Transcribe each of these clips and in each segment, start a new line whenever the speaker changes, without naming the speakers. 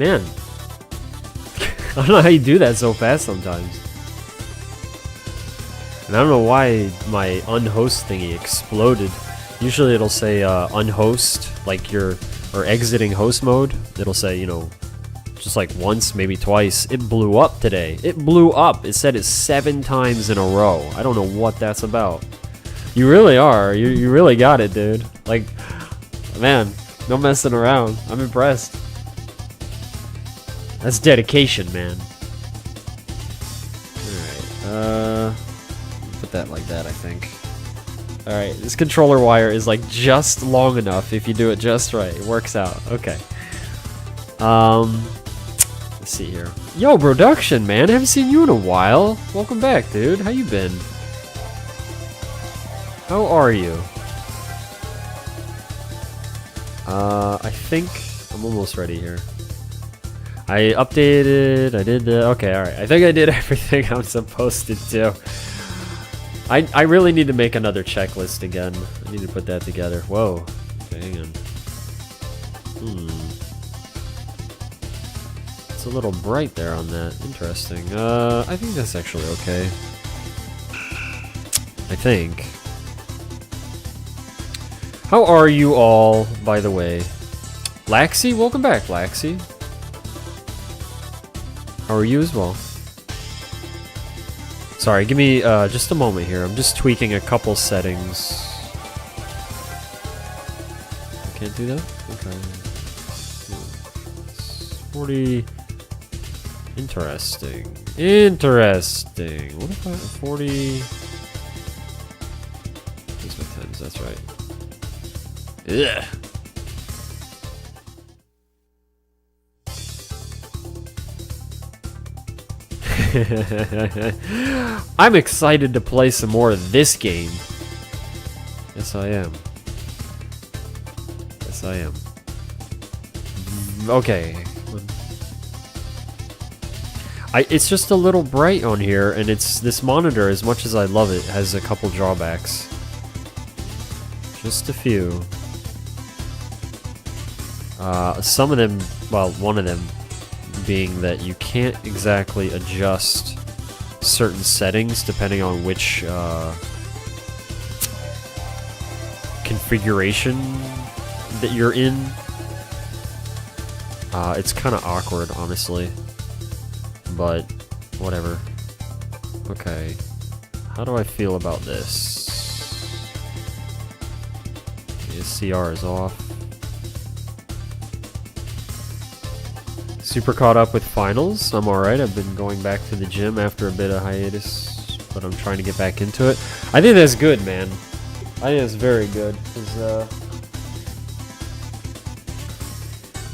Man, I don't know how you do that so fast sometimes. And I don't know why my unhost thingy exploded. Usually it'll say unhost, like you're or exiting host mode. It'll say, you know, just like once, maybe twice. It blew up today. It blew up. It said it 7 times in a row. I don't know what that's about. You really are. You really got it, dude. Like, man, no messing around. I'm impressed. That's dedication, man. Alright, put that like that, I think. Alright, this controller wire is like just long enough if you do it just right. It works out. Okay. Let's see here. Yo, Production, man. I haven't seen you in a while. Welcome back, dude. How you been? How are you? I think I'm almost ready here. I updated, I did the, okay, alright. I think I did everything I'm supposed to do. I really need to make another checklist again. I need to put that together. Whoa. Okay, hang on. It's a little bright there on that. Interesting. I think that's actually okay. I think. How are you all, by the way? Laxi? Welcome back, Laxi. How are you as well? Sorry, give me just a moment here. I'm just tweaking a couple settings. I can't do that? Okay. 40. Interesting. Interesting. What if I 40? Where's my times? That's right. Ugh. I'm excited to play some more of this game. Yes, I am. Yes, I am. Okay. It's just a little bright on here, and it's this monitor, as much as I love it, has a couple drawbacks. Just a few. Some of them, well, one of them being that you can't exactly adjust certain settings depending on which configuration that you're in. It's kind of awkward, honestly, but whatever. Okay, how do I feel about this? The CR is off. Super caught up with finals. I'm alright. I've been going back to the gym after a bit of hiatus, but I'm trying to get back into it. I think that's good, man. I think that's very good. 'Cause,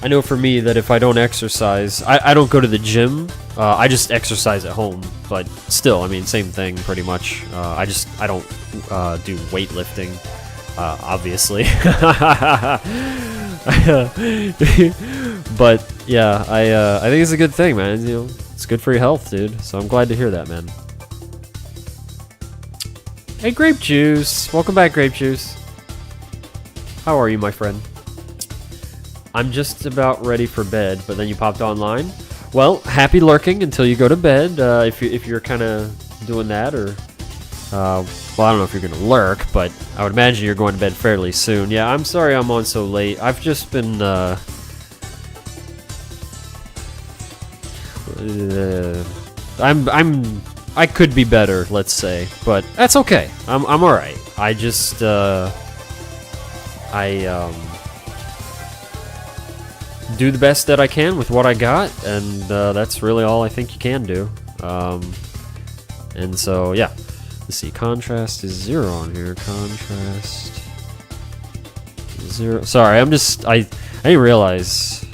I know for me that if I don't exercise, I don't go to the gym. I just exercise at home. But still, I mean, same thing pretty much. I don't do weightlifting, obviously. But yeah, I think it's a good thing, man. You know, it's good for your health, dude. So I'm glad to hear that, man. Hey, Grape Juice. Welcome back, Grape Juice. How are you, my friend? I'm just about ready for bed, but then you popped online. Well, happy lurking until you go to bed. If you're kind of doing that, or well, I don't know if you're gonna lurk, but I would imagine you're going to bed fairly soon. Yeah, I'm sorry I'm on so late. I've just been I could be better, let's say, but that's okay. I'm all right. I just do the best that I can with what I got, and that's really all I think you can do. And so yeah, let's see. Contrast is 0 on here. Contrast 0. Sorry, I didn't realize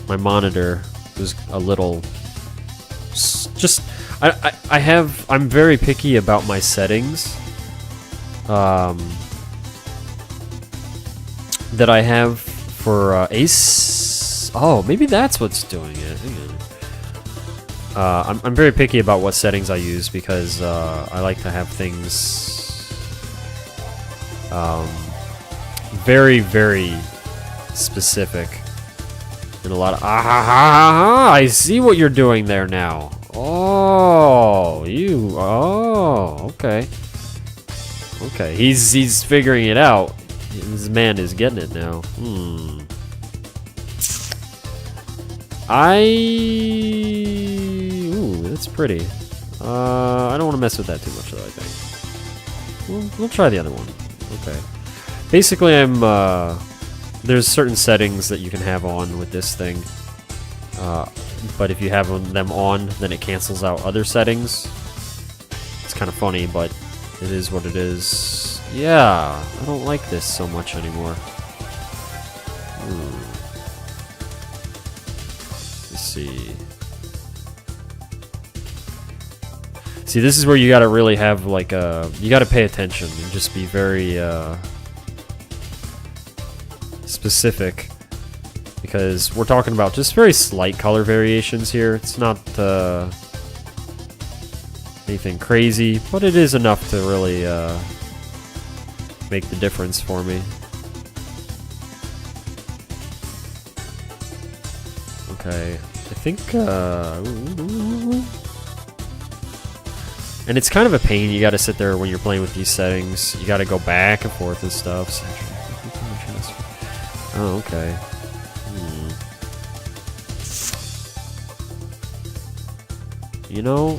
my monitor was a little just I'm very picky about my settings that I have for Ace. Oh, maybe that's what's doing it. Hang on. I'm very picky about what settings I use because I like to have things very, very specific. And a lot of I see what you're doing there now. Oh, okay. Okay, he's figuring it out. This man is getting it now. Ooh, that's pretty. I don't want to mess with that too much though, I think. We'll try the other one. Okay. Basically, there's certain settings that you can have on with this thing. But if you have them on, then it cancels out other settings. It's kind of funny, but it is what it is. Yeah, I don't like this so much anymore. Let's see. See, this is where you gotta really have like you gotta pay attention and just be very specific, because we're talking about just very slight color variations here. It's not anything crazy, but it is enough to really make the difference for me. Okay, I think and it's kind of a pain. You gotta sit there when you're playing with these settings. You gotta go back and forth and stuff. Oh, okay. You know, I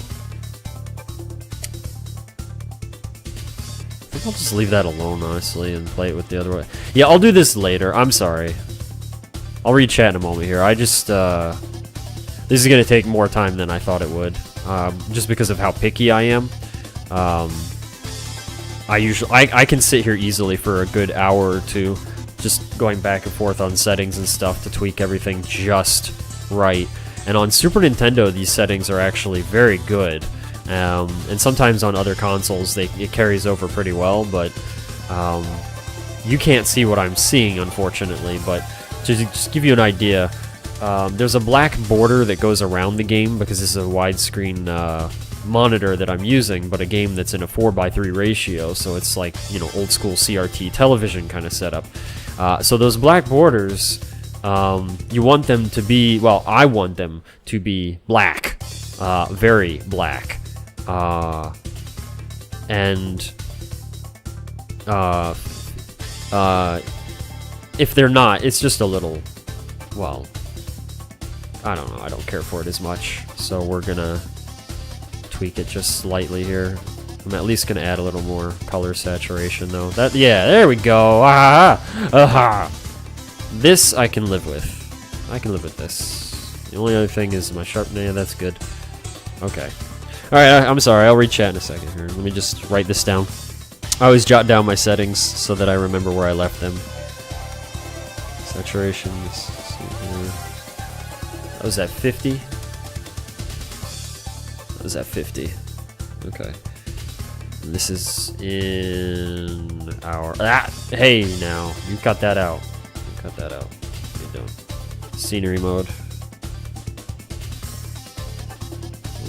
think I'll just leave that alone, honestly, and play it with the other way. Yeah, I'll do this later. I'm sorry. I'll read chat in a moment here. I just, this is gonna take more time than I thought it would. Just because of how picky I am. I can sit here easily for a good hour or two, just going back and forth on settings and stuff to tweak everything just right. And on Super Nintendo, these settings are actually very good. And sometimes on other consoles, it carries over pretty well, but you can't see what I'm seeing, unfortunately. But to just give you an idea, there's a black border that goes around the game because this is a widescreen monitor that I'm using, but a game that's in a 4:3 ratio, so it's like, you know, old school CRT television kind of setup. So those black borders, you want them to be, well, I want them to be black, very black, and if they're not, it's just a little, well, I don't know, I don't care for it as much, so we're gonna tweak it just slightly here. I'm at least gonna add a little more color saturation though. That, yeah, there we go. This I can live with. I can live with this. The only other thing is my sharpening. Yeah, that's good. Okay. Alright, I'm sorry. I'll read chat in a second here. Let me just write this down. I always jot down my settings so that I remember where I left them. Saturation. Let's see here. That was at 50. That was at 50. Okay. And this is in our... Hey, now. You cut that out. Cut that out. What are you doing? Scenery mode.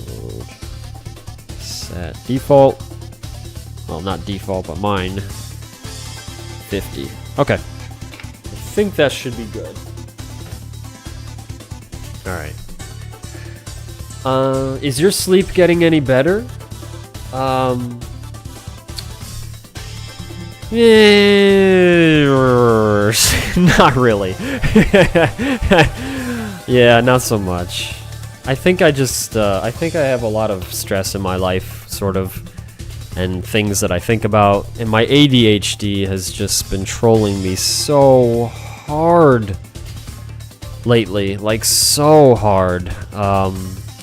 Mode. Set. Default. Well, not default, but mine. 50. Okay. I think that should be good. Alright. Is your sleep getting any better? Not really. Yeah, not so much. I think I just, I think I have a lot of stress in my life, sort of, and things that I think about, and my ADHD has just been trolling me so hard lately, like so hard,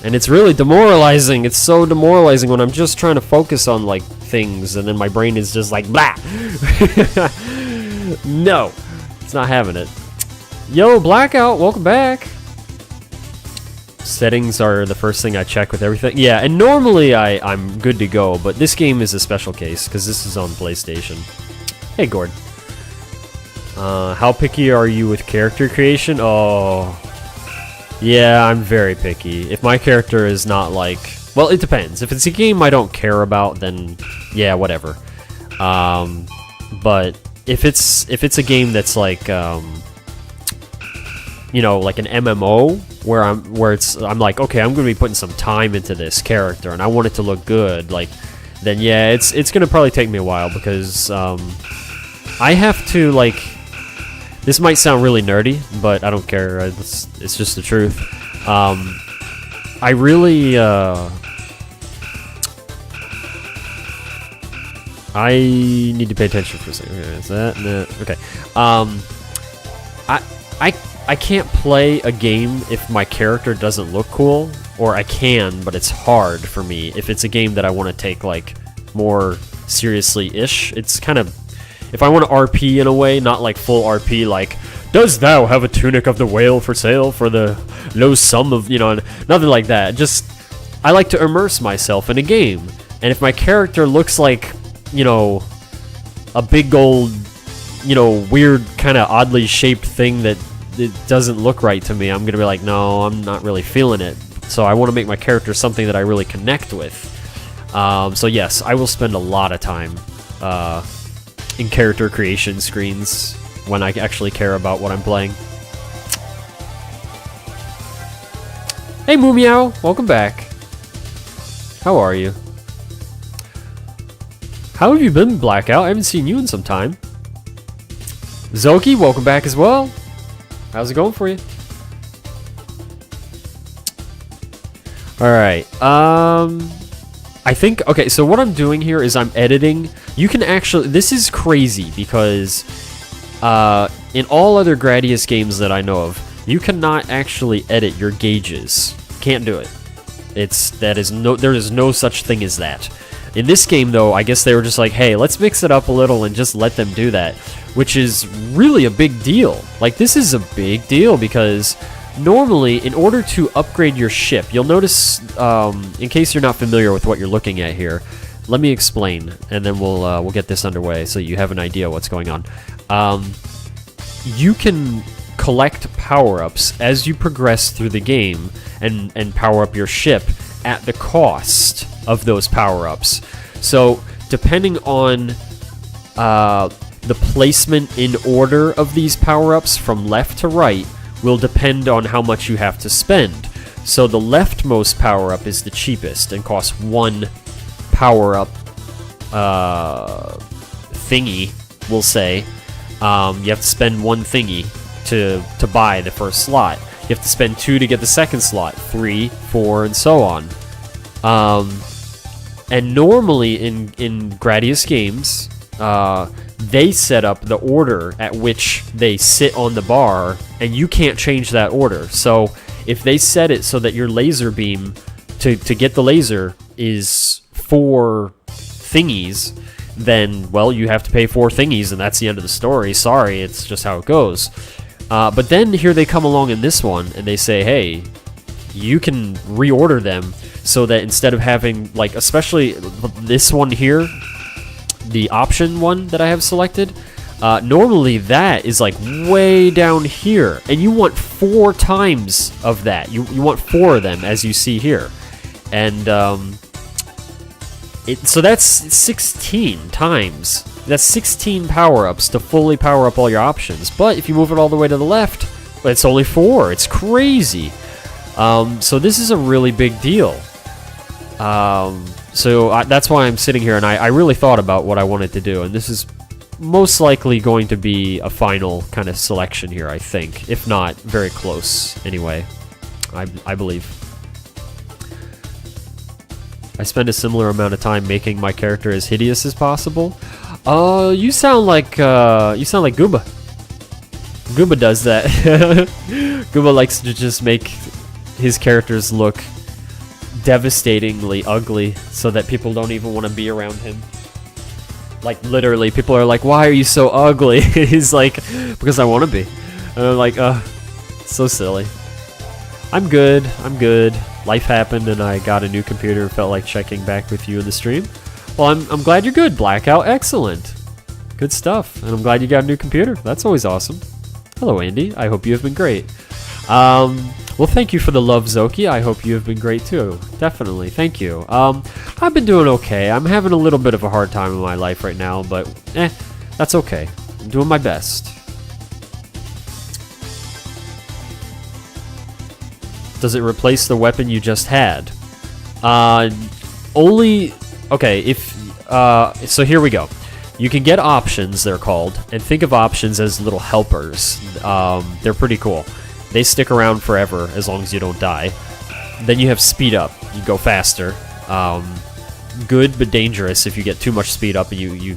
and it's really demoralizing. It's so demoralizing when I'm just trying to focus on, like, things, and then my brain is just like, blah! No! It's not having it. Yo, Blackout, welcome back! Settings are the first thing I check with everything. Yeah, and normally I'm good to go, but this game is a special case, because this is on PlayStation. Hey, Gord. How picky are you with character creation? Oh... Yeah, I'm very picky. If my character is not like... Well, it depends. If it's a game I don't care about, then yeah, whatever. But if it's a game that's like you know, like an MMO where I'm like, okay, I'm gonna be putting some time into this character and I want it to look good, like, then yeah, it's gonna probably take me a while because I have to, like, this might sound really nerdy, but I don't care. It's just the truth. I really I need to pay attention for a second. Okay, is that? No. Okay. I can't play a game if my character doesn't look cool, or I can, but it's hard for me if it's a game that I want to take, like, more seriously-ish. It's kind of, if I want to RP in a way, not like full RP, like, does thou have a tunic of the whale for sale for the low sum of, you know, nothing like that. Just, I like to immerse myself in a game, and if my character looks like, you know, a big old, you know, weird kind of oddly shaped thing that it doesn't look right to me, I'm gonna be like, no, I'm not really feeling it. So I want to make my character something that I really connect with. So yes, I will spend a lot of time in character creation screens when I actually care about what I'm playing. Hey Moo Meow, welcome back. How are you? How have you been, Blackout? I haven't seen you in some time. Zoki, welcome back as well. How's it going for you? Alright, I think, okay, so what I'm doing here is I'm editing. You can actually, this is crazy because in all other Gradius games that I know of, you cannot actually edit your gauges. Can't do it. There is no such thing as that. In this game, though, I guess they were just like, hey, let's mix it up a little and just let them do that, which is really a big deal. Like, this is a big deal because normally, in order to upgrade your ship, you'll notice, in case you're not familiar with what you're looking at here, let me explain, and then we'll get this underway so you have an idea what's going on. You can collect power-ups as you progress through the game and power up your ship at the cost of those power-ups. So, depending on the placement in order of these power-ups from left to right will depend on how much you have to spend. So the leftmost power-up is the cheapest and costs one power-up thingy, we'll say. You have to spend one thingy to buy the first slot. You have to spend 2 to get the second slot, 3, 4, and so on. And normally in Gradius games, they set up the order at which they sit on the bar, and you can't change that order. So if they set it so that your laser beam, to get the laser, is 4 thingies, then, well, you have to pay 4 thingies, and that's the end of the story. Sorry, it's just how it goes. But then here they come along in this one, and they say, hey, you can reorder them so that instead of having, like, especially this one here, the option one that I have selected, normally that is like way down here, and you want 4 times of that. You want 4 of them, as you see here, and so that's 16 times. That's 16 power-ups to fully power up all your options. But if you move it all the way to the left, it's only 4. It's crazy. So this is a really big deal. So that's why I'm sitting here, and I really thought about what I wanted to do, and this is most likely going to be a final kind of selection here, I think. If not, very close, anyway. I believe. I spend a similar amount of time making my character as hideous as possible. You sound like Gooba. Gooba does that. Gooba likes to just make his characters look devastatingly ugly so that people don't even want to be around him. Like, literally, people are like, why are you so ugly? He's like, because I want to be. And I'm like, so silly. I'm good. Life happened and I got a new computer. Felt like checking back with you in the stream. Well, I'm glad you're good, Blackout. Excellent. Good stuff. And I'm glad you got a new computer. That's always awesome. Hello, Andy. I hope you have been great. Well, thank you for the love, Zoki. I hope you have been great too. Definitely. Thank you. I've been doing okay. I'm having a little bit of a hard time in my life right now, but that's okay. I'm doing my best. Does it replace the weapon you just had? Only... Okay, if... so here we go. You can get options, they're called, and think of options as little helpers. They're pretty cool. They stick around forever as long as you don't die. Then you have speed up. You go faster. Good but dangerous if you get too much speed up and you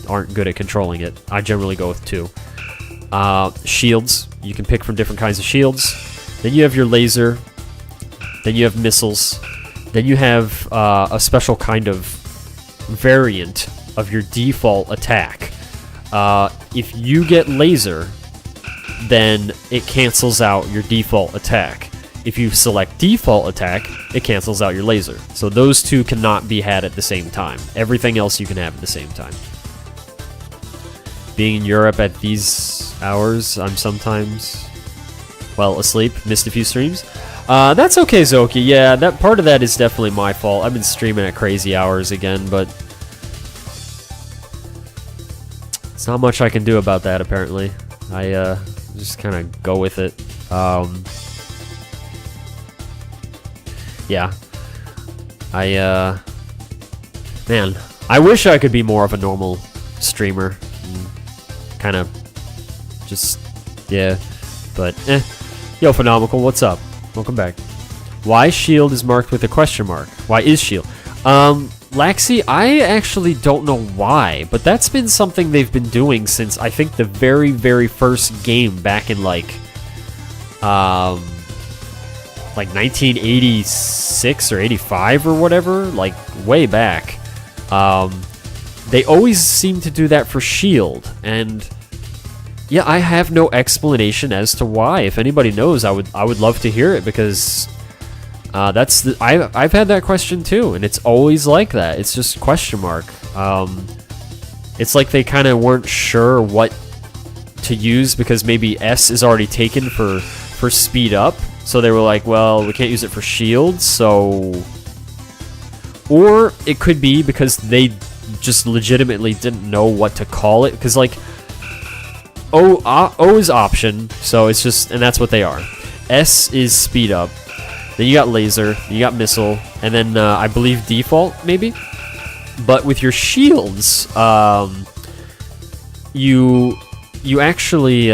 aren't good at controlling it. I generally go with 2. Shields. You can pick from different kinds of shields. Then you have your laser. Then you have missiles. Then you have a special kind of variant of your default attack. If you get laser, then it cancels out your default attack. If you select default attack, it cancels out your laser. So those two cannot be had at the same time. Everything else you can have at the same time. Being in Europe at these hours, I'm sometimes, well, asleep. Missed a few streams. That's okay, Zoki. Yeah, that part of that is definitely my fault. I've been streaming at crazy hours again, but it's not much I can do about that, apparently. I just kind of go with it. Yeah. Man, I wish I could be more of a normal streamer. Kind of just, yeah. But, Yo, Phenomenal, what's up? Welcome back. Why shield is marked with a question mark? Why is shield? Laxi, I actually don't know why, but that's been something they've been doing since, I think, the very, very first game back in, like 1986 or 85 or whatever, like, way back. They always seem to do that for shield, and yeah, I have no explanation as to why. If anybody knows, I would love to hear it, because I've had that question too, and it's always like that. It's just question mark. It's like they kind of weren't sure what to use, because maybe S is already taken for speed up, so they were like, well, we can't use it for shield, so... Or it could be because they just legitimately didn't know what to call it, because like O is option, so it's just, and that's what they are. S is speed up. Then you got laser, you got missile, and then I believe default, maybe? But with your shields, you actually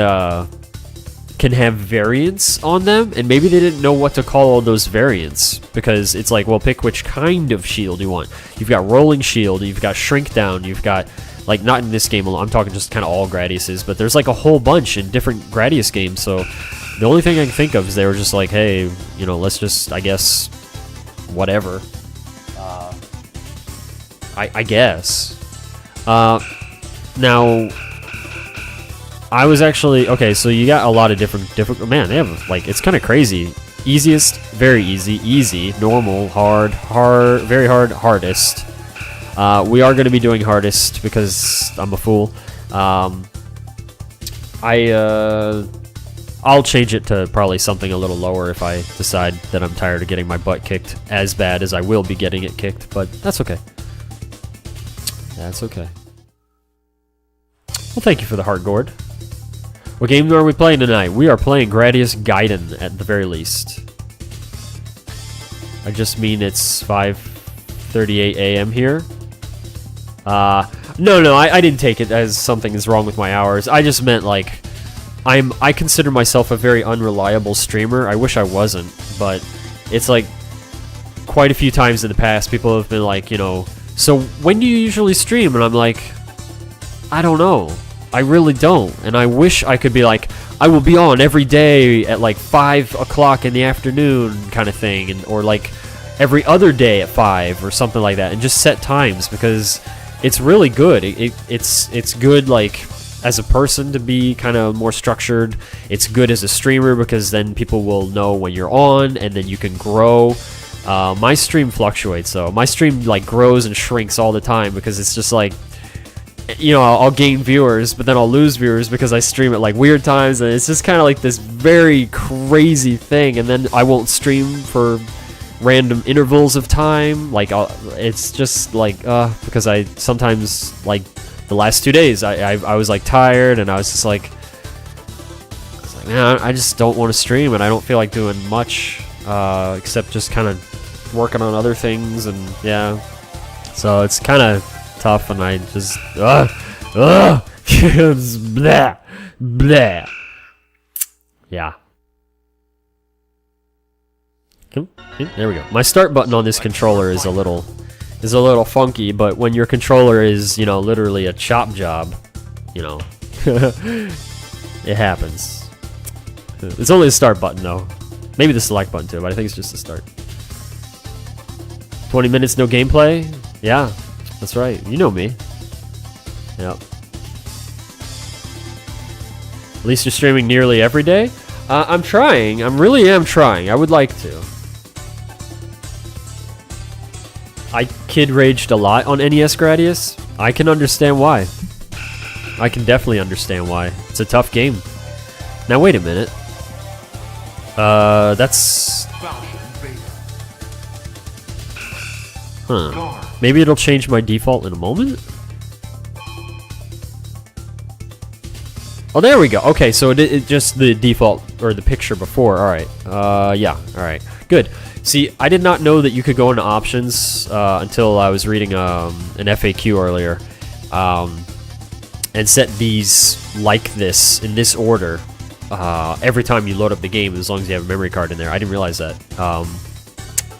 can have variants on them, and maybe they didn't know what to call all those variants, because it's like, well, pick which kind of shield you want. You've got rolling shield, you've got shrink down, you've got, like, not in this game alone, I'm talking just kind of all Gradiuses, but there's like a whole bunch in different Gradius games, so the only thing I can think of is they were just like, hey, you know, let's just, I guess, whatever. I guess. Now, I was actually, okay, so you got a lot of different, man, they have, like, it's kind of crazy. Easiest, very easy, normal, hard, very hard, hardest. We are going to be doing hardest because I'm a fool. I'll change it to probably something a little lower if I decide that I'm tired of getting my butt kicked as bad as I will be getting it kicked, but that's okay. That's okay. Well, thank you for the heart gourd. What game are we playing tonight? We are playing Gradius Gaiden at the very least. I just mean it's 5:38 a.m. here. No, I didn't take it as something is wrong with my hours. I just meant, like, I consider myself a very unreliable streamer. I wish I wasn't, but it's like quite a few times in the past people have been like, you know, so when do you usually stream? And I'm like, I don't know. I really don't. And I wish I could be like, I will be on every day at like 5 o'clock in the afternoon kind of thing, and or like every other day at 5 or something like that, and just set times, because it's really good. It's good, like, as a person to be kind of more structured. It's good as a streamer because then people will know when you're on, and then you can grow. My stream fluctuates, though. My stream, like, grows and shrinks all the time, because it's just like, you know, I'll gain viewers, but then I'll lose viewers because I stream at like weird times, and it's just kind of like this very crazy thing. And then I won't stream for random intervals of time. Like, it's just like, because I sometimes, like, the last 2 days, I was like tired, and I was like, man, I just don't want to stream, and I don't feel like doing much. except just kind of working on other things, and yeah. So it's kind of tough, and I just blah, blah. Yeah. There we go. My start button on this controller is a little funky, but when your controller is, you know, literally a chop job, you know, it happens. It's only the start button though. Maybe the select button too, but I think it's just the start. 20 minutes, no gameplay? Yeah, that's right. You know me. Yep. At least you're streaming nearly every day? I'm trying. I really am trying. I would like to. I kid raged a lot on NES Gradius. I can understand why. I can definitely understand why. It's a tough game. Now wait a minute. That's... Huh. Maybe it'll change my default in a moment? Oh, there we go. Okay, so it just the default, or the picture before. Alright. Yeah. Alright. Good. See, I did not know that you could go into options until I was reading an FAQ earlier. And set these like this, in this order, every time you load up the game, as long as you have a memory card in there. I didn't realize that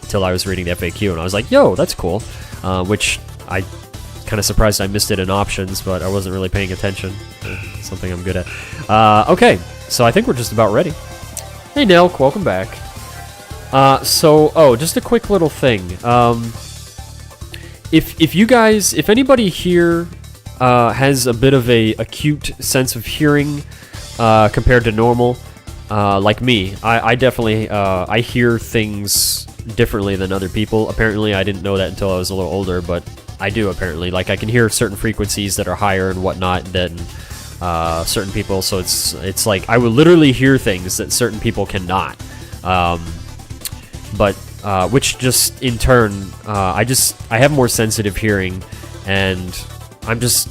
until I was reading the FAQ, and I was like, yo, that's cool. Which I kind of surprised I missed it in options, but I wasn't really paying attention. Something I'm good at. Okay, so I think we're just about ready. Hey Nelk, welcome back. Just a quick little thing. If anybody here has a bit of a acute sense of hearing compared to normal, like me, I definitely I hear things differently than other people. Apparently, I didn't know that until I was a little older, but I do apparently. Like I can hear certain frequencies that are higher and whatnot than certain people. So it's like I will literally hear things that certain people cannot. Which just in turn, I have more sensitive hearing, and I'm just,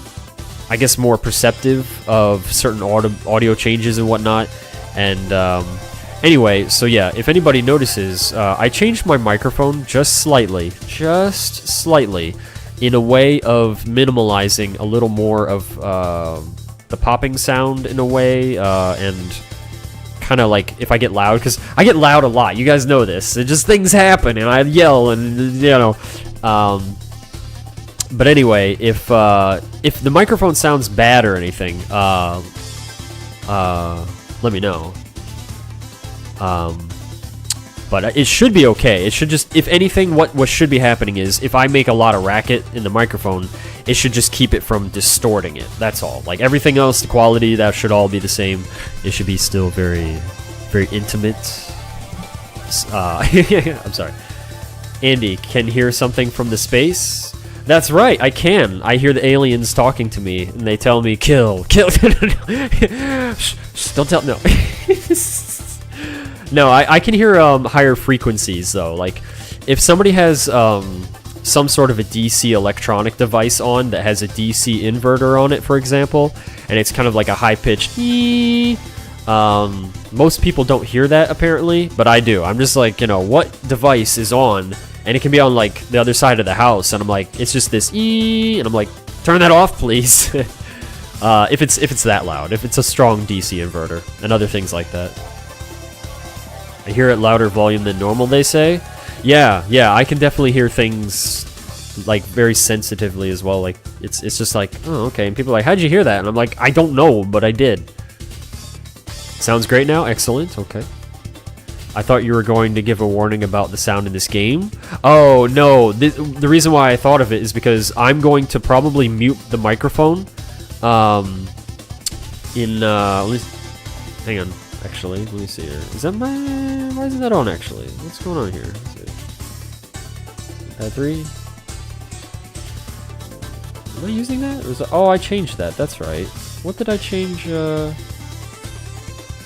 I guess, more perceptive of certain audio changes and whatnot. And anyway, so yeah, if anybody notices, I changed my microphone just slightly, in a way of minimalizing a little more of the popping sound in a way, and kind of like if I get loud, because I get loud a lot. You guys know this. It just things happen, and I yell, and you know. But anyway, if the microphone sounds bad or anything, let me know. But it should be okay. It should just, if anything, what should be happening is if I make a lot of racket in the microphone, it should just keep it from distorting it. That's all. Like everything else, the quality, that should all be the same. It should be still very, very intimate. I'm sorry. Andy, can hear something from the space? That's right, I can. I hear the aliens talking to me, and they tell me, kill. Shh, don't tell, no. No, I can hear higher frequencies, though. Like, if somebody has some sort of a DC electronic device on that has a DC inverter on it, for example, and it's kind of like a high-pitched most people don't hear that, apparently, but I do. I'm just like, you know, what device is on? And it can be on, like, the other side of the house, and I'm like, it's just this and I'm like, turn that off, please. If it's that loud, if it's a strong DC inverter, and other things like that. I hear it louder volume than normal, they say. Yeah, I can definitely hear things, like, very sensitively as well. Like, it's just like, oh, okay. And people are like, how'd you hear that? And I'm like, I don't know, but I did. Sounds great now? Excellent, okay. I thought you were going to give a warning about the sound in this game. Oh, no. The reason why I thought of it is because I'm going to probably mute the microphone. Let me, hang on. Actually, let me see here. Is that my... Why isn't that on, actually? What's going on here? Let's see. Pad 3? Am I using that? Or is that... Oh, I changed that. That's right. What did I change, What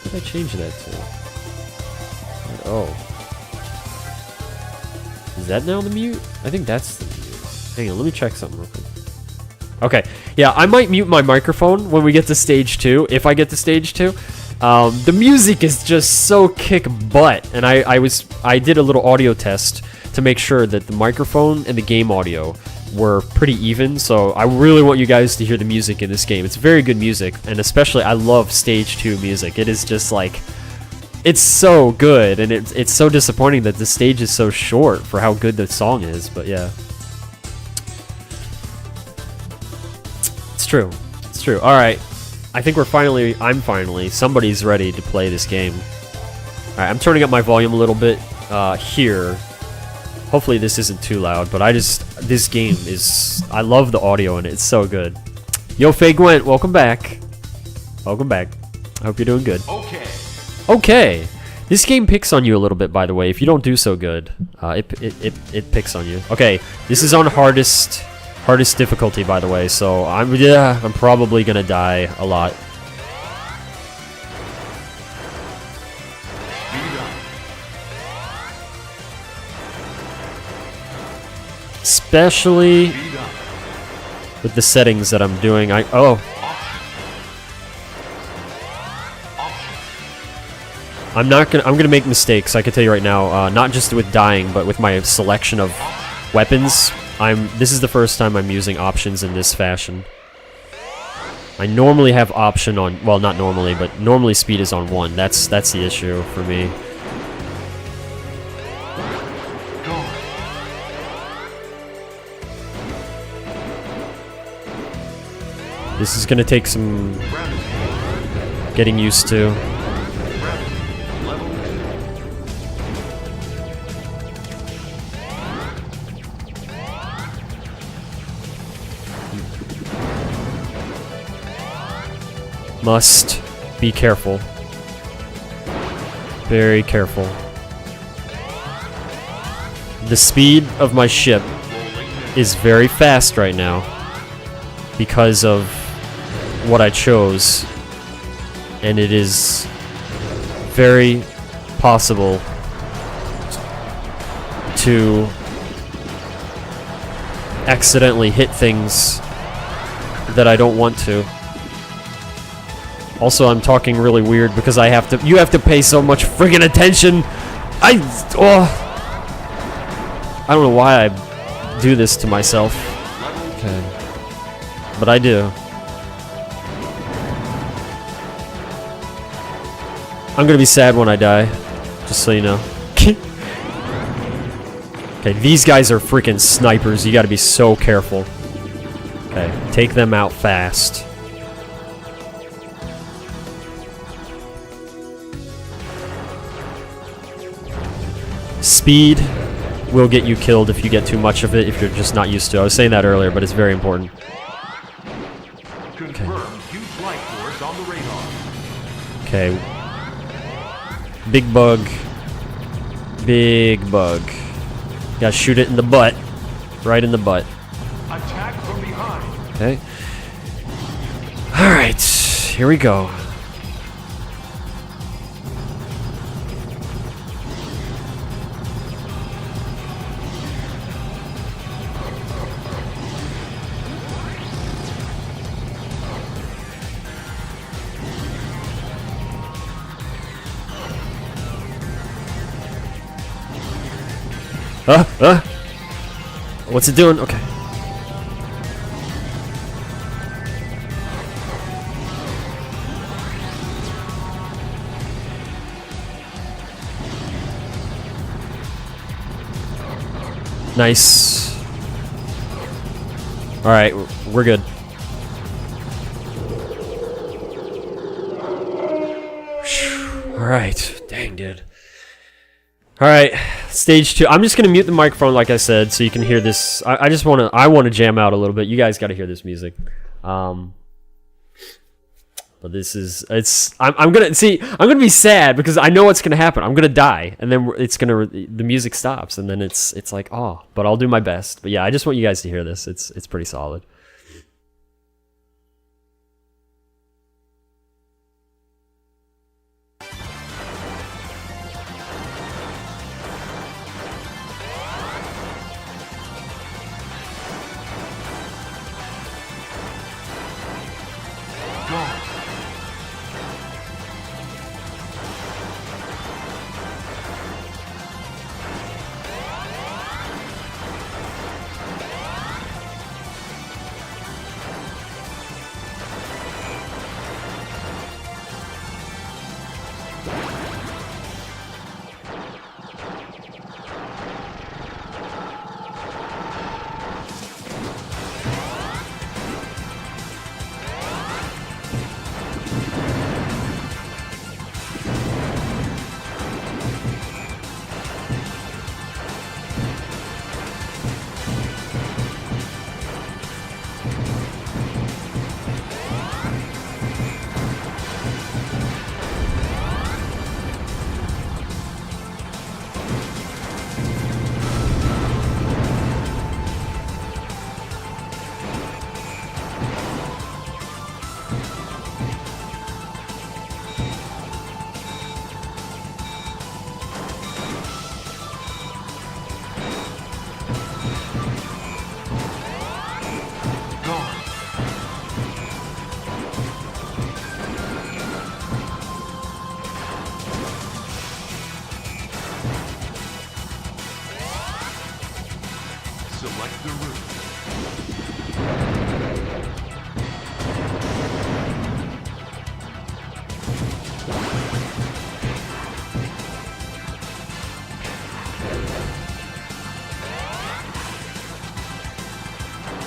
did I change that to? Oh. Is that now the mute? I think that's the mute. Hang on, let me check something real quick. Okay. Yeah, I might mute my microphone when we get to stage 2, if I get to stage 2. The music is just so kick butt, and I did a little audio test to make sure that the microphone and the game audio were pretty even, so I really want you guys to hear the music in this game. It's very good music, and especially I love Stage 2 music. It is just like, it's so good, and it's so disappointing that the stage is so short for how good the song is, but yeah. It's true. It's true. Alright. I think somebody's ready to play this game. Alright, I'm turning up my volume a little bit here. Hopefully this isn't too loud, but this game is, I love the audio in it. It's so good. Yo, Faye Gwent, welcome back. Welcome back. I hope you're doing good. Okay. This game picks on you a little bit, by the way. If you don't do so good, it picks on you. Okay, this is on hardest difficulty, by the way, so I'm probably gonna die a lot. Especially with the settings that I'm doing. I'm gonna make mistakes, I can tell you right now, not just with dying, but with my selection of weapons. This is the first time I'm using options in this fashion. I normally have option on, well, not normally, but normally speed is on 1. That's the issue for me. This is gonna take some getting used to. Must be careful. Very careful. The speed of my ship is very fast right now because of what I chose, and it is very possible to accidentally hit things that I don't want to. Also, I'm talking really weird because you have to pay so much friggin' attention. I don't know why I do this to myself. Okay. But I do. I'm gonna be sad when I die, just so you know. Okay, these guys are freaking snipers. You gotta be so careful. Okay, take them out fast. Speed will get you killed if you get too much of it, if you're just not used to it. I was saying that earlier, but it's very important. Okay. Okay. Big bug. Big bug. Gotta shoot it in the butt. Right in the butt. Attack from behind. Okay. Alright. Here we go. What's it doing? Okay. Nice. Alright, we're good. Alright. Dang, dude. Alright, stage 2. I'm just gonna mute the microphone like I said so you can hear this. I wanna jam out a little bit. You guys gotta hear this music. But this is, I'm gonna be sad because I know what's gonna happen. I'm gonna die, and then the music stops, and then it's like, oh, but I'll do my best. But yeah, I just want you guys to hear this. It's pretty solid.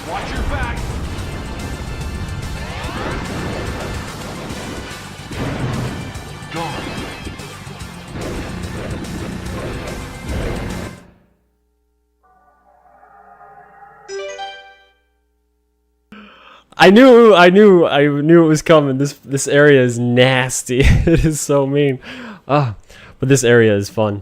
Watch your back. Gone.
I knew it was coming. This area is nasty. It is so mean. But this area is fun.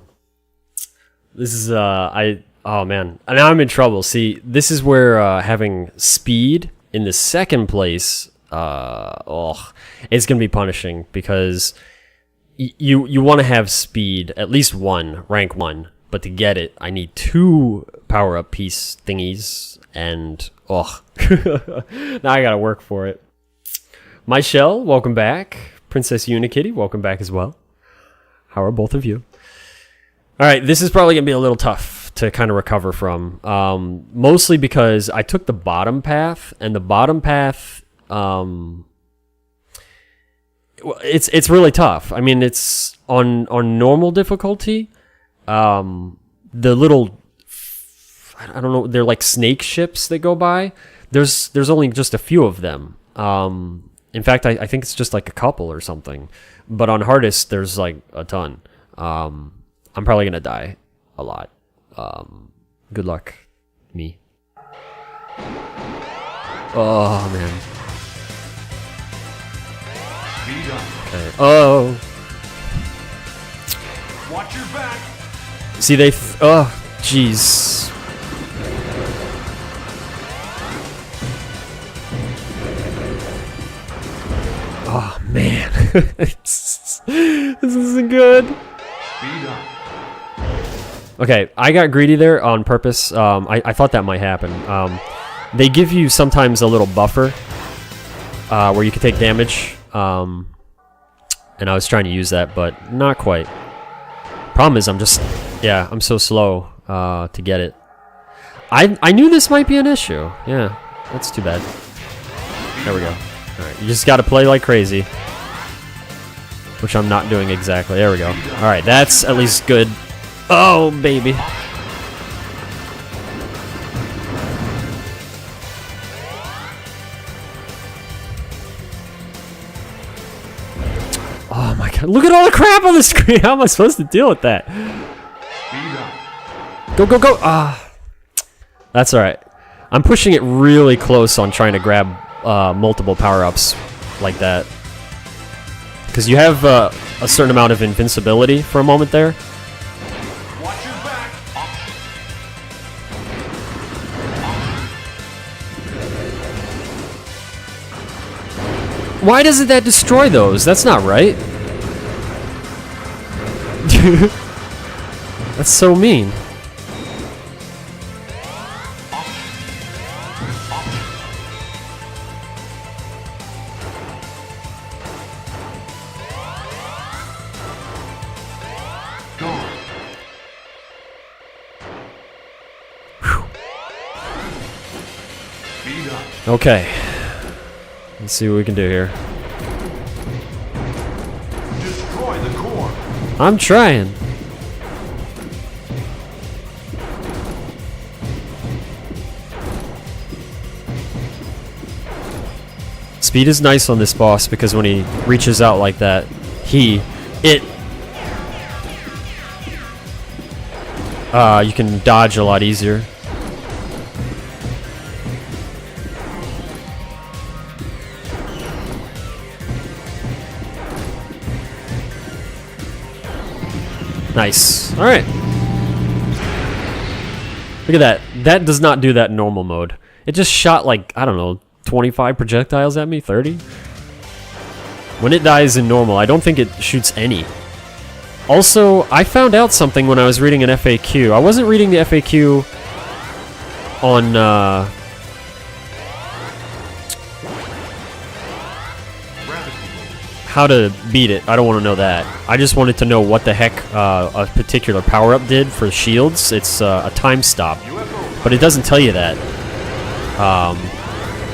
This is oh man, now I'm in trouble. See, this is where having speed in the second place, it's gonna be punishing because you want to have speed, at least one, rank 1, but to get it, I need 2 power-up piece thingies, and now I gotta work for it. My Shell, welcome back. Princess Unikitty, welcome back as well. How are both of you? Alright, this is probably gonna be a little tough to kind of recover from, mostly because I took the bottom path, and the bottom path, it's really tough. I mean, it's on normal difficulty. The little, I don't know, they're like snake ships that go by. There's only just a few of them. In fact, I think it's just like a couple or something. But on hardest, there's like a ton. I'm probably gonna die a lot. Good luck, me. Oh man. Okay. Oh.
Watch your back.
See, oh, jeez. Oh man, this isn't good. Okay, I got greedy there on purpose. I thought that might happen. They give you sometimes a little buffer where you can take damage, and I was trying to use that, but not quite. Problem is, I'm so slow to get it. I knew this might be an issue. Yeah, that's too bad. There we go. Alright, you just gotta play like crazy. Which I'm not doing exactly. There we go. Alright, that's at least good. Oh, baby. Oh my god, look at all the crap on the screen! How am I supposed to deal with that? Go, go, go! That's alright. I'm pushing it really close on trying to grab multiple power-ups like that. Because you have a certain amount of invincibility for a moment there.
Watch your back.
Why doesn't that destroy those? That's not right. That's so mean. Okay. Let's see what we can do here.
Destroy the core.
I'm trying. Speed is nice on this boss because when he reaches out like that, you can dodge a lot easier. Nice. Alright. Look at that. That does not do that in normal mode. It just shot like, I don't know, 25 projectiles at me? 30? When it dies in normal, I don't think it shoots any. Also, I found out something when I was reading an FAQ. I wasn't reading the FAQ on, how to beat it. I don't want to know that. I just wanted to know what the heck a particular power-up did for shields. It's a time stop. but it doesn't tell you that.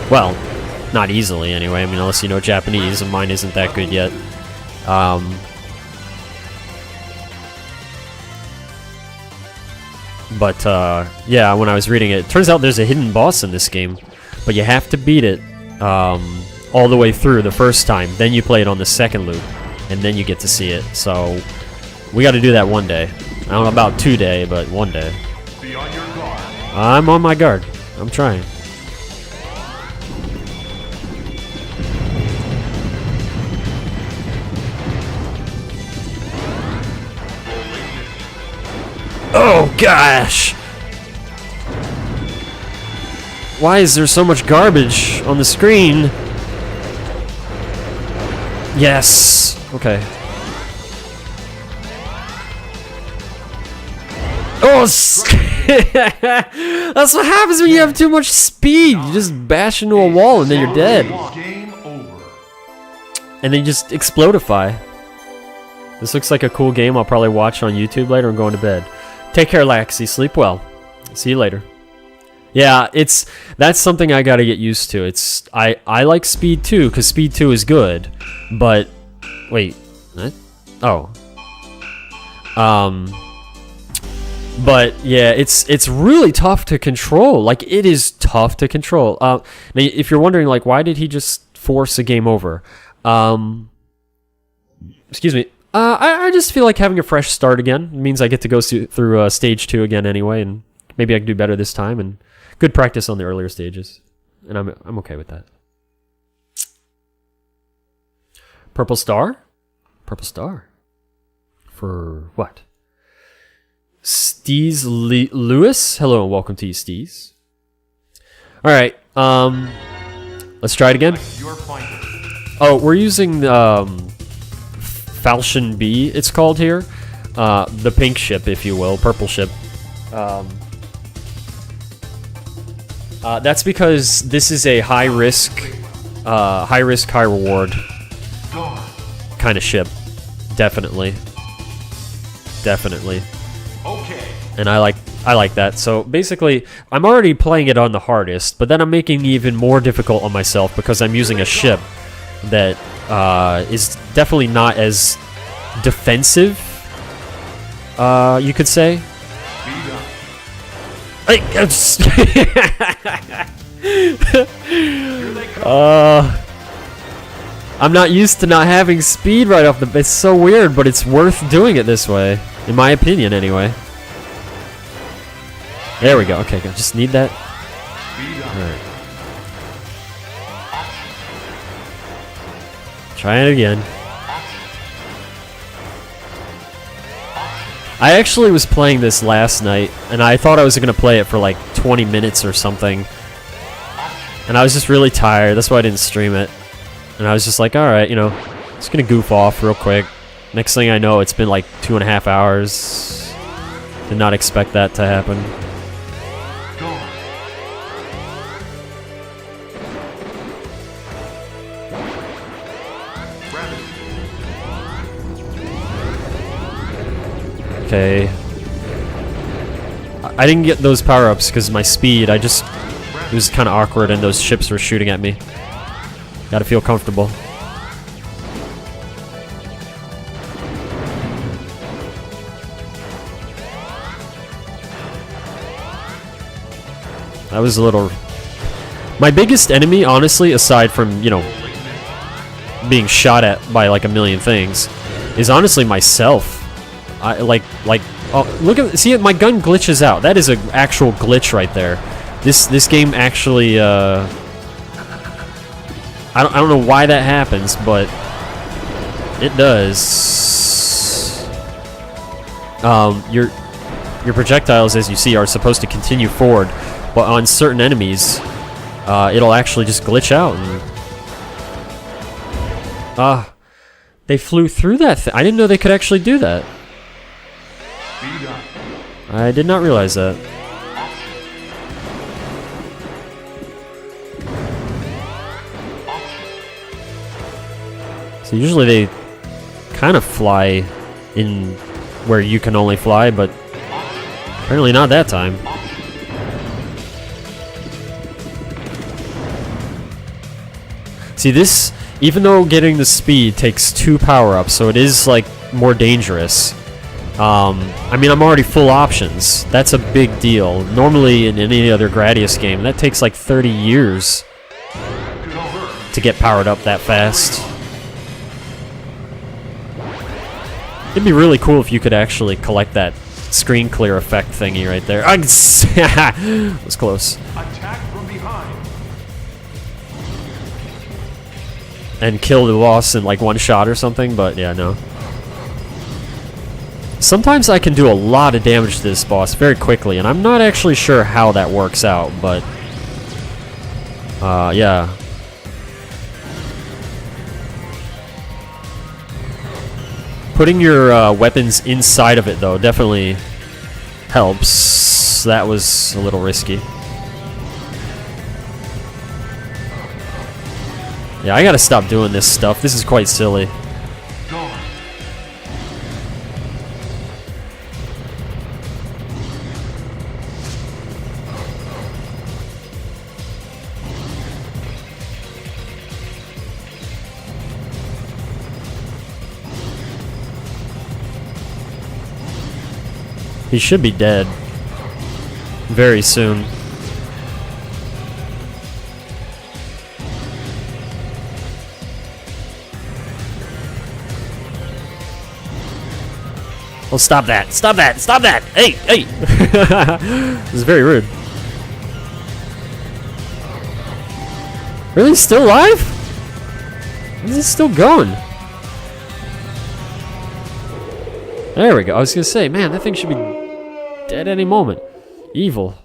Well, not easily anyway. I mean, unless you know Japanese, and mine isn't that good yet. But yeah, when I was reading it, turns out there's a hidden boss in this game, but you have to beat it all the way through the first time. Then you play it on the second loop, and then you get to see it. So we got to do that one day. I don't know about 2 day, but one day.
Be on your guard.
I'm on my guard. I'm trying. Oh gosh! Why is there so much garbage on the screen? Yes! Okay. Oh! That's what happens when you have too much speed! You just bash into a wall and then you're dead.
Game over.
And then you just explodify. This looks like a cool game I'll probably watch on YouTube later and going to bed. Take care, Laxi. Sleep well. See you later. Yeah, that's something I gotta get used to. I like Speed 2 because Speed 2 is good, but wait, what? Oh, but yeah, it's really tough to control. Like, it is tough to control. Now, if you're wondering, like, why did he just force a game over? Excuse me. I just feel like having a fresh start again. It means I get to go through stage 2 again anyway, and maybe I can do better this time. And good practice on the earlier stages, and I'm okay with that. Purple star, purple star, for what? Steez Lewis, hello and welcome to you, Steez. All right, let's try it again.
Your fighter.
Oh, we're using Falchion B, it's called here. The pink ship, if you will, purple ship. That's because this is a high risk, high reward kind of ship. Definitely. Definitely.
Okay.
And I like that. So basically, I'm already playing it on the hardest, but then I'm making it even more difficult on myself because I'm using a ship that is definitely not as defensive, you could say. I'm not used to not having speed right off the bat. It's so weird, but it's worth doing it this way, in my opinion, anyway. There we go. Okay, I just need that. Alright. Try it again. I actually was playing this last night, and I thought I was going to play it for like 20 minutes or something. And I was just really tired, that's why I didn't stream it. And I was just like, alright, you know, just going to goof off real quick. Next thing I know, it's been like 2.5 hours. Did not expect that to happen. Okay. I didn't get those power-ups because of my speed. It was kind of awkward and those ships were shooting at me. Gotta feel comfortable. That was a little... My biggest enemy, honestly, aside from, you know, being shot at by like a million things, is honestly myself. Oh, look at, see it, my gun glitches out. That is an actual glitch right there. This game actually, I don't know why that happens, but it does. Your projectiles, as you see, are supposed to continue forward, but on certain enemies, it'll actually just glitch out. And, they flew through that thing. I didn't know they could actually do that. I did not realize that. So usually they kind of fly in where you can only fly, but apparently not that time. See this, even though getting the speed takes 2 power-ups, so it is like more dangerous. I mean, I'm already full options. That's a big deal. Normally in any other Gradius game, that takes like 30 years to get powered up that fast. It'd be really cool if you could actually collect that screen clear effect thingy right there. It was close.
Attack from behind.
And kill the boss in like 1 shot or something, but yeah, no. Sometimes I can do a lot of damage to this boss very quickly, and I'm not actually sure how that works out, but yeah. Putting your weapons inside of it, though, definitely helps. That was a little risky. Yeah, I gotta stop doing this stuff. This is quite silly. He should be dead very soon. Oh, stop that! Stop that! Stop that! Hey! Hey! This is very rude. Really? Still alive? Is he still going? There we go. I was gonna say, man, that thing should be dead any moment. Evil.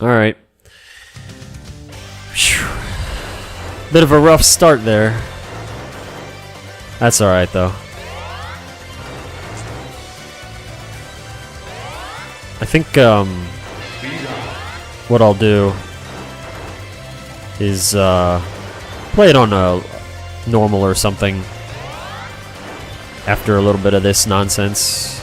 Alright. Bit of a rough start there. That's alright, though. I think, what I'll do is, play it on a normal or something after a little bit of this nonsense.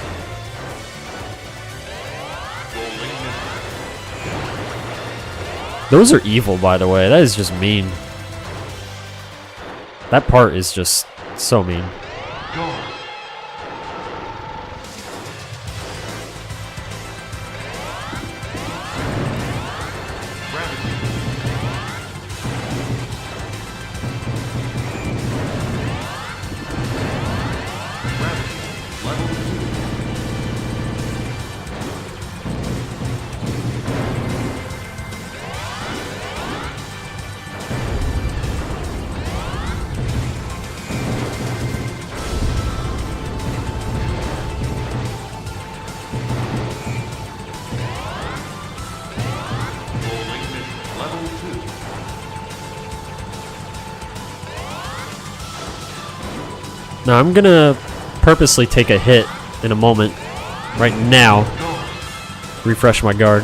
Those are evil, by the way. That is just mean. That part is just so mean. Now I'm gonna purposely take a hit in a moment, right now. Refresh my guard.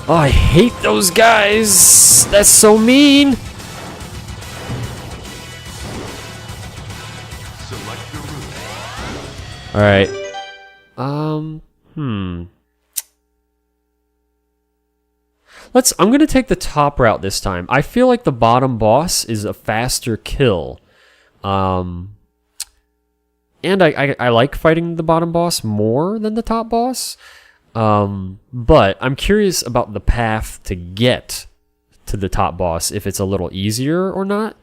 Oh, I hate those guys! That's so mean! Alright. I'm gonna take the top route this time. I feel like the bottom boss is a faster kill. And I like fighting the bottom boss more than the top boss. But I'm curious about the path to get to the top boss, if it's a little easier or not.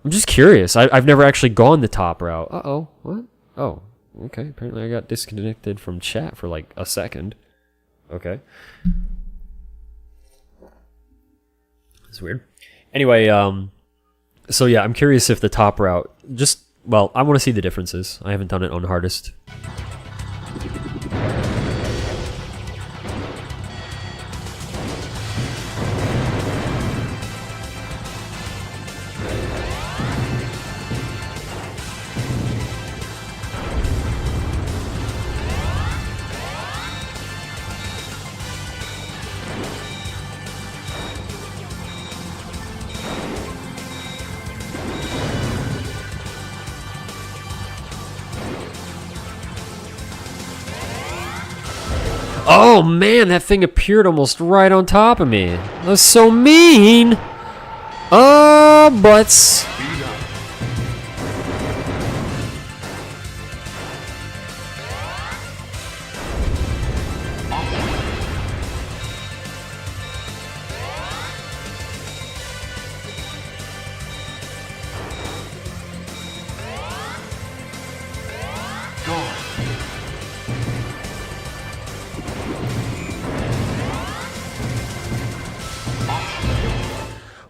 I'm just curious. I've never actually gone the top route. Uh-oh. What? Oh, okay. Apparently I got disconnected from chat for like a second. Okay. That's weird. Anyway, so yeah, I'm curious if the top route well, I want to see the differences. I haven't done it on hardest. Oh man, that thing appeared almost right on top of me. That was so mean. Butts.
Speed up. Guard.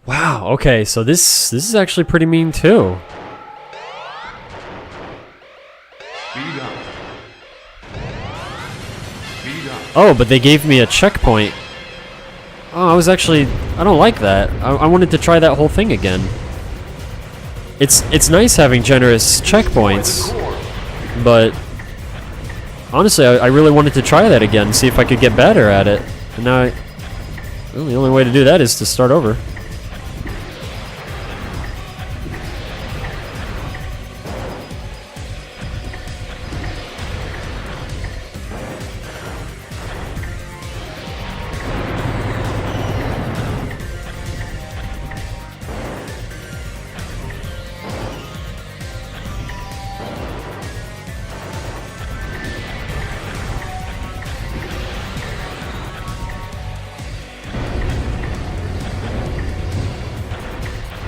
Wow. Okay, so this is actually pretty mean too.
Speed up. Speed up.
Oh, but they gave me a checkpoint. Oh, I don't like that. I wanted to try that whole thing again. It's nice having generous checkpoints, but honestly, I really wanted to try that again, see if I could get better at it. And now, well, the only way to do that is to start over.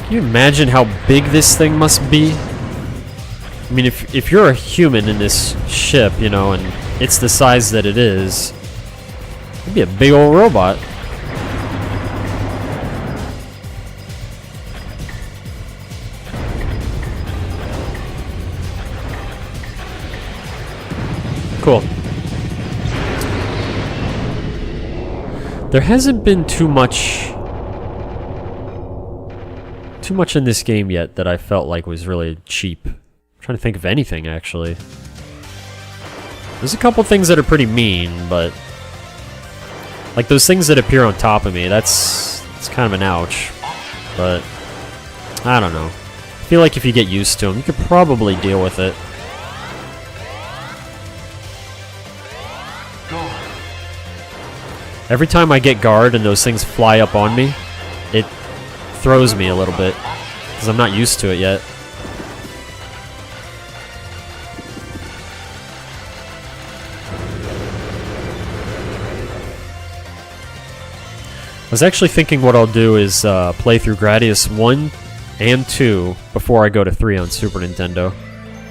Can you imagine how big this thing must be? I mean, if you're a human in this ship, you know, and it's the size that it is, it'd be a big old robot. Cool. There hasn't been too much in this game yet that I felt like was really cheap. I'm trying to think of anything, actually. There's a couple things that are pretty mean, but like those things that appear on top of me, it's kind of an ouch. But I don't know. I feel like if you get used to them, you could probably deal with it.
Guard.
Every time I get guard and those things fly up on me, it throws me a little bit because I'm not used to it yet. I was actually thinking what I'll do is play through Gradius 1 and 2 before I go to 3 on Super Nintendo.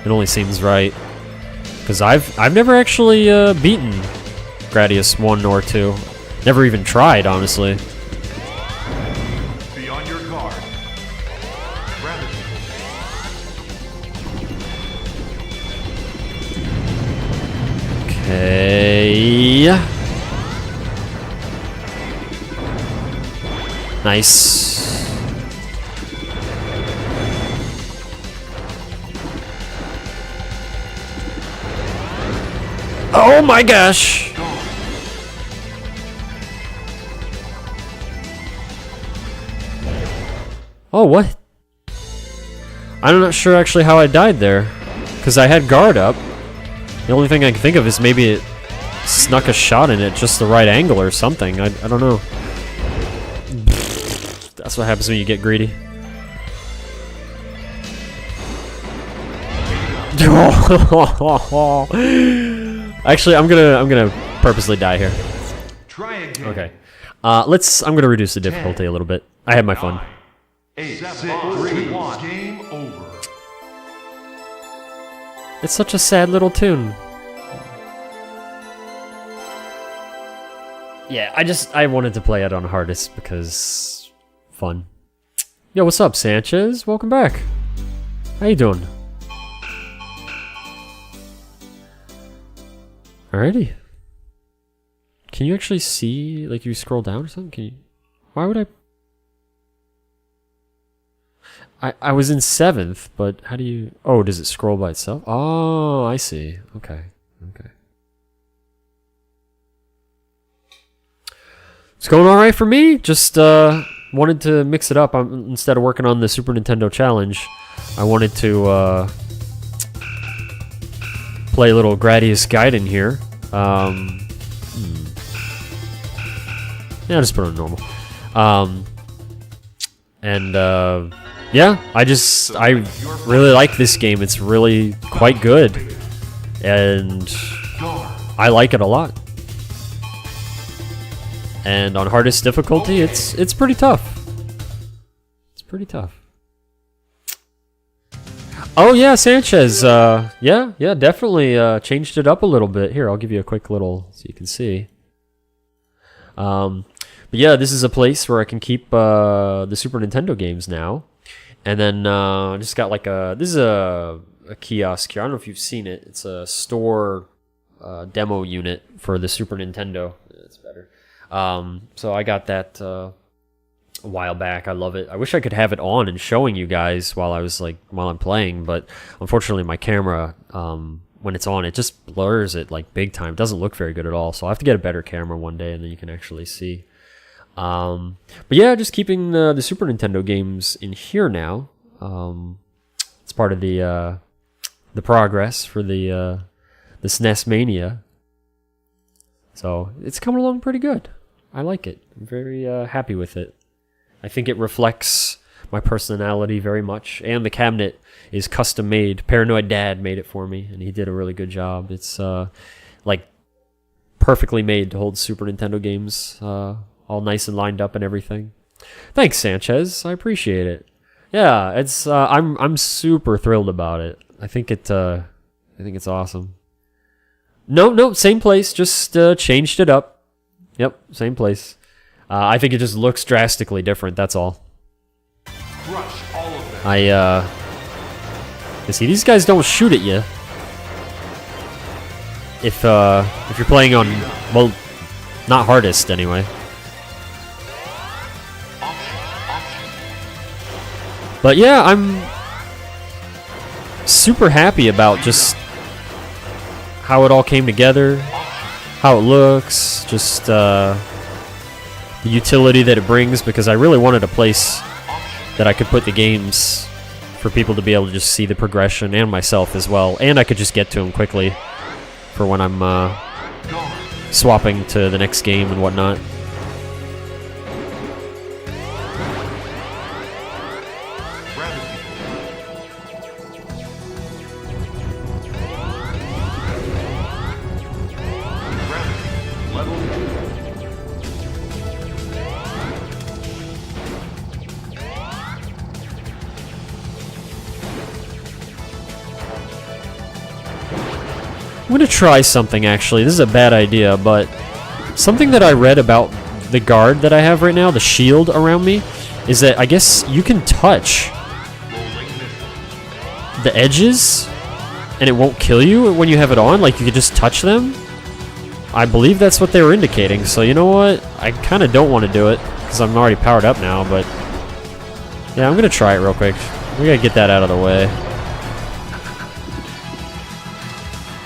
It only seems right. Because I've never actually beaten Gradius 1 or 2. Never even tried, honestly.
Be on your guard. Gravity.
Okay. Nice. Oh my gosh! Oh, what? I'm not sure actually how I died there. Because I had guard up. The only thing I can think of is maybe it snuck a shot in at just the right angle or something. I don't know. That's what happens when you get greedy. Actually, I'm gonna purposely die here.
Try again.
Okay. I'm gonna reduce the difficulty a little bit. I had my fun.
8, 6, 3, 1. Game over.
It's such a sad little tune. Yeah, I wanted to play it on hardest because fun. Yo, what's up, Sanchez? Welcome back. How you doing? Alrighty. Can you actually see, like, you scroll down or something? Can you? Why would I was in 7th, but how do you... Oh, does it scroll by itself? Oh, I see. Okay. Okay. It's going alright for me. Just wanted to mix it up. Instead of working on the Super Nintendo Challenge, I wanted to play a little Gradius Gaiden here. Yeah, I'll just put it on normal. Yeah, I really like this game. It's really quite good, and I like it a lot. And on hardest difficulty, it's pretty tough. It's pretty tough. Oh yeah, Sanchez. Yeah, definitely changed it up a little bit. Here, I'll give you a quick little so you can see. But yeah, this is a place where I can keep the Super Nintendo games now. And then I just got like this is a kiosk here. I don't know if you've seen it. It's a store demo unit for the Super Nintendo. It's better. So I got that a while back. I love it. I wish I could have it on and showing you guys while I'm playing, but unfortunately my camera, when it's on, it just blurs it like big time. It doesn't look very good at all. So I have to get a better camera one day and then you can actually see. But yeah, just keeping the Super Nintendo games in here now. It's part of the progress for the SNES Mania. So it's coming along pretty good. I like it. I'm very happy with it. I think it reflects my personality very much. And the cabinet is custom made. Paranoid Dad made it for me, and he did a really good job. It's like perfectly made to hold Super Nintendo games, all nice and lined up and everything. Thanks, Sanchez. I appreciate it. Yeah, it's I'm super thrilled about it. I think it's awesome. No, same place. Just changed it up. Yep, same place. I think it just looks drastically different. That's all.
Crush all of them.
You see, these guys don't shoot at you. If you're playing on, well, not hardest anyway. But yeah, I'm super happy about just how it all came together, how it looks, just the utility that it brings, because I really wanted a place that I could put the games for people to be able to just see the progression, and myself as well, and I could just get to them quickly for when I'm swapping to the next game and whatnot. I'm going to try something, actually. This is a bad idea, but something that I read about the guard that I have right now, the shield around me, is that I guess you can touch the edges and it won't kill you when you have it on. Like, you could just touch them. I believe that's what they were indicating, so you know what? I kind of don't want to do it because I'm already powered up now, but yeah, I'm going to try it real quick. We got to get that out of the way.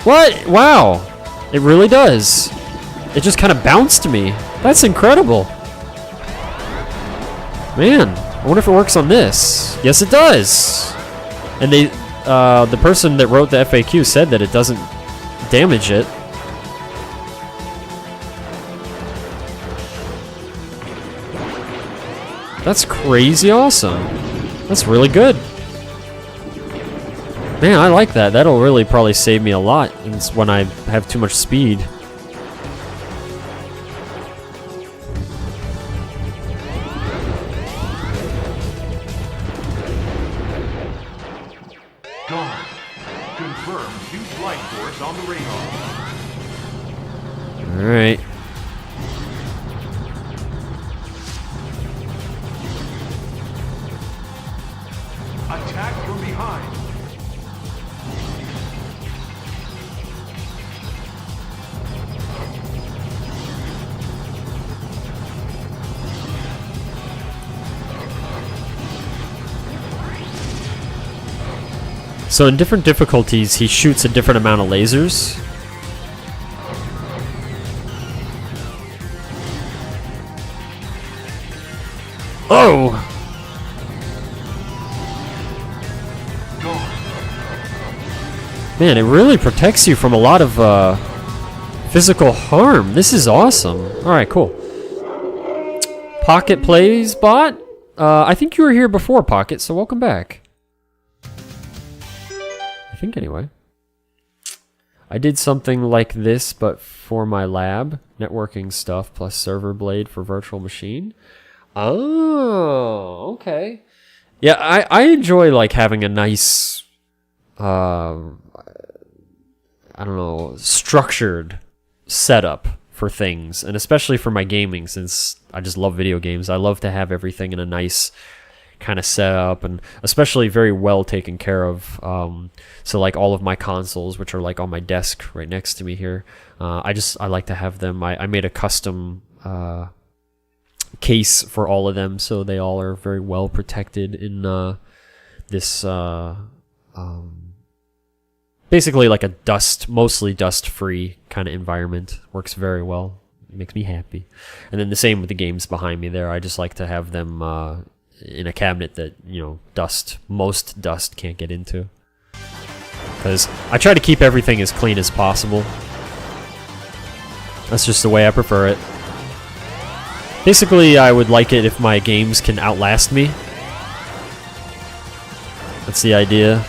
What? Wow. It really does. It just kind of bounced me. That's incredible. Man, I wonder if it works on this. Yes, it does. And they, the person that wrote the FAQ said that it doesn't damage it. That's crazy awesome. That's really good. Man, I like that. That'll really probably save me a lot when I have too much speed.
Guard. Confirmed huge light force on the radar.
Alright.
Attack from behind.
So in different difficulties, he shoots a different amount of lasers. Oh! Man, it really protects you from a lot of physical harm. This is awesome. Alright, cool. Pocket Plays bot? I think you were here before, Pocket, so welcome back. I think, anyway. I did something like this, but for my lab. Networking stuff plus server blade for virtual machine. Oh, okay. Yeah, I enjoy, like, having a nice, I don't know, structured setup for things, and especially for my gaming, since I just love video games. I love to have everything in a nice kind of setup, and especially very well taken care of. So like all of my consoles, which are like on my desk right next to me here, I like to have them. I made a custom case for all of them, so they all are very well protected in this basically like a mostly dust-free kind of environment. Works very well. It makes me happy. And then the same with the games behind me there. I just like to have them in a cabinet that, you know, most dust can't get into. Because I try to keep everything as clean as possible. That's just the way I prefer it. Basically, I would like it if my games can outlast me. That's the idea.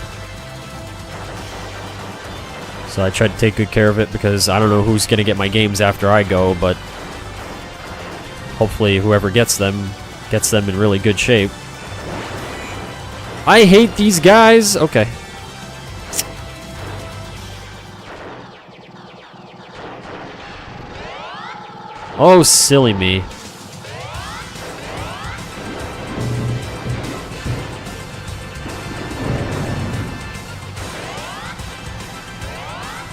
So I try to take good care of it, because I don't know who's going to get my games after I go, but hopefully whoever gets them in really good shape. I hate these guys! Okay. Oh, silly me.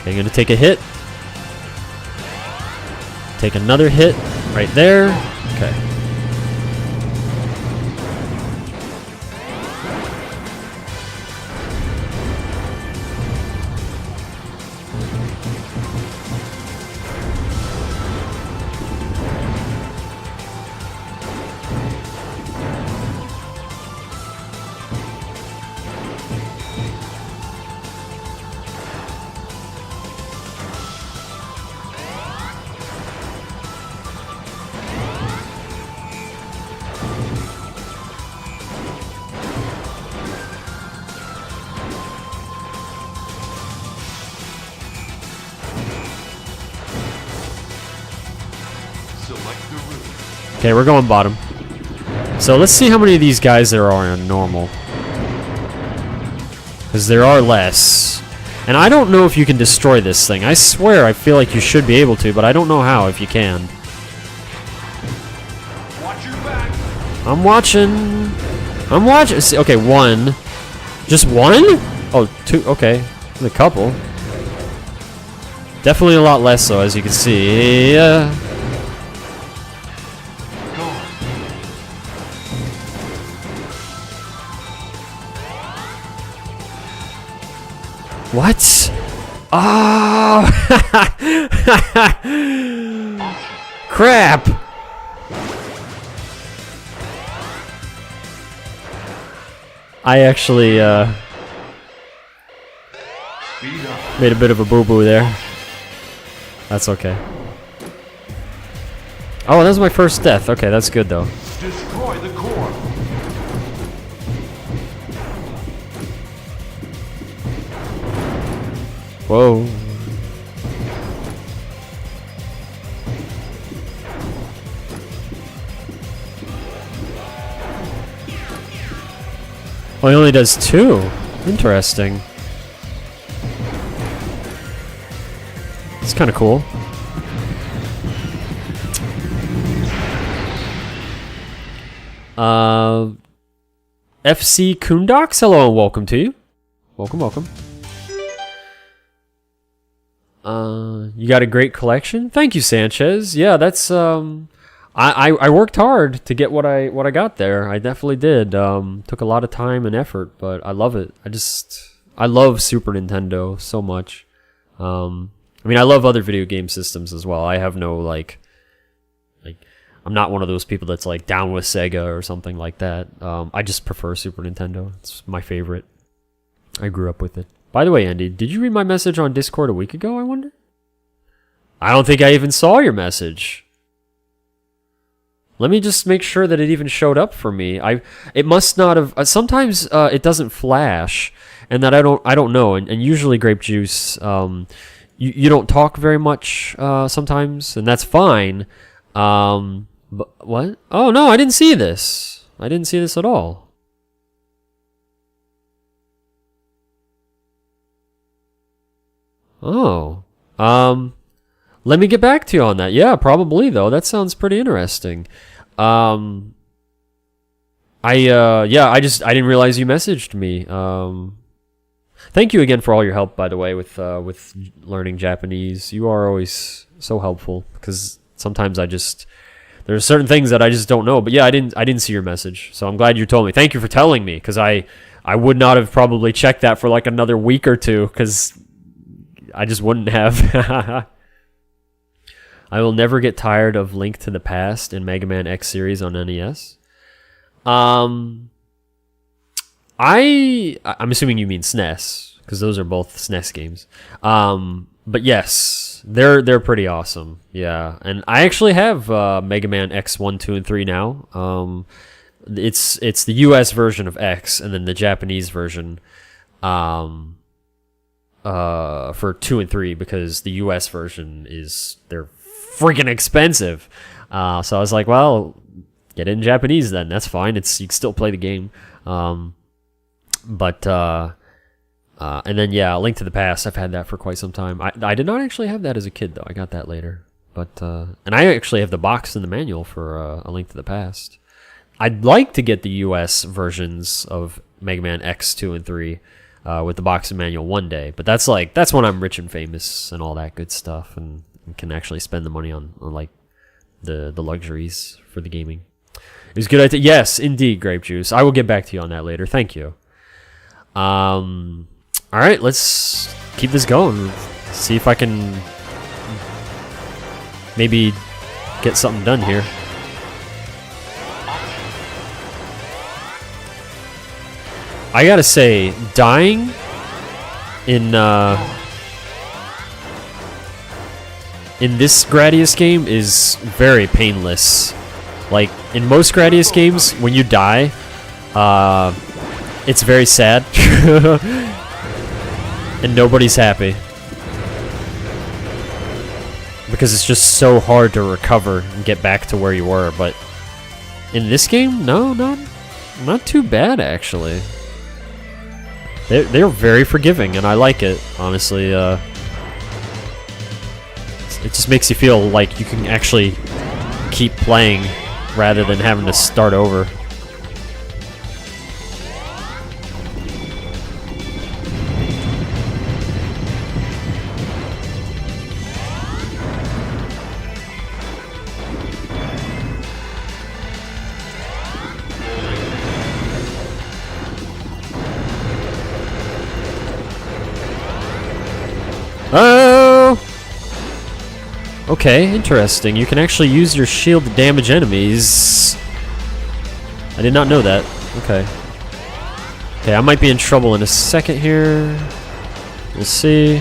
I'm gonna take a hit. Take another hit right there. Okay. Okay, we're going bottom. So let's see how many of these guys there are on normal. Because there are less. And I don't know if you can destroy this thing. I swear I feel like you should be able to, but I don't know how if you can.
Watch your back.
I'm watching. I'm watching. See, okay, one. Just one? Oh, two. Okay. There's a couple. Definitely a lot less, though, as you can see. What? Oh! Crap! I actually made a bit of a boo-boo there. That's okay. Oh, that was my first death. Okay, that's good though.
Destroy the core.
Whoa. Oh, he only does two. Interesting. It's kind of cool. FC Kundox, hello and welcome to you. Welcome, welcome. You got a great collection. Thank you, Sanchez. Yeah, that's I worked hard to get what I got there. I definitely did. Took a lot of time and effort, but I love it. I love Super Nintendo so much. I mean, I love other video game systems as well. I have no like I'm not one of those people that's like down with Sega or something like that. I just prefer Super Nintendo. It's my favorite. I grew up with it. By the way, Andy, did you read my message on Discord a week ago, I wonder? I don't think I even saw your message. Let me just make sure that it even showed up for me. It must not have. Sometimes it doesn't flash, and that I don't know. And usually grape juice, you don't talk very much sometimes, and that's fine. But what? Oh no, I didn't see this. I didn't see this at all. Oh. Let me get back to you on that. Yeah, probably though. That sounds pretty interesting. I didn't realize you messaged me. Thank you again for all your help, by the way, with learning Japanese. You are always so helpful, because sometimes there's certain things that I just don't know. But yeah, I didn't see your message, so I'm glad you told me. Thank you for telling me, because I would not have probably checked that for like another week or two, because I just wouldn't have. I will never get tired of Link to the Past and Mega Man X series on NES. I'm assuming you mean SNES, because those are both SNES games. But yes, they're pretty awesome. Yeah, and I actually have Mega Man X 1, 2, and 3 now. It's the US version of X, and then the Japanese version for 2 and 3, because the US version they're freaking expensive. So I was like, well, get it in Japanese then. That's fine. You can still play the game. And then yeah, Link to the Past. I've had that for quite some time. I did not actually have that as a kid though. I got that later. But and I actually have the box and the manual for A Link to the Past. I'd like to get the US versions of Mega Man X 2 and 3 with the box and manual one day. But that's when I'm rich and famous and all that good stuff, and can actually spend the money on like the luxuries for the gaming. It was good. Yes, indeed, grape juice. I will get back to you on that later. Thank you. All right, let's keep this going. See if I can maybe get something done here. I gotta say, dying in this Gradius game is very painless. Like, in most Gradius games, when you die, it's very sad. And nobody's happy. Because it's just so hard to recover and get back to where you were. But in this game, no, not too bad, actually. They're very forgiving, and I like it, honestly. It just makes you feel like you can actually keep playing rather than having to start over. Oh! Okay, interesting. You can actually use your shield to damage enemies. I did not know that. Okay. Okay, I might be in trouble in a second here. We'll see.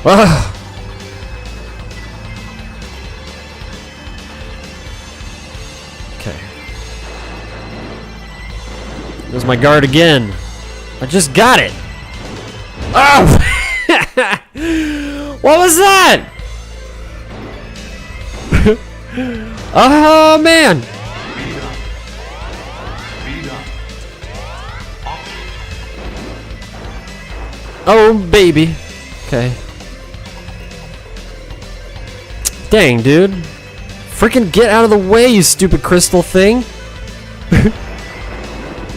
Ah! Okay. There's my guard again. I just got it! Oh! What was that? Oh man! Oh baby. Okay. Dang, dude. Freaking get out of the way, you stupid crystal thing.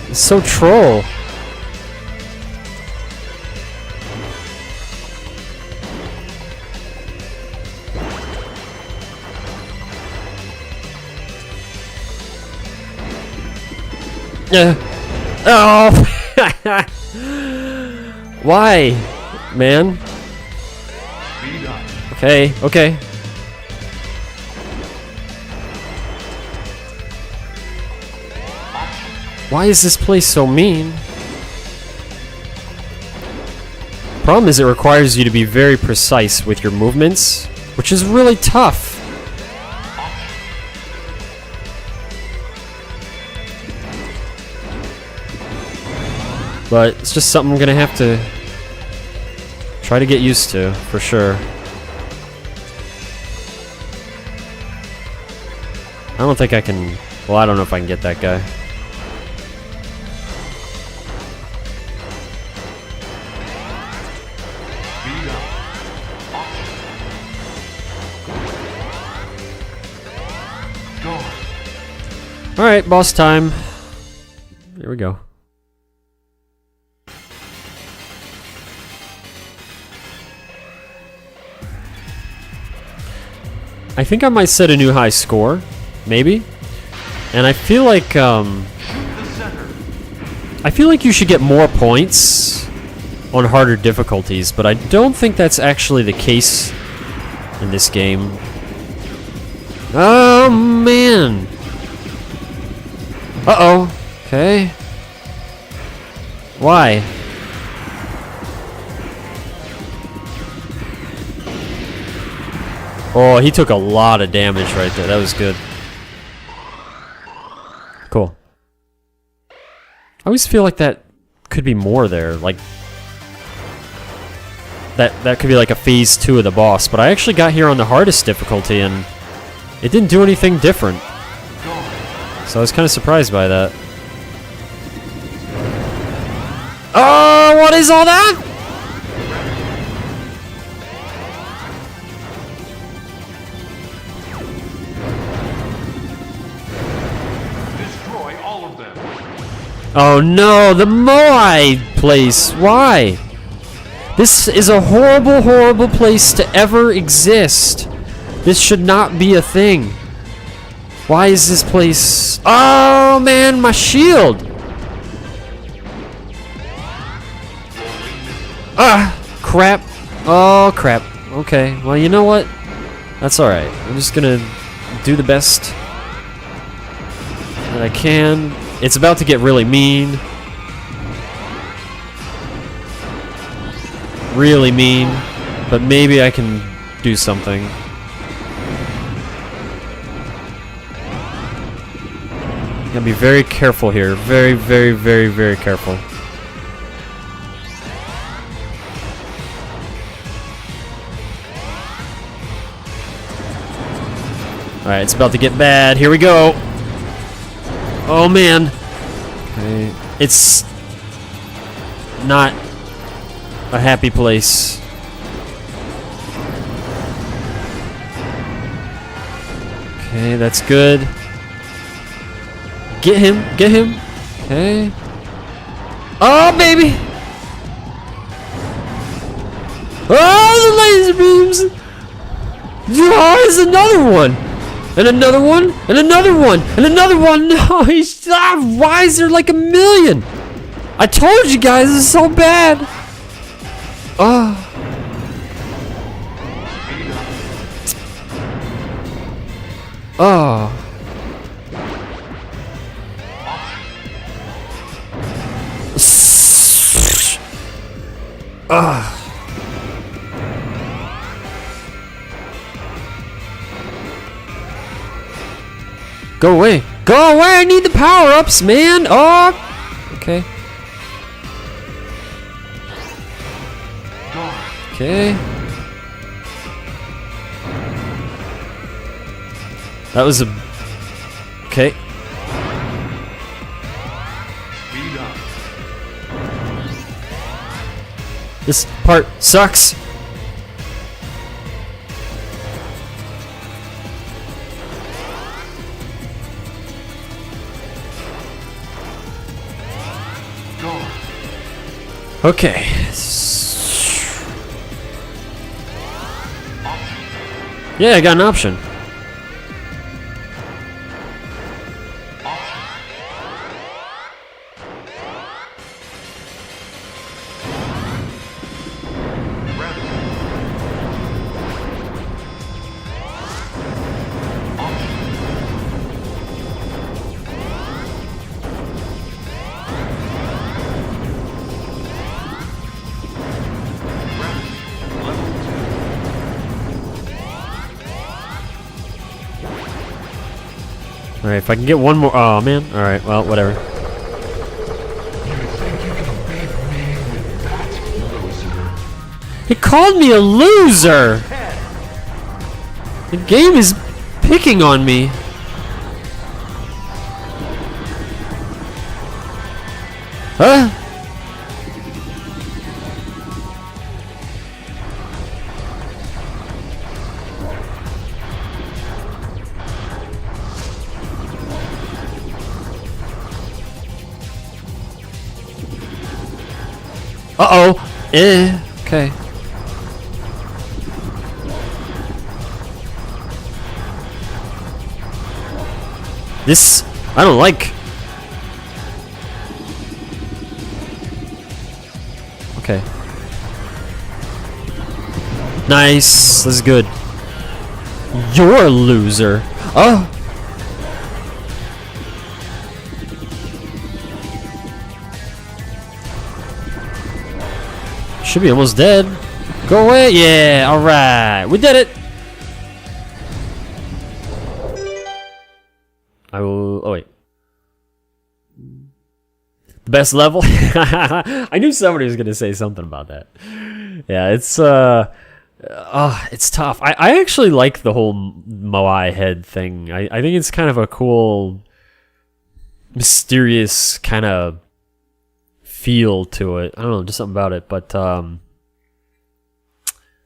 It's so troll. Oh! Why, man? Okay, okay. Why is this place so mean? Problem is, it requires you to be very precise with your movements, which is really tough. But it's just something I'm gonna have to try to get used to, for sure. I don't think I can... Well, I don't know if I can get that guy. Alright, boss time. Here we go. I think I might set a new high score, maybe. And I feel like you should get more points on harder difficulties, but I don't think that's actually the case in this game. Oh man. Uh-oh. Okay. Why? Oh, he took a lot of damage right there. That was good. Cool. I always feel like that could be more there. Like that could be like a phase 2 of the boss, but I actually got here on the hardest difficulty and it didn't do anything different. So I was kind of surprised by that. Oh, what is all that?
Destroy all of them.
Oh no, the Moai place. Why? This is a horrible, horrible place to ever exist. This should not be a thing. Why is this place... Oh man, my shield! Ah, crap. Oh crap. Okay, well you know what? That's alright. I'm just gonna do the best that I can. It's about to get really mean. Really mean. But maybe I can do something. Gotta be very careful here. Very, very, very, very careful. Alright, it's about to get bad. Here we go. Oh man. Okay. It's not a happy place. Okay, that's good. Get him, get him. Okay. Oh, baby. Oh, the laser beams. Oh, there's another one. And another one. And another one. And another one. No, he's... why is there like a million? I told you guys, this is so bad. Oh. Oh. Go away! Go away! I need the power-ups, man! Oh! Okay. Okay. That was a... Okay. This part sucks. Okay. Yeah, I got an option. Alright, if I can get one more... Oh, man. Alright, well, whatever.
You think you can
He called me a loser! The game is picking on me. Huh? Uh-oh. Okay. This, I don't like. Okay. Nice. This is good. You're a loser. Oh. Should be almost dead. Go away. Yeah. All right. We did it. I will. Oh wait. The best level. I knew somebody was gonna say something about that. Yeah, it's tough. I actually like the whole Moai head thing. I think it's kind of a cool, mysterious kind of feel to it. I don't know, just something about it. But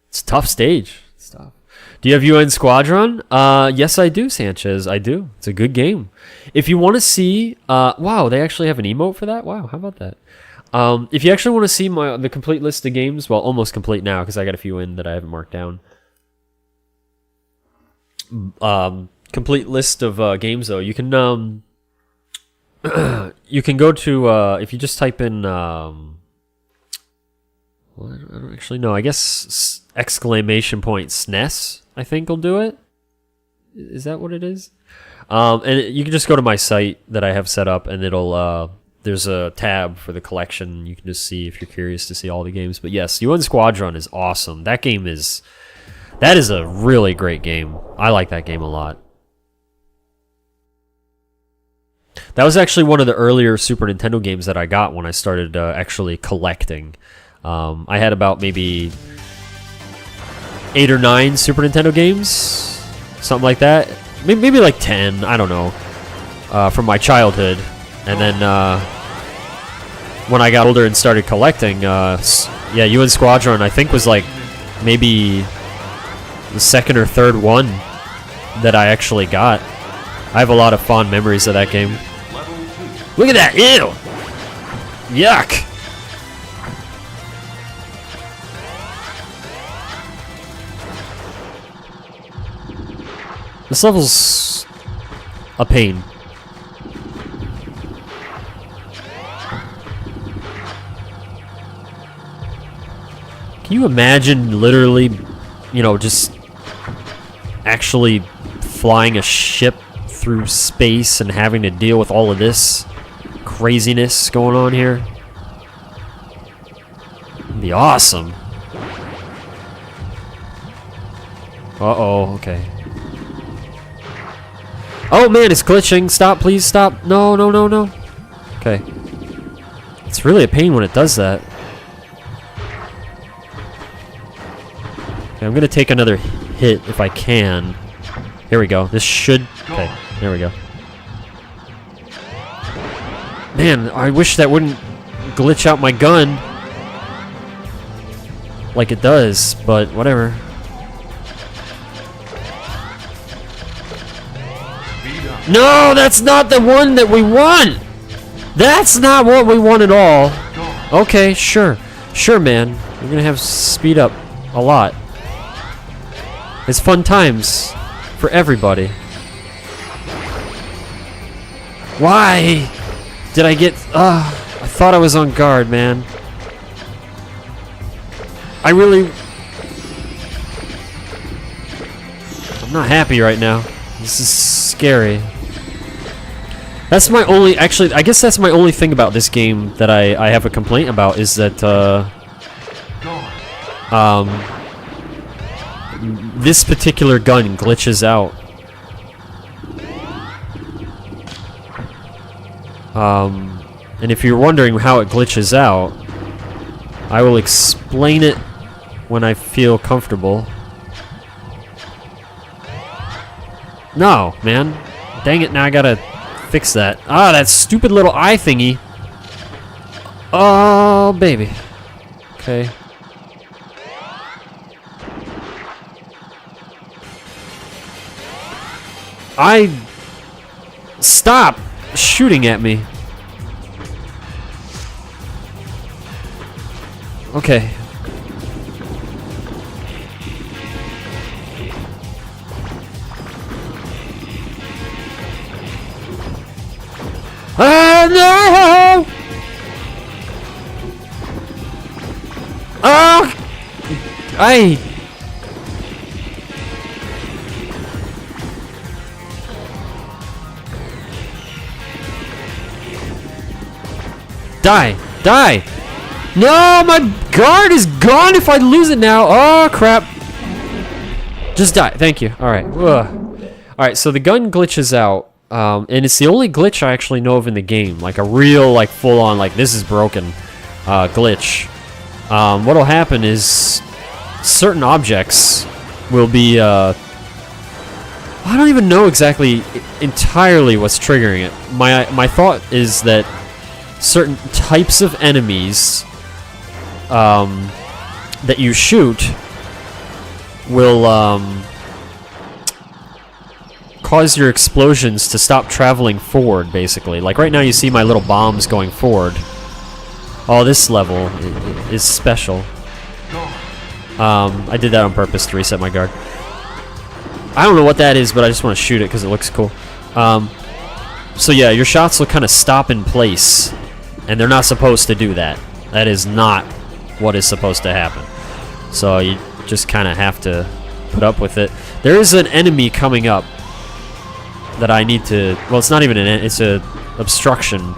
it's a tough stage. It's tough. Do you have UN Squadron? Yes, I do, Sanchez. I do. It's a good game. If you want to see, wow, they actually have an emote for that. Wow, how about that? If you actually want to see the complete list of games, well, almost complete now because I got a few in that I haven't marked down. Complete list of games though. You can you can go to if you just type in well, I don't actually know. I guess exclamation point SNES. I think will do it. Is that what it is? And you can just go to my site that I have set up, and it'll there's a tab for the collection. You can just see if you're curious to see all the games. But yes, UN Squadron is awesome. That is a really great game. I like that game a lot. That was actually one of the earlier Super Nintendo games that I got when I started actually collecting. I had about maybe 8 or 9 Super Nintendo games, something like that. Maybe like 10, I don't know, from my childhood. And then when I got older and started collecting, yeah, UN Squadron I think was like maybe the second or third one that I actually got. I have a lot of fond memories of that game. Look at that! Ew! Yuck! This level's a pain. Can you imagine literally, you know, just actually flying a ship through space and having to deal with all of this craziness going on here? It'd be awesome. Uh-oh, okay. Oh man, it's glitching. Stop, please stop. No, no, no, no. Okay. It's really a pain when it does that. Okay, I'm gonna take another hit if I can. Here we go. This should... Okay, there we go. Man, I wish that wouldn't glitch out my gun like it does, but whatever. No, that's not the one that we want! That's not what we want at all. Okay, sure. Sure, man. We're gonna have speed up a lot. It's fun times for everybody. Why did I get... I thought I was on guard, man. I really... I'm not happy right now. This is scary. That's my only... Actually, I guess that's my only thing about this game that I have a complaint about is that... this particular gun glitches out. And if you're wondering how it glitches out, I will explain it when I feel comfortable. No, man. Dang it, now I gotta fix that. Ah, that stupid little eye thingy. Oh, baby. Okay. Stop shooting at me. Okay. Ah, no! Oh! Die! Die! No, my guard is gone if I lose it now. Oh, crap. Just die. Thank you. Alright. Alright, so the gun glitches out. And it's the only glitch I actually know of in the game. Like a real, like, full-on, like, this is broken glitch. What'll happen is certain objects will be, I don't even know exactly entirely what's triggering it. My thought is that certain types of enemies that you shoot will cause your explosions to stop traveling forward, basically. Like right now you see my little bombs going forward. Oh, this level is special. I did that on purpose to reset my guard. I don't know what that is, but I just want to shoot it because it looks cool. So yeah, your shots will kind of stop in place, and they're not supposed to do that. That is not what is supposed to happen. So you just kind of have to put up with it. There is an enemy coming up that I need to... Well, it's not even an... It's a obstruction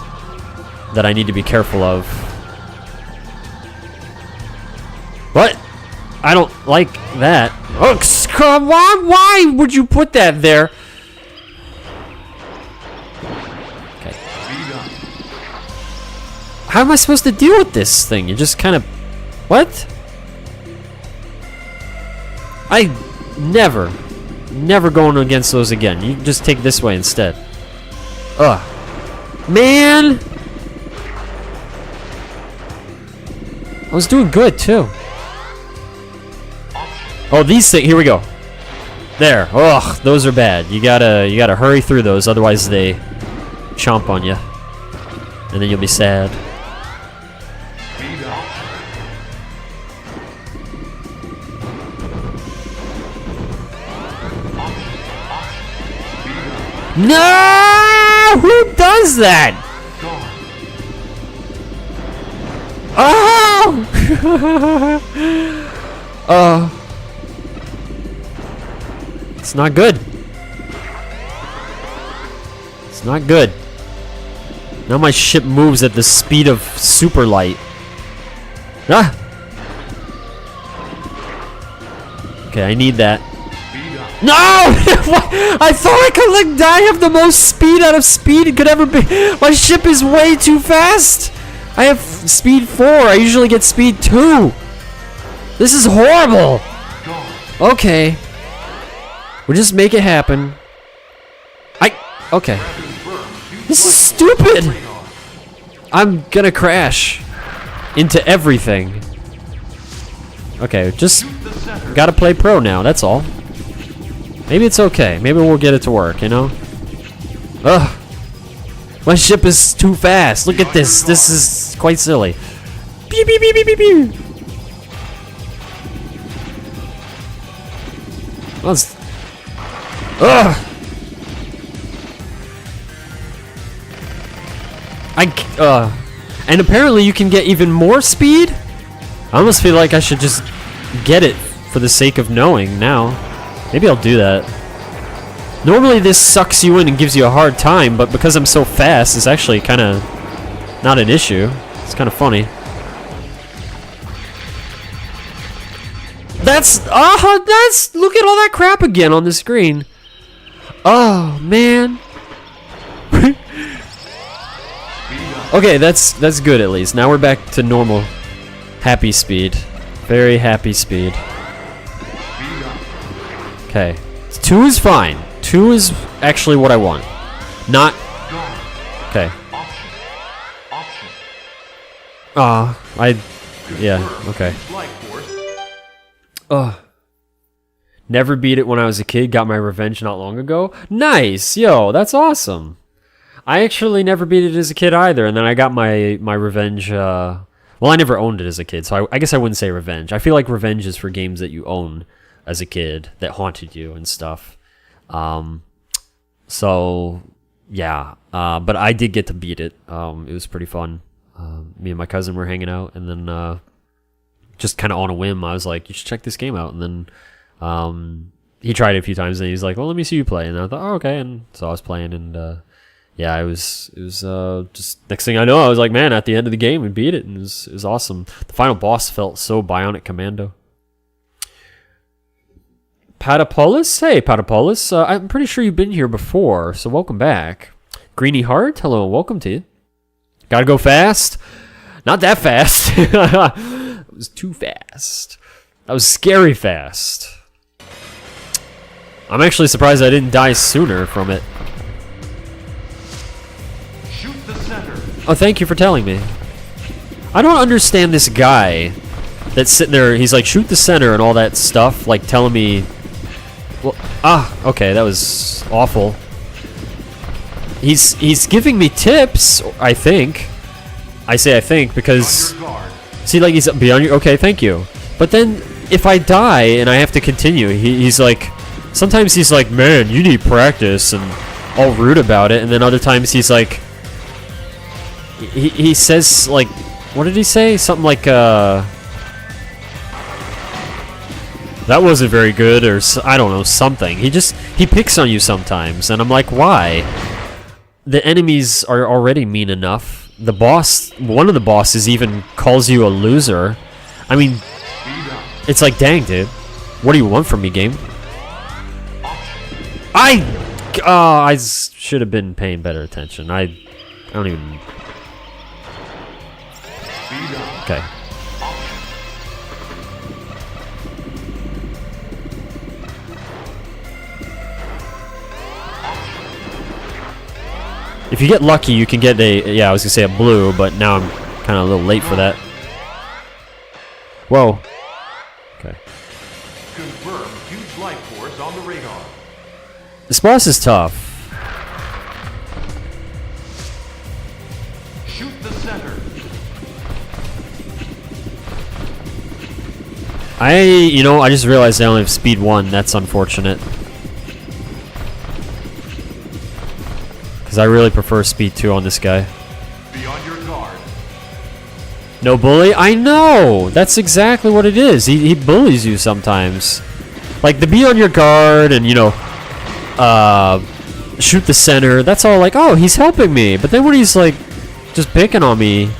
that I need to be careful of. What? I don't like that. Oh, come on! Why would you put that there? Okay. How am I supposed to deal with this thing? You just kind of... What? I never going against those again. You just take this way instead. Ugh. Man! I was doing good, too. Oh, these things. Here we go. There. Ugh, those are bad. You gotta hurry through those, otherwise they chomp on you. And then you'll be sad. No! Who does that? Oh! It's not good. It's not good. Now my ship moves at the speed of super light. Ah! Okay, I need that. No! I thought I could like I have the most speed out of speed it could ever be. My ship is way too fast. I have speed 4. I usually get speed 2. This is horrible. Okay. We'll just make it happen. Okay. This is stupid. I'm gonna crash into everything. Okay, just gotta play pro now, that's all. Maybe it's okay. Maybe we'll get it to work, you know? Ugh. My ship is too fast. Look at this. This is quite silly. Pew, pew, pew, pew, pew, pew. Ugh. And apparently you can get even more speed? I almost feel like I should just get it for the sake of knowing now. Maybe I'll do that. Normally this sucks you in and gives you a hard time, but because I'm so fast, it's actually kind of not an issue. It's kind of funny. That's look at all that crap again on the screen. Oh man. Okay, that's good at least. Now we're back to normal happy speed. Very happy speed. Okay. 2 is fine. 2 is actually what I want. Not... Okay. Yeah, okay. Never beat it when I was a kid, got my revenge not long ago. Nice! Yo, that's awesome. I actually never beat it as a kid either, and then I got my revenge, well, I never owned it as a kid, so I guess I wouldn't say revenge. I feel like revenge is for games that you own as a kid, that haunted you and stuff. So, yeah, but I did get to beat it. It was pretty fun. Me and my cousin were hanging out, and then, just kind of on a whim, I was like, you should check this game out, and then... he tried it a few times and he's like, well, let me see you play. And I thought, oh, okay. And so I was playing and, yeah, it was just next thing I know, I was like, man, at the end of the game, we beat it. And it was awesome. The final boss felt so Bionic Commando. Patapolis? Hey, Patapolis. I'm pretty sure you've been here before, so welcome back. Greeny Heart? Hello and welcome to you. Gotta go fast? Not that fast. It was too fast. That was scary fast. I'm actually surprised I didn't die sooner from it.
Shoot the center.
Oh, thank you for telling me. I don't understand this guy that's sitting there. He's like, shoot the center and all that stuff, like telling me. Well, okay, that was awful. He's giving me tips, I think. I say I think because see, like he's beyond your. Okay, thank you. But then if I die and I have to continue, he's like. Sometimes he's like, man, you need practice, and all rude about it. And then other times he's like, he says like, what did he say? Something like, that wasn't very good, or I don't know, something. He picks on you sometimes, and I'm like, why? The enemies are already mean enough. The boss, one of the bosses even calls you a loser. I mean, it's like, dang, dude, what do you want from me, game? I should have been paying better attention. I don't even... Okay. If you get lucky, you can get a... Yeah, I was going to say a blue, but now I'm kind of a little late for that. Whoa. Okay.
Confirm huge life force on the radar.
This boss is tough.
Shoot the center.
I just realized I only have speed 1. That's unfortunate. Because I really prefer speed 2 on this guy.
Be on your guard.
No bully? I know! That's exactly what it is. He bullies you sometimes. Like the be on your guard and, shoot the center. That's all like, oh, he's helping me. But then when he's like just picking on me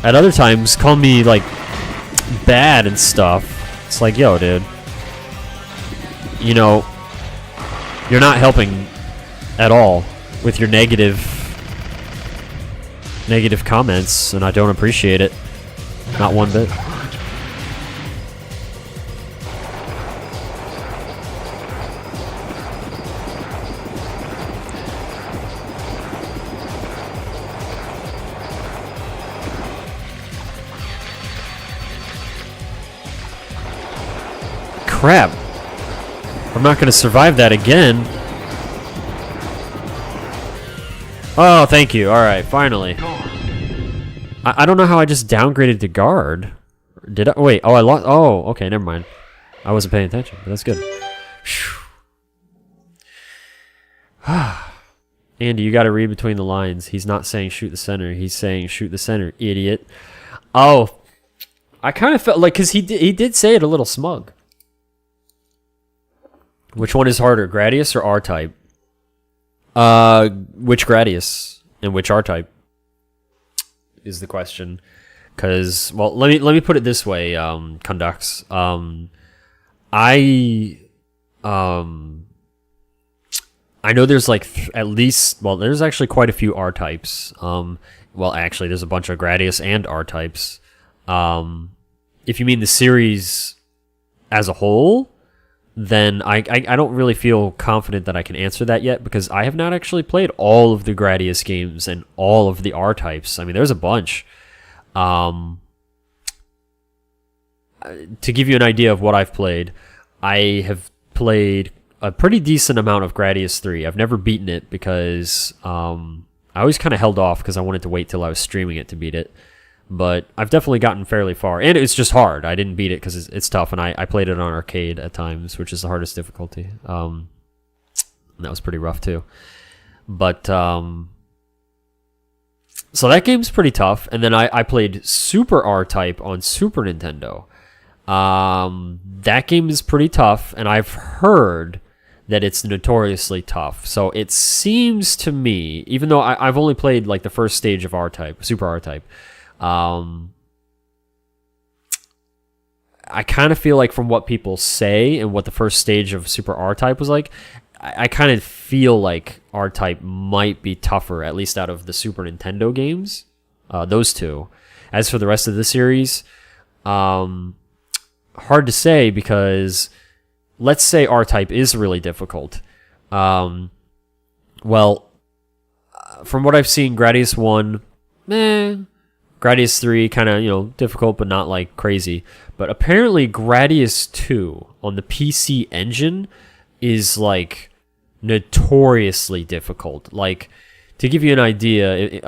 at other times, call me like bad and stuff. It's like, yo, dude. You're not helping at all with your negative comments, and I don't appreciate it. Not one bit. Crap. I'm not going to survive that again. Oh, thank you. Alright, finally. I don't know how I just downgraded to guard. Did I? Wait, oh, I lost. Oh, okay, never mind. I wasn't paying attention, but that's good. Andy, you got to read between the lines. He's not saying shoot the center. He's saying shoot the center, idiot. Oh, I kind of felt like, because he did say it a little smug. Which one is harder, Gradius or R-Type? Which Gradius and which R-Type is the question. Because, well, let me put it this way, Conducts. I know there's like at least, well, there's actually quite a few R-Types. Well, actually, there's a bunch of Gradius and R-Types. if you mean the series as a whole, then I don't really feel confident that I can answer that yet, because I have not actually played all of the Gradius games and all of the R-types. I mean, there's a bunch. To give you an idea of what I've played, I have played a pretty decent amount of Gradius 3. I've never beaten it because I always kind of held off because I wanted to wait till I was streaming it to beat it. But I've definitely gotten fairly far. And it's just hard. I didn't beat it because it's tough, and I played it on arcade at times, which is the hardest difficulty. And that was pretty rough too. But so that game's pretty tough. And then I played Super R-Type on Super Nintendo. That game is pretty tough, and I've heard that it's notoriously tough. So it seems to me, even though I've only played like the first stage of R-Type, Super R-Type, I kind of feel like from what people say and what the first stage of Super R-Type was like, I kind of feel like R-Type might be tougher, at least out of the Super Nintendo games, those two. As for the rest of the series, hard to say, because let's say R-Type is really difficult. Well, from what I've seen, Gradius 1, Gradius 3, kind of, difficult, but not like crazy. But apparently Gradius 2 on the PC Engine is like notoriously difficult. Like, to give you an idea,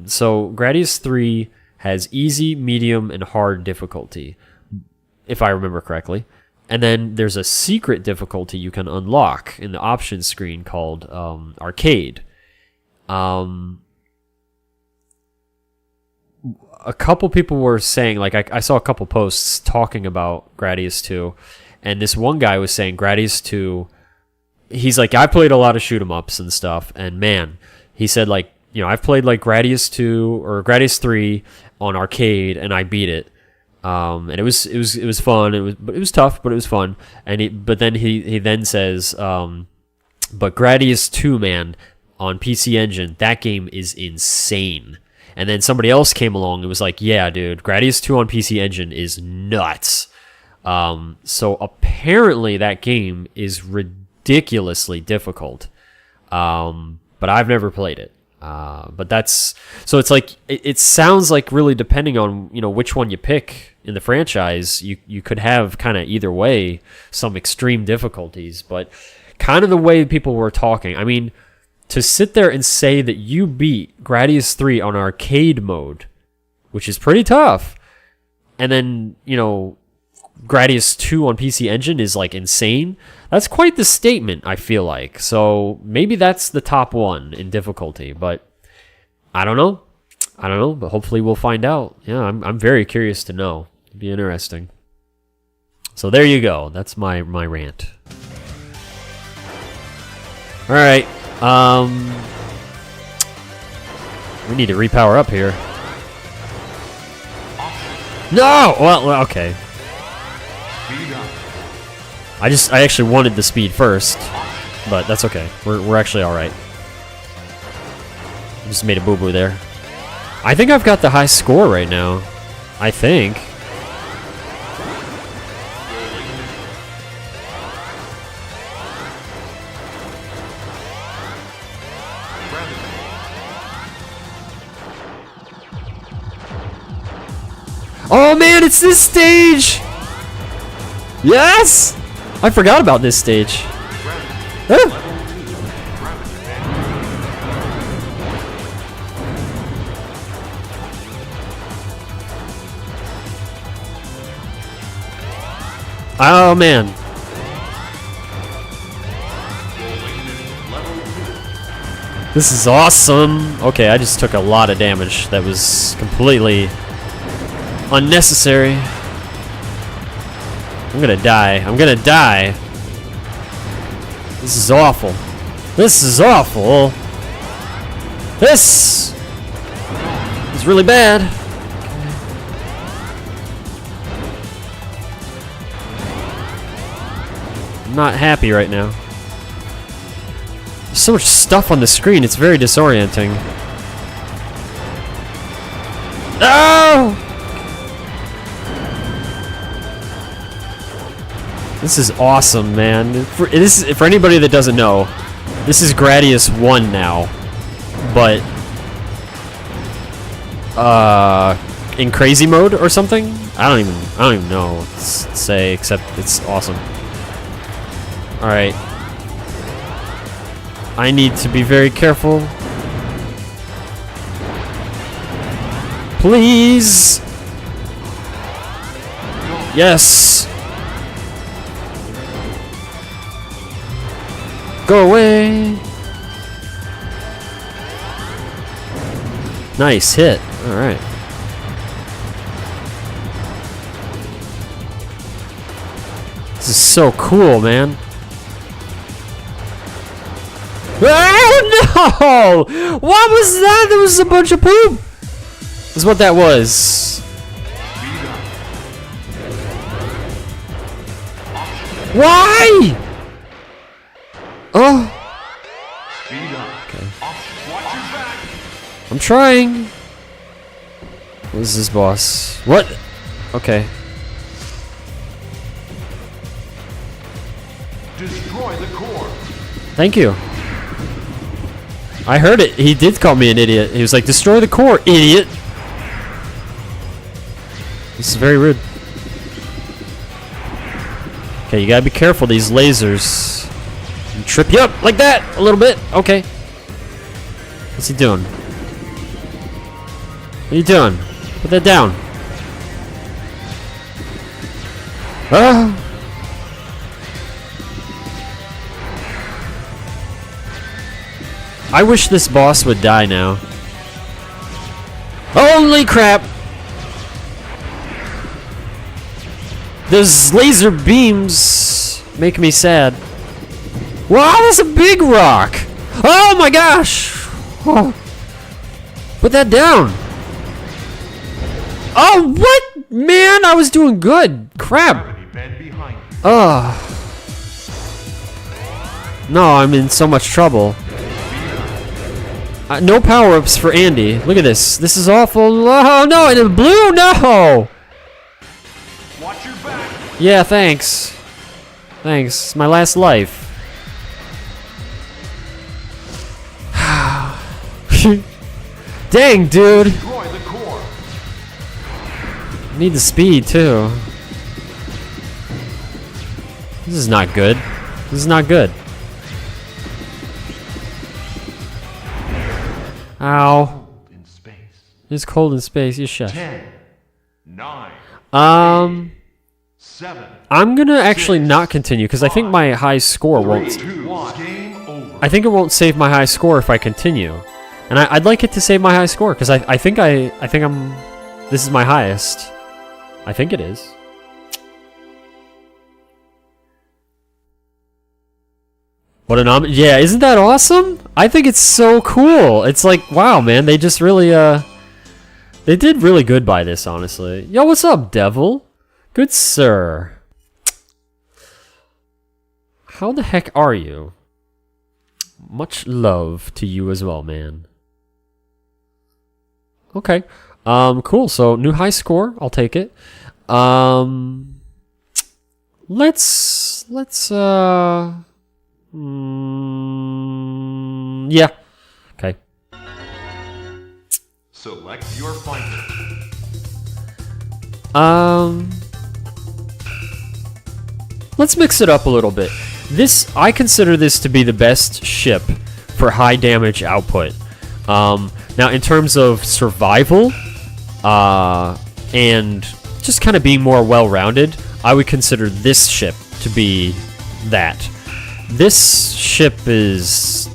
so Gradius 3 has easy, medium, and hard difficulty, if I remember correctly. And then there's a secret difficulty you can unlock in the options screen called Arcade. A couple people were saying, like, I saw a couple posts talking about Gradius 2, and this one guy was saying Gradius 2, he's like, I played a lot of shoot 'em ups and stuff, and man, he said, like, I've played like Gradius 2 or Gradius 3 on arcade, and I beat it. And it was fun. It was tough, but it was fun. But then he then says, but Gradius 2, man, on PC Engine, that game is insane. And then somebody else came along and was like, yeah, dude, Gradius 2 on PC Engine is nuts. So apparently that game is ridiculously difficult. But I've never played it. But that's, so it's like, it sounds like really depending on, which one you pick in the franchise, you could have kind of either way some extreme difficulties, but kind of the way people were talking, I mean, to sit there and say that you beat Gradius 3 on arcade mode, which is pretty tough, and then, Gradius 2 on PC Engine is like insane, that's quite the statement, I feel like. So maybe that's the top one in difficulty, but I don't know, but hopefully we'll find out. Yeah, I'm very curious to know. It'd be interesting. So there you go. That's my rant. All right. We need to repower up here. No! Well, okay. I actually wanted the speed first, but that's okay. We're actually all right. Just made a boo-boo there. I think I've got the high score right now. I think. Oh man, it's this stage! Yes! I forgot about this stage. Ah! Oh man. This is awesome. Okay, I just took a lot of damage that was completely unnecessary. I'm gonna die. I'm gonna die. This is awful. This is awful. This is really bad. I'm not happy right now. There's so much stuff on the screen, it's very disorienting. Oh! This is awesome, man. For anybody that doesn't know, this is Gradius 1 now, but in crazy mode or something. I don't even know what to say, except it's awesome. All right, I need to be very careful. Please. Yes. Go away. Nice hit. All right. This is so cool, man. Oh no! What was that? There was a bunch of poop. That's what that was. Why? Oh. Okay. I'm trying. What is this boss? What? Okay.
Destroy the core.
Thank you. I heard it. He did call me an idiot. He was like, "Destroy the core, idiot." This is very rude. Okay, you gotta be careful. These lasers can trip you up like that a little bit. Okay. What's he doing? What are you doing? Put that down. Ah. I wish this boss would die now. Holy crap! Those laser beams make me sad. Wow, that's a big rock! Oh my gosh! Oh. Put that down! Oh, what? Man, I was doing good. Crap. Oh. No, I'm in so much trouble. No power-ups for Andy. Look at this. This is awful. Oh no, and in blue, no!
Watch your back.
Yeah, thanks. Thanks. It's my last life. Dang, dude.
Destroy the core.
Need the speed too. This is not good. This is not good. Ow.
In space.
It's cold in space. You shut.
10, 9, 7.
I'm gonna actually not continue because I think my high score won't.
2, 1. Game over.
I think it won't save my high score if I continue, and I'd like it to save my high score because I think I'm. This is my highest. I think it is. What an yeah, isn't that awesome? I think it's so cool. It's like, wow, man, they just really they did really good by this, honestly. Yo, what's up, Devil? Good sir. How the heck are you? Much love to you as well, man. Okay. Cool. So, new high score. I'll take it. Let's yeah. Okay.
Select your fighter.
Let's mix it up a little bit. I consider this to be the best ship for high damage output. Now in terms of survival, and just kind of being more well-rounded, I would consider this ship to be that. This ship is...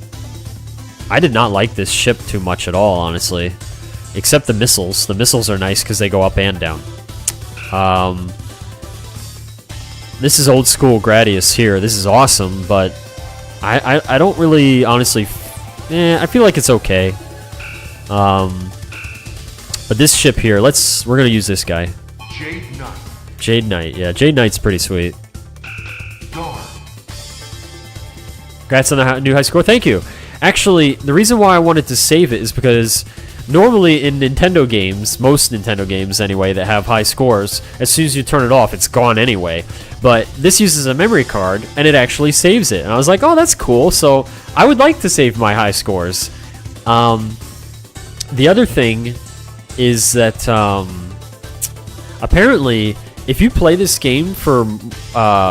I did not like this ship too much at all, honestly. Except the missiles. The missiles are nice because they go up and down. This is old school Gradius here. This is awesome, but I don't really, honestly... I feel like it's okay. But this ship here, we're gonna use this guy.
Jade Knight.
Jade Knight, yeah. Jade Knight's pretty sweet.
Guard.
Congrats on the new high score. Thank you. Actually, the reason why I wanted to save it is because normally in Nintendo games, most Nintendo games anyway, that have high scores, as soon as you turn it off, it's gone anyway. But this uses a memory card, and it actually saves it. And I was like, oh, that's cool. So I would like to save my high scores. The other thing is that apparently, if you play this game for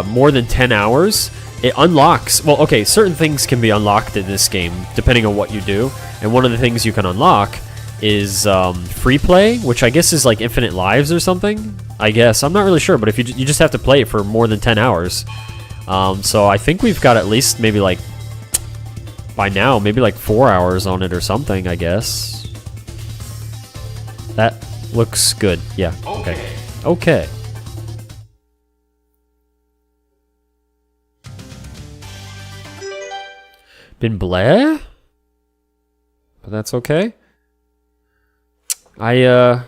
more than 10 hours, it unlocks... Well, okay, certain things can be unlocked in this game, depending on what you do. And one of the things you can unlock is free play, which I guess is like infinite lives or something. I guess. I'm not really sure, but if you just have to play it for more than 10 hours. So I think we've got at least maybe like... By now, maybe like 4 hours on it or something, I guess. That looks good. Yeah, okay. Okay. Been bleh? But that's okay. I'm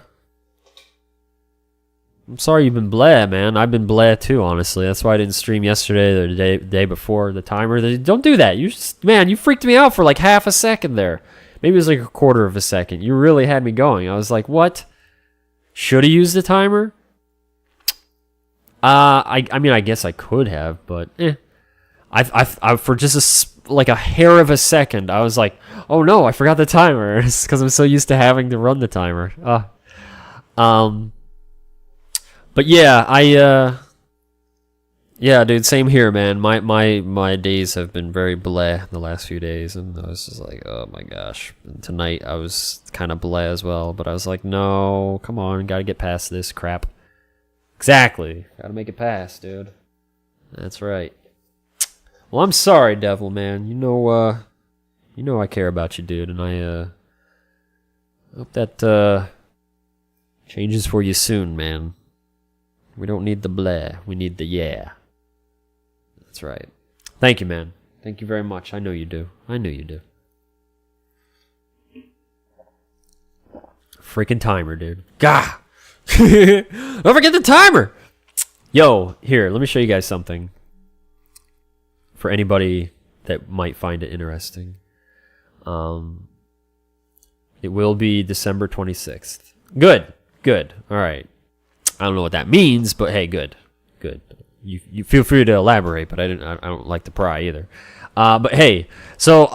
sorry you've been bleh, man. I've been bleh too, honestly. That's why I didn't stream yesterday or the day before the timer. Don't do that. Man, you freaked me out for like half a second there. Maybe it was like a quarter of a second. You really had me going. I was like, what? Should have used the timer? I mean, I guess I could have, but I for just like a hair of a second, I was like, oh no, I forgot the timer. It's because I'm so used to having to run the timer. But yeah, yeah, dude, same here, man. My days have been very bleh the last few days, and I was just like, oh my gosh. And tonight I was kind of bleh as well, but I was like, no, come on, gotta get past this crap. Exactly, gotta make it past, dude. That's right. Well, I'm sorry, Devil Man. You know I care about you, dude, and I hope that changes for you soon, man. We don't need the bleh, we need the yeah. That's right. Thank you, man. Thank you very much. I know you do. I knew you do. Freaking timer, dude. Gah! Don't forget the timer! Yo, here, let me show you guys something. For anybody that might find it interesting. It will be December 26th. Good. Good. Alright. I don't know what that means, but hey, good. Good. You feel free to elaborate, but I don't like to pry either. But hey, so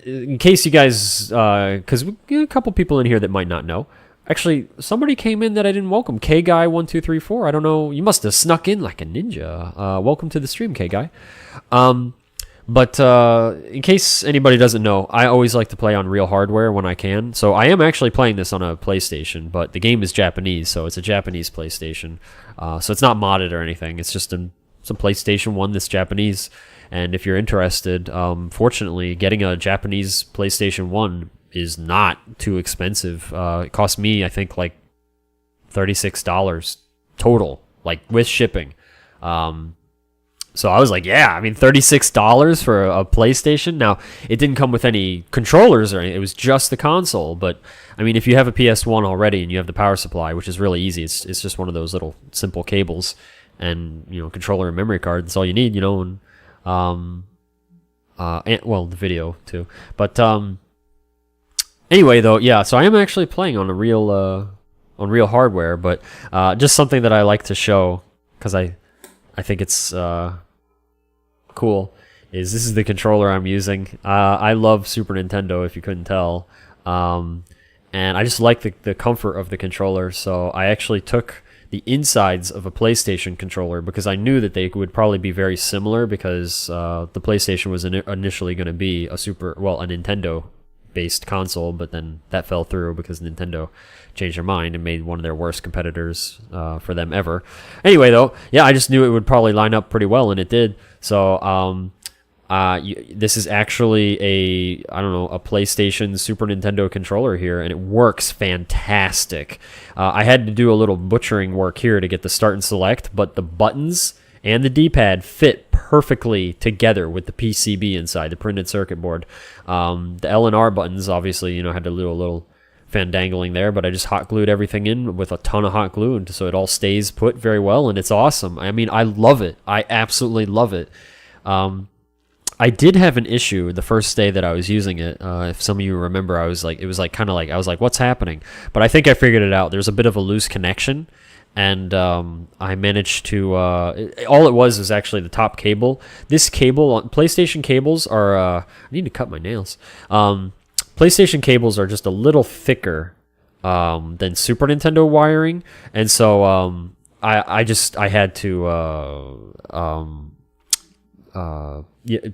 in case you guys, because a couple people in here that might not know. Actually, somebody came in that I didn't welcome. K-Guy1234. I don't know. You must have snuck in like a ninja. Welcome to the stream, K-Guy. But in case anybody doesn't know, I always like to play on real hardware when I can. So I am actually playing this on a PlayStation, but the game is Japanese, so it's a Japanese PlayStation. So it's not modded or anything. It's just it's a PlayStation 1 that's Japanese. And if you're interested, fortunately, getting a Japanese PlayStation 1 is not too expensive. It cost me, I think, like $36 total, like with shipping. So I was like, yeah, I mean, $36 for a PlayStation. Now, it didn't come with any controllers or anything. It was just the console. But, I mean, if you have a PS1 already and you have the power supply, which is really easy, it's just one of those little simple cables and, controller and memory card. That's all you need, and well, the video too. But anyway, though, yeah, so I am actually playing on real hardware, but just something that I like to show because I think it's cool. This is the controller I'm using. I love Super Nintendo, if you couldn't tell, and I just like the comfort of the controller. So I actually took the insides of a PlayStation controller because I knew that they would probably be very similar because the PlayStation was initially going to be a Nintendo-based console, but then that fell through because Nintendo changed their mind and made one of their worst competitors for them ever. Anyway, though, yeah, I just knew it would probably line up pretty well, and it did. So this is actually a PlayStation Super Nintendo controller here, and it works fantastic. I had to do a little butchering work here to get the start and select, but the buttons and the D-pad fit perfectly together with the PCB inside, the printed circuit board. The L and R buttons, obviously, had to do a little fandangling there, but I just hot glued everything in with a ton of hot glue, and so it all stays put very well, and it's awesome. I mean, I love it. I absolutely love it. I did have an issue the first day that I was using it. If some of you remember, I was like, it was like kind of like I was like, what's happening? But I think I figured it out. There's a bit of a loose connection, and I managed to. All it was actually the top cable. This cable, PlayStation cables are. I need to cut my nails. PlayStation cables are just a little thicker than Super Nintendo wiring, and so I had to.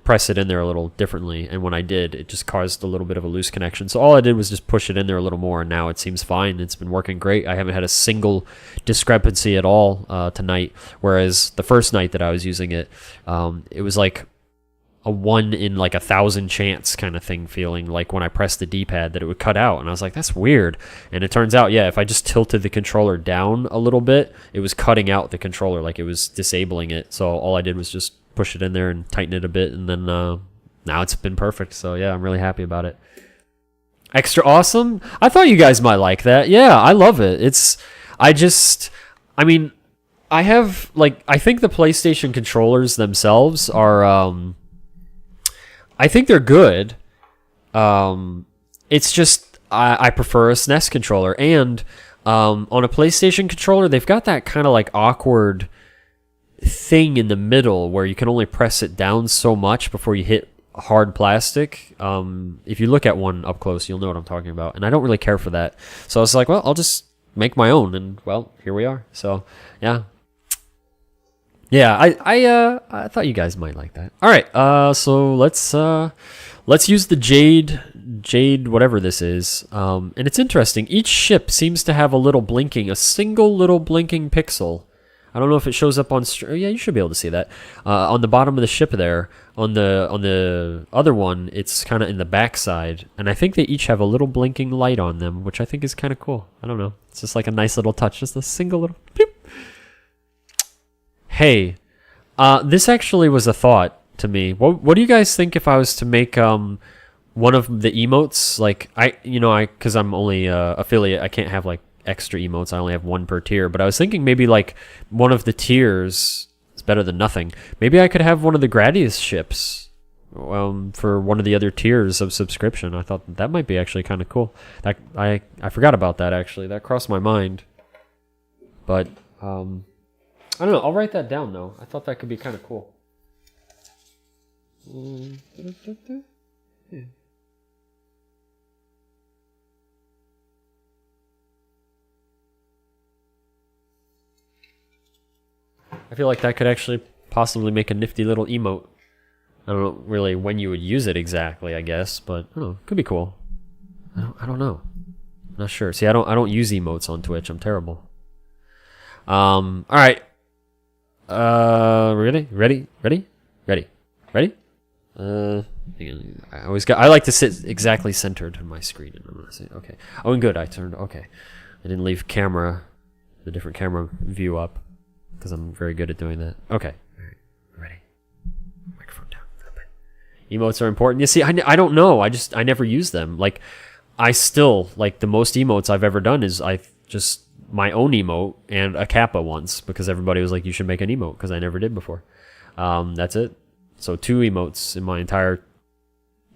Press it in there a little differently, and when I did, it just caused a little bit of a loose connection. So all I did was just push it in there a little more, and now it seems fine. It's been working great. I haven't had a single discrepancy at all tonight, whereas the first night that I was using it, it was like a 1 in like 1,000 chance kind of thing, feeling like when I pressed the D-pad that it would cut out, and I was like, that's weird. And it turns out, yeah, if I just tilted the controller down a little bit, it was cutting out the controller, like it was disabling it. So all I did was just push it in there and tighten it a bit, and then now it's been perfect. So yeah, I'm really happy about it. Extra awesome. I thought you guys might like that. Yeah, I love it. I mean, I have like, I think the PlayStation controllers themselves are I think they're good. It's just I prefer a SNES controller, and on a PlayStation controller they've got that kind of like awkward thing in the middle where you can only press it down so much before you hit hard plastic. If you look at one up close, you'll know what I'm talking about, and I don't really care for that. So I was like, well, I'll just make my own, and well, here we are. So yeah, I thought you guys might like that. All right, so let's use the Jade whatever this is, and it's interesting. Each ship seems to have a single little blinking pixel. I don't know if it shows up on. Yeah, you should be able to see that on the bottom of the ship there. On the other one, it's kind of in the backside, and I think they each have a little blinking light on them, which I think is kind of cool. I don't know. It's just like a nice little touch, just a single little beep. Hey, this actually was a thought to me. What do you guys think if I was to make one of the emotes? Like because I'm only affiliate, I can't have like extra emotes. I only have one per tier, but I was thinking maybe like one of the tiers is better than nothing. Maybe I could have one of the Gradius ships for one of the other tiers of subscription. I thought that might be actually kind of cool. That I forgot about that, actually. That crossed my mind, but I don't know. I'll write that down though. I thought that could be kind of cool. I feel like that could actually possibly make a nifty little emote. I don't know really when you would use it exactly, I guess, but I don't know, it could be cool. I don't know. I'm not sure. See, I don't use emotes on Twitch. I'm terrible. All right. Ready? I like to sit exactly centered on my screen, and I'm gonna say okay. Oh, and good. I didn't leave the different camera view up, because I'm very good at doing that. Okay. All right. Ready? Microphone down. Emotes are important. You see, I don't know. I never use them. Like, I still, like, the most emotes I've ever done is my own emote and a Kappa once, because everybody was like, you should make an emote, because I never did before. That's it. So 2 emotes in my entire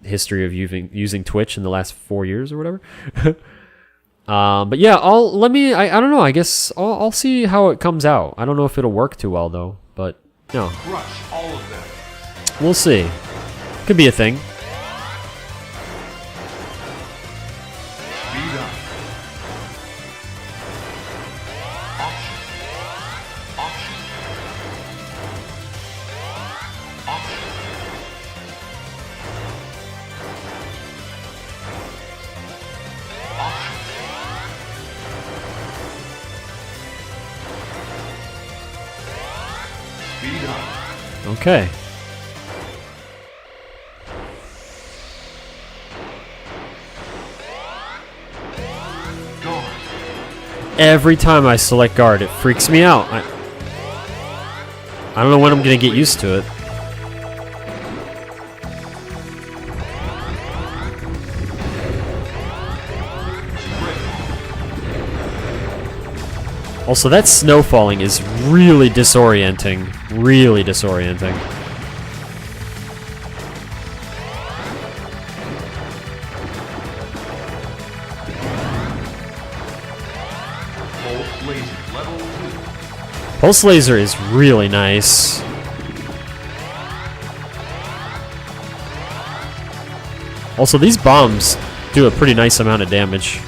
history of using Twitch in the last 4 years or whatever. But yeah, I don't know. I guess I'll see how it comes out. I don't know if it'll work too well though, but no.
Crush all of them.
We'll see. Could be a thing.
Speed up. Speed up.
Okay.
Guard.
Every time I select guard, it freaks me out. I don't know when I'm gonna get used to it. Also, that snow falling is really disorienting. Really disorienting. Pulse laser is really nice. Also, these bombs do a pretty nice amount of damage.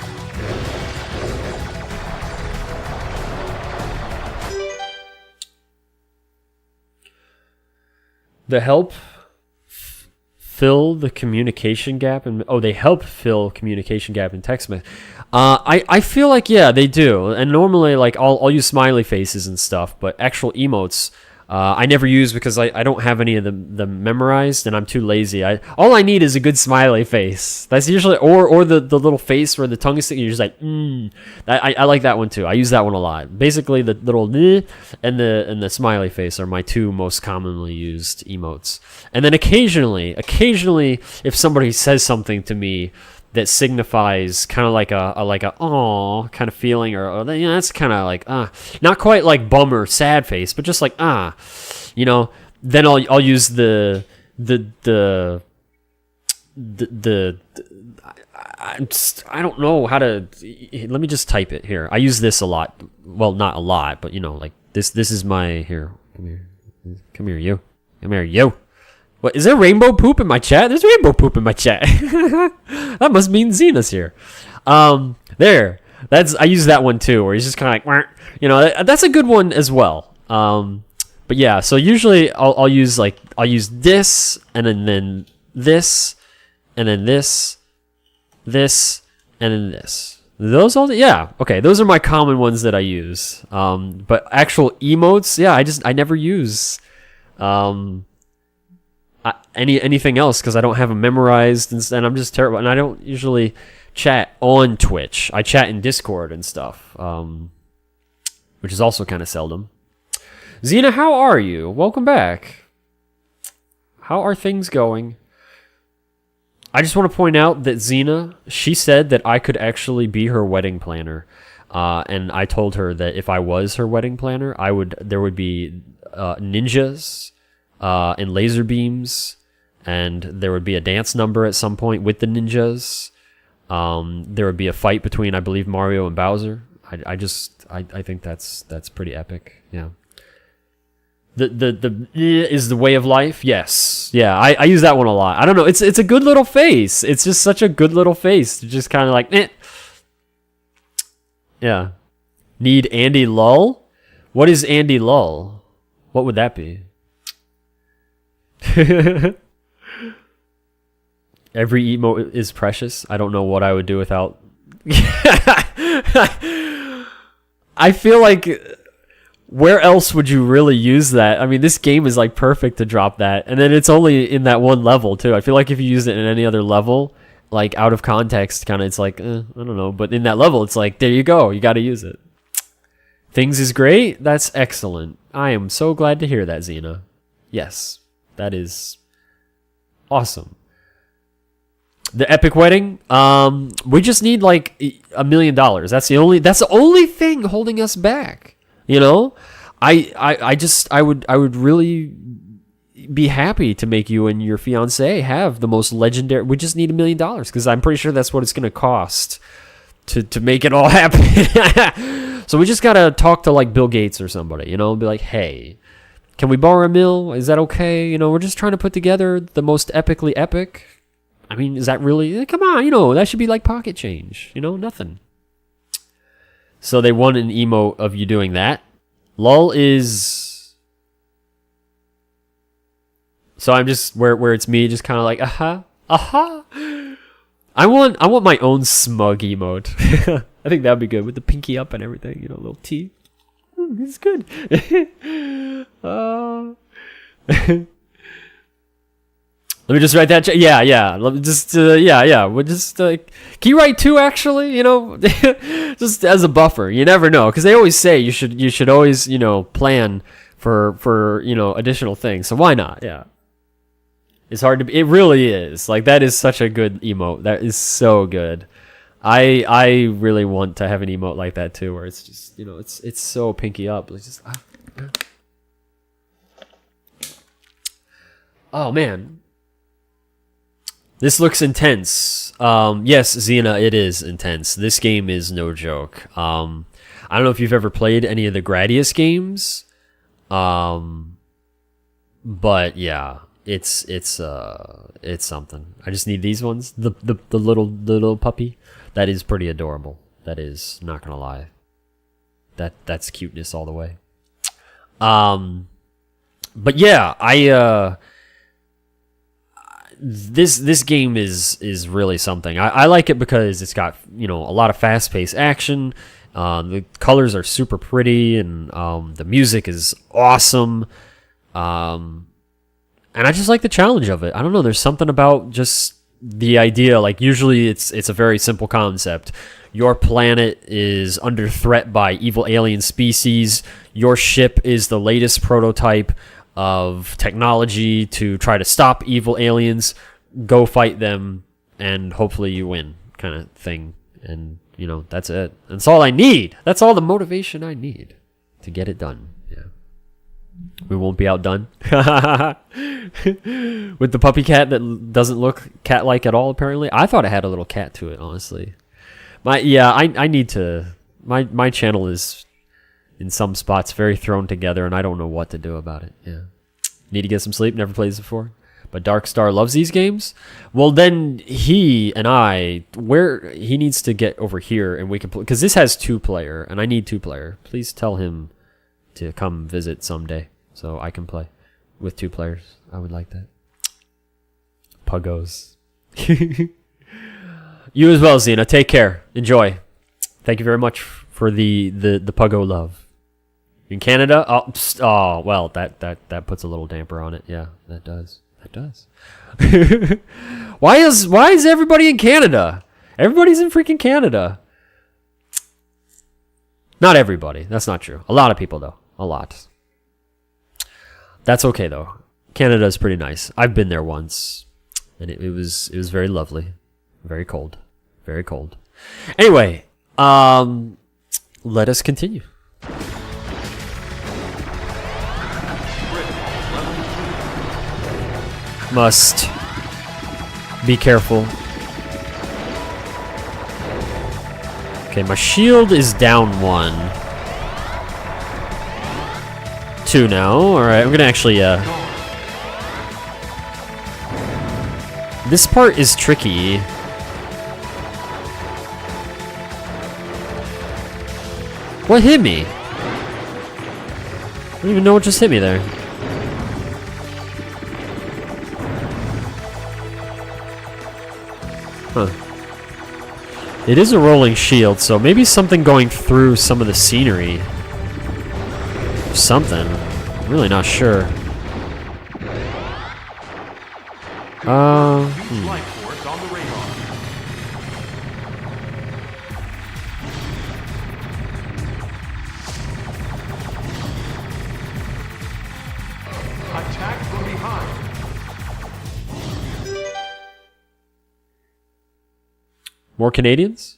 The help fill the communication gap, and they help fill communication gap in text message. I feel like, yeah, they do. And normally, like, I'll use smiley faces and stuff, but actual emotes, I never use because I don't have any of them memorized, and I'm too lazy. All I need is a good smiley face. That's usually, or the little face where the tongue is sticking. You're just like, I like that one too. I use that one a lot. Basically, the little and the smiley face are my two most commonly used emotes. And then occasionally, if somebody says something to me that signifies kind of like a aw kind of feeling, or that's kind of like not quite like bummer sad face, but just like then I'll use the I don't know how to. Let me just type it here. I use this a lot. Well, not a lot, but like this is my here. Come here, you. What, is there rainbow poop in my chat? There's rainbow poop in my chat. That must mean Xena's here. There. I use that one too, where he's just kind of like, that's a good one as well. But yeah, so usually I'll use this, and then this, and then this, and then this. Those all, yeah, okay. Those are my common ones that I use. But actual emotes, yeah, I never use. Anything else because I don't have them memorized, and I'm just terrible. And I don't usually chat on Twitch. I chat in Discord and stuff, which is also kind of seldom. Xena, how are you? Welcome back. How are things going? I just want to point out that Xena, she said that I could actually be her wedding planner, and I told her that if I was her wedding planner, there would be ninjas. And laser beams, and there would be a dance number at some point with the ninjas. There would be a fight between, I believe, Mario and Bowser. I think that's pretty epic. Yeah. The is the way of life. Yes. Yeah. I use that one a lot. I don't know. It's a good little face. It's just such a good little face. Just kind of like, Yeah. Need Andy Lull? What is Andy Lull? What would that be? Every emote is precious. I don't know what I would do without. I feel like where else would you really use that? I mean, this game is like perfect to drop that, and then it's only in that one level too. I feel like if you use it in any other level, like out of context, kind of, it's like I don't know. But in that level, it's like there you go. You got to use it. Things is great. That's excellent. I am so glad to hear that, Xena. Yes. That is awesome. The epic wedding. We just need like $1 million. That's the only thing holding us back. I would really be happy to make you and your fiance have the most legendary. We just need $1 million because I'm pretty sure that's what it's gonna cost to make it all happen. So we just gotta talk to like Bill Gates or somebody. Be like, hey. Can we borrow $1 million? Is that okay? We're just trying to put together the most epically epic. I mean, is that really? Come on, that should be like pocket change. Nothing. So they want an emote of you doing that. Lol is. So I'm just where it's me, just kind of like aha. I want my own smug emote. I think that'd be good with the pinky up and everything. Little T. It's good. Let me just write that. Yeah. Let me just. Yeah. We'll just. Can you write 2 actually? Just as a buffer. You never know, because they always say you should always plan for additional things. So why not? Yeah. It's hard to. It really is. Like, that is such a good emote. That is so good. I really want to have an emote like that too, where it's just it's so pinky up. It's just oh man, this looks intense. Yes, Xena, it is intense. This game is no joke. I don't know if you've ever played any of the Gradius games, but yeah, it's something. I just need these ones. The little puppy, that is pretty adorable. That is, not gonna lie. That's cuteness all the way. But yeah, this game is really something. I like it because it's got, a lot of fast-paced action. The colors are super pretty, and the music is awesome. And I just like the challenge of it. I don't know, there's something about just the idea. Like, usually it's a very simple concept. Your planet is under threat by evil alien species. Your ship is the latest prototype of technology to try to stop evil aliens. Go fight them, and hopefully you win, kind of thing. And, that's it. That's all I need. That's all the motivation I need to get it done. Yeah. We won't be outdone. With the puppy cat that doesn't look cat-like at all, apparently. I thought it had a little cat to it, honestly. I need to... My channel is, in some spots, very thrown together, and I don't know what to do about it. Yeah. Need to get some sleep. Never played this before. But Darkstar loves these games. Well, then he needs to get over here, and we can play, because this has 2-player, and I need 2-player. Please tell him to come visit someday, so I can play with 2 players. I would like that. Puggos. You as well, Xena. Take care. Enjoy. Thank you very much for the Puggo love. In Canada? Oh, well, that puts a little damper on it. Yeah, that does. That does. Why is everybody in Canada? Everybody's in freaking Canada. Not everybody. That's not true. A lot of people, though. A lot. That's okay, though. Canada's pretty nice. I've been there once, and it was very lovely. Very cold. Very cold. Anyway, let us continue. Must be careful. Okay, my shield is down 1. 2 now. Alright, I'm gonna actually, this part is tricky. What hit me? I don't even know what just hit me there. Huh. It is a rolling shield, so maybe something going through some of the scenery. Something. I'm really not sure.
Light force on the radar. Attack from behind.
More Canadians?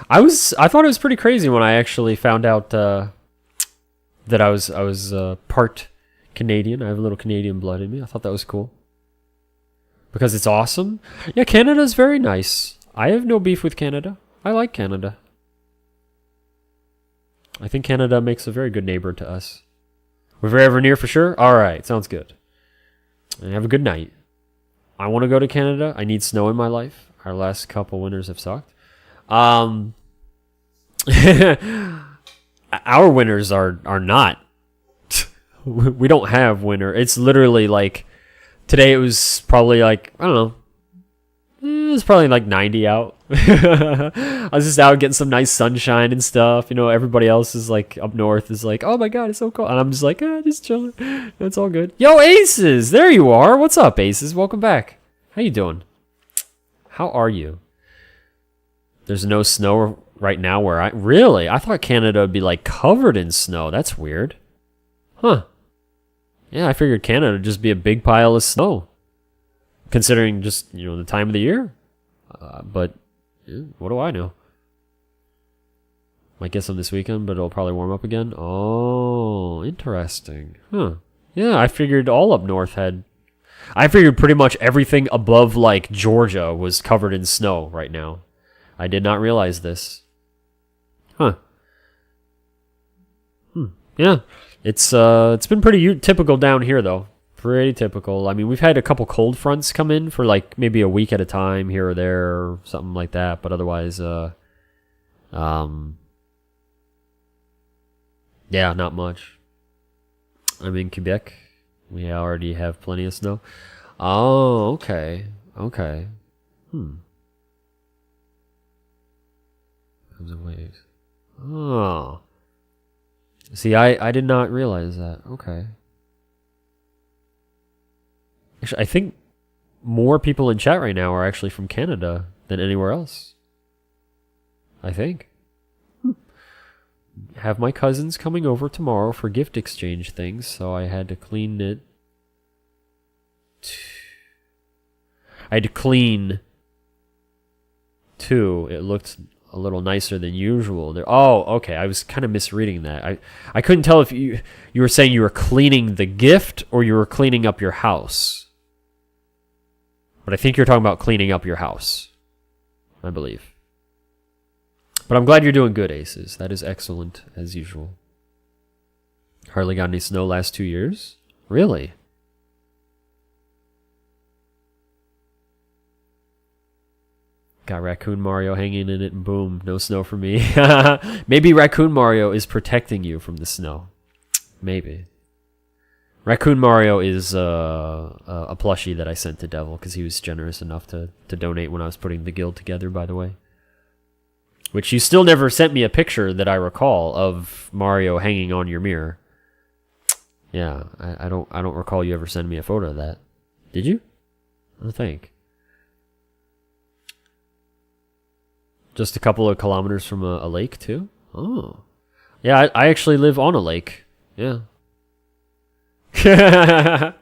I thought it was pretty crazy when I actually found out that I was part Canadian. I have a little Canadian blood in me. I thought that was cool. Because it's awesome. Yeah, Canada's very nice. I have no beef with Canada. I like Canada. I think Canada makes a very good neighbor to us. We're forever near for sure? Alright, sounds good. And have a good night. I want to go to Canada. I need snow in my life. Our last couple winters have sucked. Our winters are not. We don't have winter. It's literally like... Today it was probably like, I don't know. It was probably like 90 out. I was just out getting some nice sunshine and stuff. Everybody else is like up north is like, oh my god, it's so cold. And I'm just like, just chilling. It's all good. Yo, Aces! There you are. What's up, Aces? Welcome back. How you doing? How are you? There's no snow right now where I... Really? I thought Canada would be like covered in snow. That's weird. Huh. Yeah, I figured Canada would just be a big pile of snow. Considering just, the time of the year. But, what do I know? Might get some this weekend, but it'll probably warm up again. Oh, interesting. Huh. Yeah, I figured all up north had... I figured pretty much everything above, like, Georgia was covered in snow right now. I did not realize this. Huh. Yeah, it's been pretty typical down here though. Pretty typical. I mean, we've had a couple cold fronts come in for like maybe a week at a time here or there or something like that, but otherwise yeah, not much. I'm in Quebec. We already have plenty of snow. Oh, okay. Okay. Comes in waves. Oh. See, I did not realize that. Okay. Actually, I think more people in chat right now are actually from Canada than anywhere else. I think. Have my cousins coming over tomorrow for gift exchange things, so I had to clean it. I had to clean too. It looked a little nicer than usual. Oh, okay. I was kind of misreading that. I couldn't tell if you were saying you were cleaning the gift or you were cleaning up your house. But I think you're talking about cleaning up your house, I believe. But I'm glad you're doing good, Aces. That is excellent, as usual. Hardly got any snow last 2 years? Really? Got Raccoon Mario hanging in it and boom, no snow for me. Maybe Raccoon Mario is protecting you from the snow. Maybe. Raccoon Mario is a plushie that I sent to Devil because he was generous enough to donate when I was putting the guild together, by the way. Which you still never sent me a picture that I recall of Mario hanging on your mirror. Yeah, I don't recall you ever sending me a photo of that. Did you? I don't think. Just a couple of kilometers from a lake too? Oh. Yeah, I actually live on a lake. Yeah. I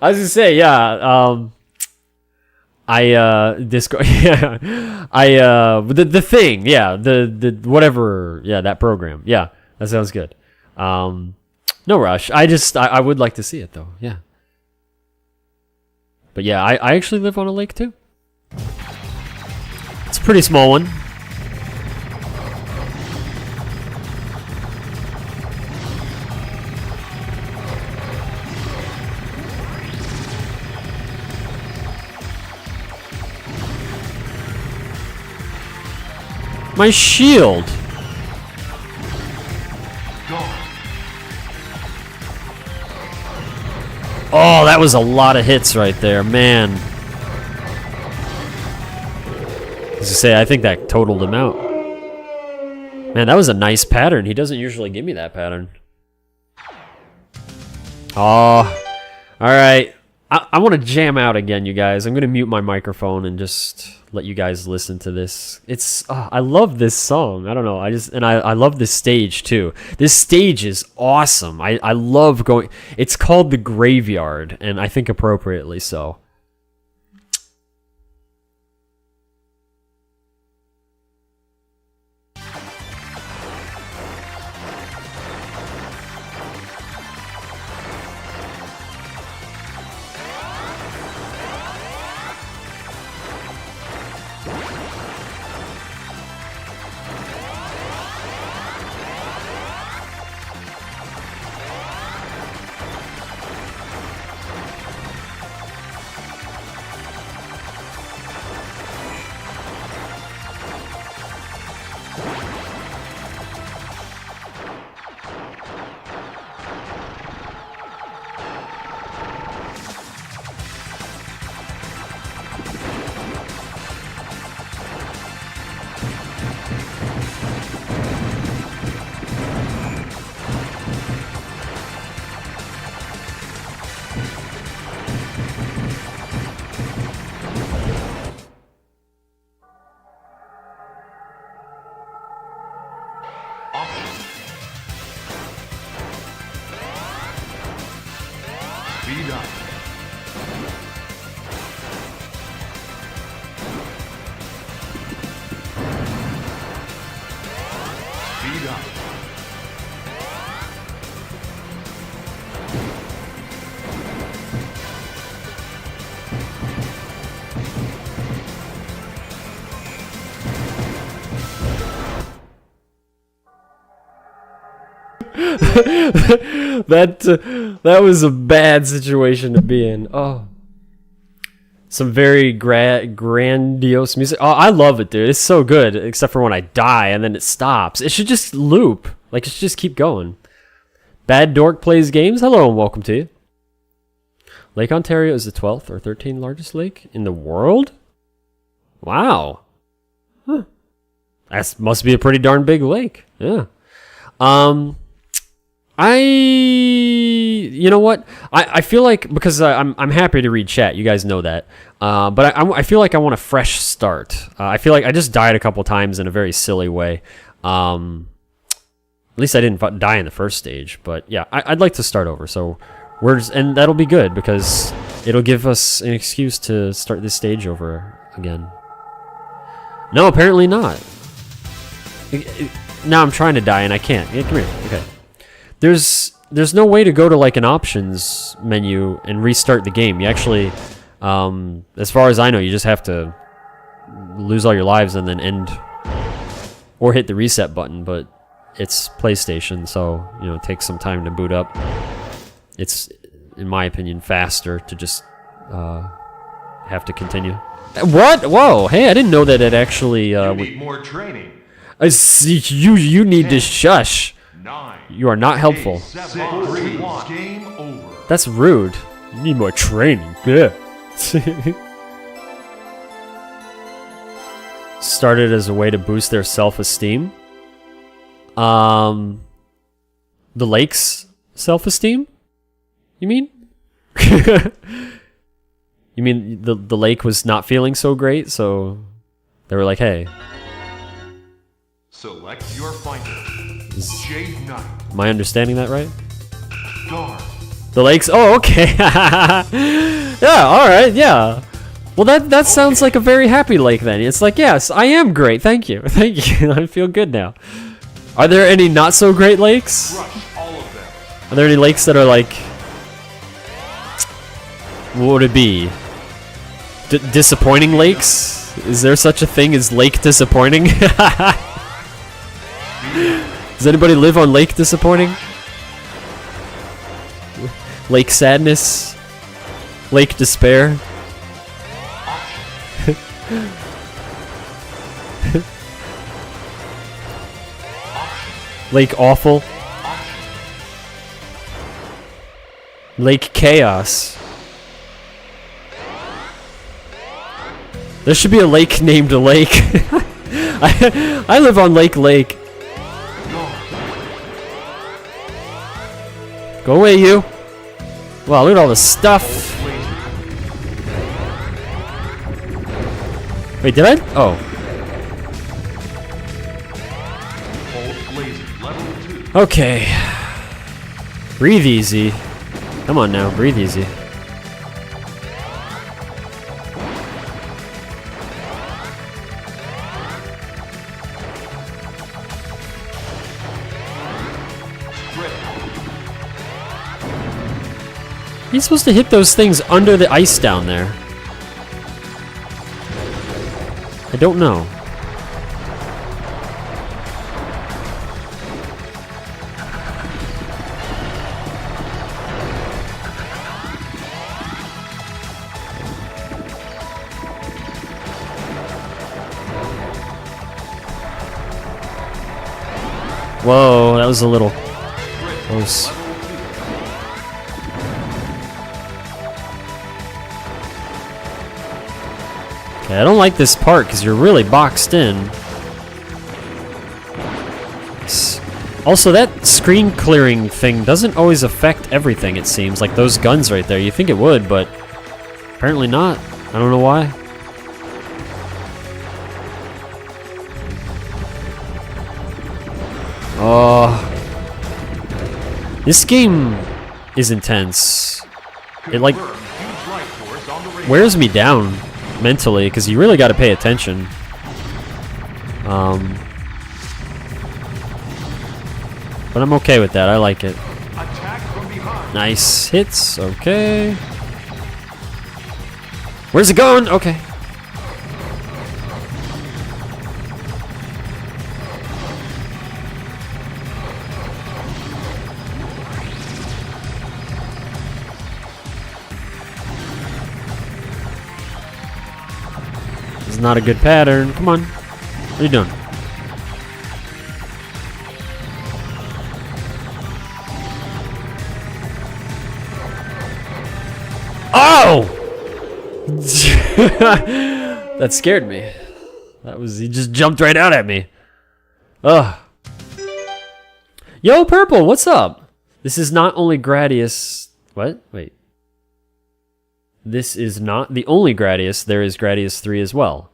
was gonna say, yeah, the thing, yeah, the whatever, yeah, that program. Yeah, that sounds good. No rush. I would like to see it though, yeah. But yeah, I actually live on a lake too. It's a pretty small one. My shield! Oh, that was a lot of hits right there, man. As I say, I think that totaled him out. Man, that was a nice pattern. He doesn't usually give me that pattern. Oh, alright. I want to jam out again, you guys. I'm going to mute my microphone and just let you guys listen to this. It's I love this song. I don't know. I love this stage too. This stage is awesome. I love going. It's called the Graveyard, and I think appropriately so. That was a bad situation to be in. Oh. Some very grandiose music. Oh, I love it, dude. It's so good, except for when I die and then it stops. It should just loop. Like, it should just keep going. Bad Dork Plays Games. Hello and welcome to you. Lake Ontario is the 12th or 13th largest lake in the world? Wow. Huh. That must be a pretty darn big lake. Yeah. You know what? I feel like, because I'm happy to read chat, you guys know that. But I feel like I want a fresh start. I feel like I just died a couple times in a very silly way. At least I didn't die in the first stage. But yeah, I'd like to start over. So and that'll be good because it'll give us an excuse to start this stage over again. No, apparently not. Now I'm trying to die and I can't. Yeah, come here. Okay. There's no way to go to like an options menu and restart the game. You actually, as far as I know, you just have to lose all your lives and then end, or hit the reset button. But it's PlayStation, so it takes some time to boot up. It's, in my opinion, faster to just have to continue. What? Whoa! Hey, I didn't know that it actually.
You need more training.
You need to shush.
9.
You are not helpful.
6. 5. Game over.
That's rude. You need more training. Yeah. Started as a way to boost their self-esteem. The lake's self-esteem? You mean? You mean the lake was not feeling so great, so they were like, hey.
Select your fighter. Jade Knight.
Am I understanding that right?
Guard.
The lakes. Oh, okay. Yeah. All right. Yeah. Well, that sounds like a very happy lake. Then it's like, yes, I am great. Thank you. Thank you. I feel good now. Are there any not so great lakes?
Crush all of them.
Are there any lakes that are like, what would it be? Disappointing lakes? Is there such a thing as lake disappointing? Does anybody live on Lake Disappointing? Lake Sadness? Lake Despair? Lake Awful? Lake Chaos? There should be a lake named Lake. I live on Lake. Go away, you. Wow, look at all the stuff. Wait, did I? Oh. Okay. Breathe easy. Come on now, breathe easy. Are you supposed to hit those things under the ice down there? I don't know. Whoa, that was a little close. Okay, I don't like this part because you're really boxed in. Also, that screen clearing thing doesn't always affect everything, it seems. Like those guns right there. You think it would, but apparently not. I don't know why. Oh. This game is intense. It like wears me down mentally because you really got to pay attention. But I'm okay with that. I like it. Nice hits. Okay. Where's it going? Okay. not a good pattern. Come on. What are you doing? Oh! That scared me. He just jumped right out at me. Ugh. Yo, Purple, what's up? This is not only Gradius... What? Wait. This is not the only Gradius. There is Gradius 3 as well.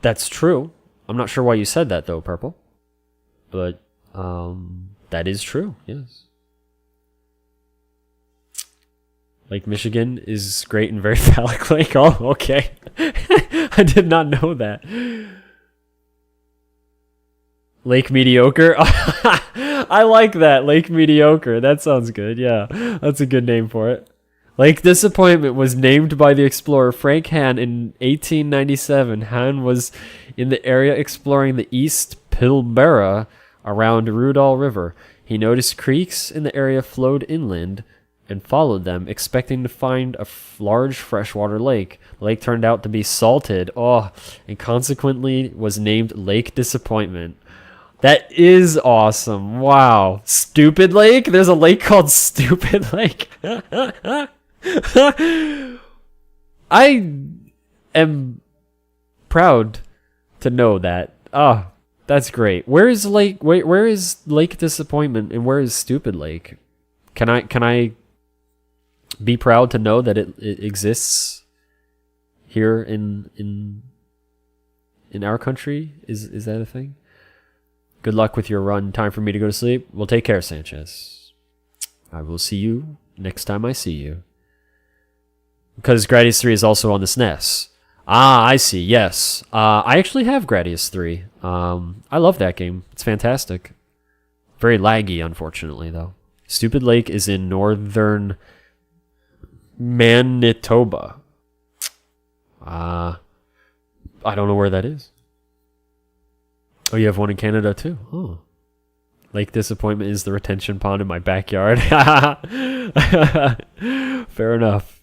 That's true. I'm not sure why you said that, though, Purple. But, that is true, yes. Lake Michigan is great and very phallic lake. Oh, okay. I did not know that. Lake Mediocre. I like that. Lake Mediocre. That sounds good. Yeah, that's a good name for it. Lake Disappointment was named by the explorer Frank Hahn in 1897. Hahn was in the area exploring the East Pilbara around Rudall River. He noticed creeks in the area flowed inland and followed them, expecting to find a large freshwater lake. The lake turned out to be salted, and consequently was named Lake Disappointment. That is awesome. Wow. Stupid Lake? There's a lake called Stupid Lake. I am proud to know that. That's great. Where is Lake Disappointment and where is Stupid Lake? Can I be proud to know that it exists here in our country? Is that a thing? Good luck with your run. Time for me to go to sleep. Well, take care, Sanchez. I will see you next time I see you. Because Gradius 3 is also on the SNES. Ah, I see. Yes. I actually have Gradius 3. I love that game. It's fantastic. Very laggy, unfortunately, though. Stupid Lake is in northern Manitoba. I don't know where that is. Oh, you have one in Canada too? Oh. Lake Disappointment is the retention pond in my backyard. Fair enough.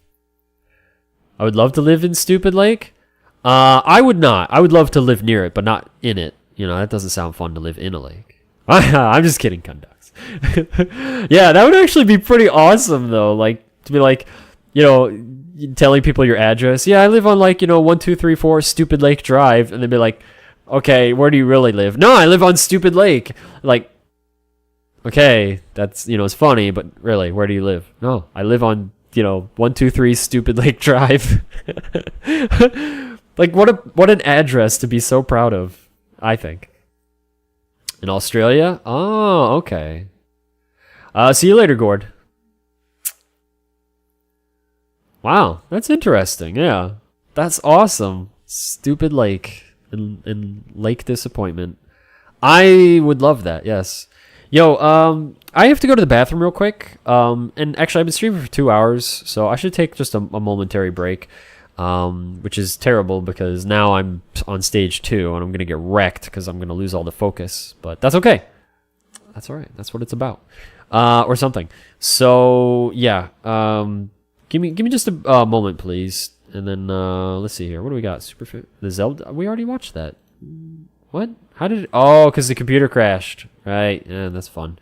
I would love to live in Stupid Lake. I would not. I would love to live near it, but not in it. You know, that doesn't sound fun to live in a lake. I'm just kidding, Kunducks. Yeah, that would actually be pretty awesome, though. Like, to be like, you know, telling people your address. Yeah, I live on, like, 1234 Stupid Lake Drive. And they'd be like, okay, where do you really live? No, I live on Stupid Lake. Like, okay, that's, it's funny, but really, where do you live? No, I live on, 123 Stupid Lake Drive. Like, what an address to be so proud of, I think. In Australia? Oh, okay. See you later, Gord. Wow, that's interesting, yeah. That's awesome. Stupid Lake. In Lake Disappointment. I would love that, yes. Yo, I have to go to the bathroom real quick. And actually, I've been streaming for 2 hours, so I should take just a momentary break. Which is terrible because now I'm on stage 2 and I'm going to get wrecked because I'm going to lose all the focus. But that's okay. That's all right. That's what it's about. Or something. So, yeah. Give me just a moment, please. And then, let's see here. What do we got? Superfit. The Zelda. We already watched that. What? How did it? Oh, because the computer crashed. Right. Yeah, that's fun.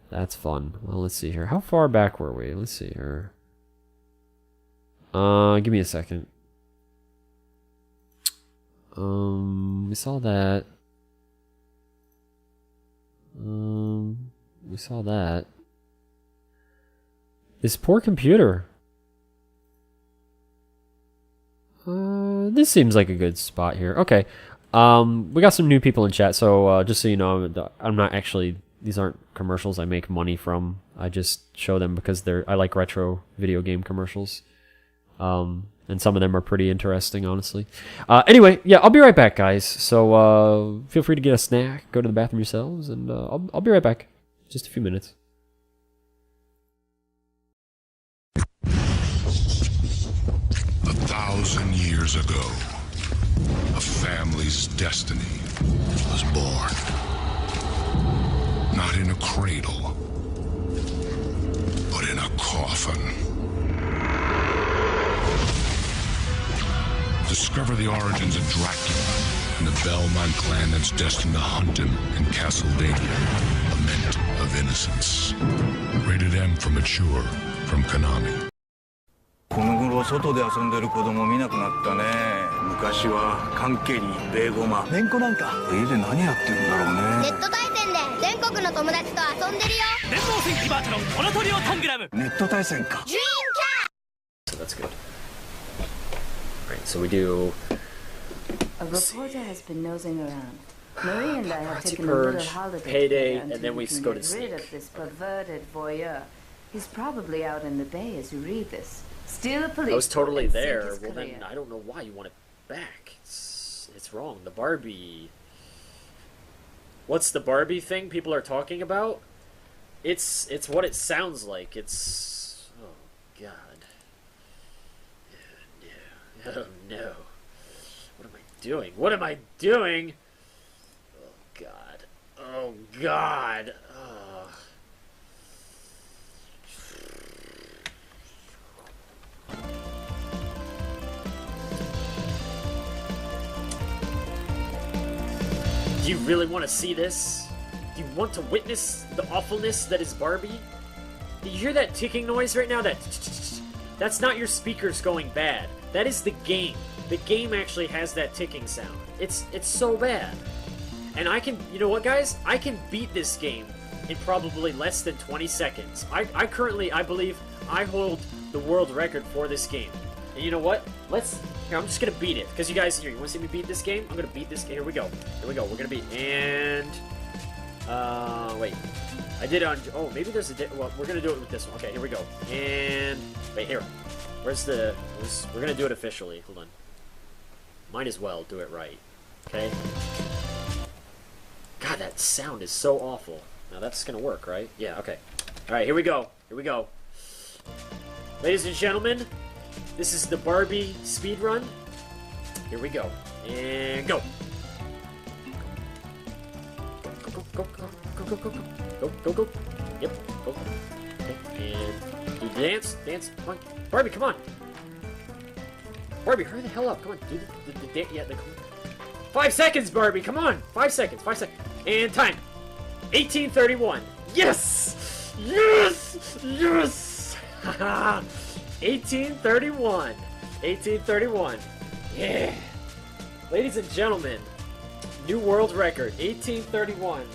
That's fun. Well, let's see here. How far back were we? Let's see here. Give me a second. We saw that. We saw that. This poor computer. This seems like a good spot here. Okay. We got some new people in chat, so just so you know, I'm not actually, these aren't commercials I make money from. I just show them because I like retro video game commercials. And some of them are pretty interesting, honestly. Anyway, yeah, I'll be right back, guys. So feel free to get a snack, go to the bathroom yourselves, and I'll be right back. Just a few minutes.
1,000 years ago, a family's destiny was born. Not in a cradle, but in a coffin. Discover the origins of Dracula and the Belmont clan that's destined to hunt him in Castlevania, Lament of Innocence. Rated M for mature from Konami.
この頃外で遊んでる子供見なくなったね。昔は缶蹴り、ベーゴマ、めんこなんか家で何やってるんだろうね。
ネット対戦で全国の友達と遊んでるよ。
連邦戦記バーチャロンモノトリオタングラム。
ネット対戦か。
Dream
So that's good. Alright, so we do
A reporter has been nosing around. Marie and I have
Party
taken a little
Purge,
holiday
Payday,
together
and
until
then we
can
go to
get rid
Sneak.
of this perverted voyeur. He's probably out in the bay as you read this. Steal a police
I was totally
boat and sink
there.
his
Well,
career.
then I don't know why you want it back. It's wrong. The Barbie. What's the Barbie thing people are talking about? It's what it sounds like. It's oh god. Oh no. Oh no. What am I doing? What am I doing? Oh god. Oh god. Oh. Do you really want to see this? Do you want to witness the awfulness that is Barbie? Do you hear that ticking noise right now? That's not your speakers going bad. That is the game. The game actually has that ticking sound. It's so bad. And I can, you know what guys? I can beat this game in probably less than 20 seconds. I currently, I believe, I hold the world record for this game. And you know what? Here, I'm just gonna beat it. Because you guys, here, you wanna see me beat this game? I'm gonna beat this game. Here we go. Here we go. We're gonna beat, and, wait. I did on, oh, maybe there's a, well, we're gonna do it with this one. Okay, here we go. And, wait, here. We're gonna do it officially. Hold on. Might as well do it right. Okay? God, that sound is so awful. Now that's gonna work, right? Yeah, okay. Alright, here we go. Here we go. Ladies and gentlemen, this is the Barbie speedrun. Here we go. And go. Go, go, go, go, go, go, go, go, go. Yep, go. Okay. And do the dance, dance. Come on. Barbie, come on. Barbie, hurry the hell up. Come on, do the dance. Yeah, 5 seconds, Barbie, come on. 5 seconds, 5 seconds. And time. 1831. Yes! Yes! Yes! Haha! 1831. 1831. Yeah! Ladies and gentlemen, new world record, 1831.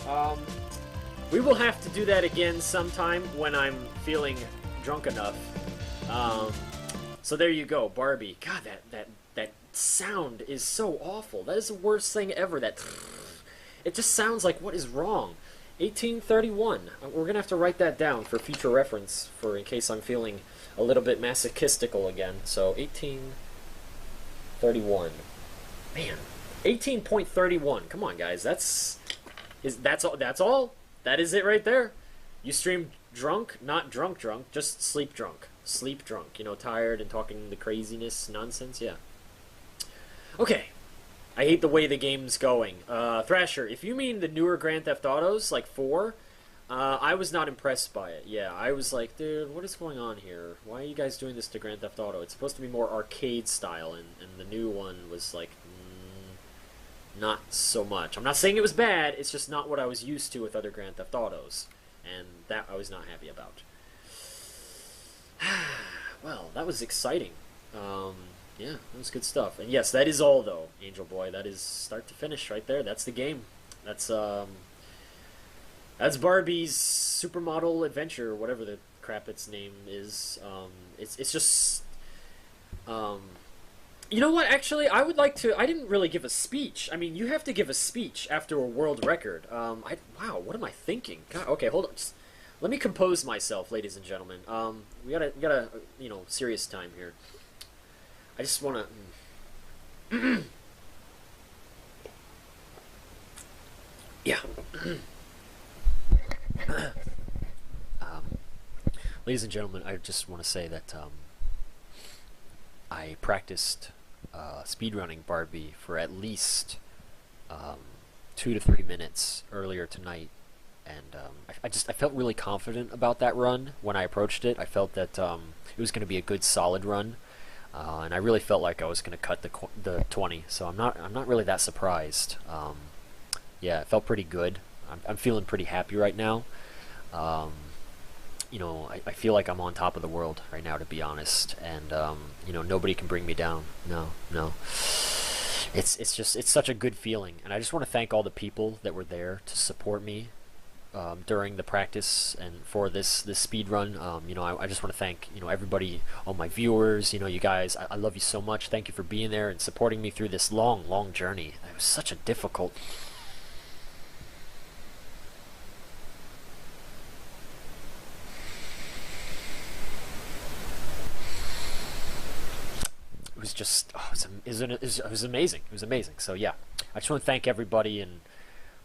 We will have to do that again sometime when I'm feeling drunk enough. So there you go, Barbie. God, that sound is so awful. That is the worst thing ever. It just sounds like what is wrong. 1831. We're gonna have to write that down for future reference, for in case I'm feeling a little bit masochistical again. So 1831. Man, 18.31. Come on, guys. That's all. That's all. That is it right there. You stream drunk, not drunk, just sleep drunk. Sleep drunk. You know, tired and talking the craziness nonsense. Yeah. Okay. I hate the way the game's going. Thrasher, if you mean the newer Grand Theft Autos, like 4, I was not impressed by it. Yeah, I was like, dude, what is going on here? Why are you guys doing this to Grand Theft Auto? It's supposed to be more arcade style, and the new one was like, not so much. I'm not saying it was bad, it's just not what I was used to with other Grand Theft Autos, and that I was not happy about. Well, that was exciting. Yeah, that was good stuff. And yes, that is all, though, Angel Boy. That is start to finish right there. That's the game. That's Barbie's Supermodel Adventure, whatever the crap its name is. It's just, you know what? Actually, I would like to. I didn't really give a speech. I mean, you have to give a speech after a world record. Wow, what am I thinking? God, okay, hold on. Just, let me compose myself, ladies and gentlemen. We gotta, you know, serious time here. I just want to... Yeah. Ladies and gentlemen, I just want to say that I practiced speedrunning Barbie for at least 2 to 3 minutes earlier tonight, and I felt really confident about that run when I approached it. I felt that it was going to be a good solid run. and I really felt like I was going to cut the 20. So I'm not really that surprised. Yeah, it felt pretty good. I'm feeling pretty happy right now. You know, I feel like I'm on top of the world right now, to be honest, and you know, nobody can bring me down. No. It's just, it's such a good feeling, and I just want to thank all the people that were there to support me during the practice and for this speed run. You know, I just want to thank, you know, everybody, all my viewers. You know, you guys, I love you so much. Thank you for being there and supporting me through this long journey. It was such a difficult. It was just, oh, it was amazing. It was amazing. So yeah, I just want to thank everybody, and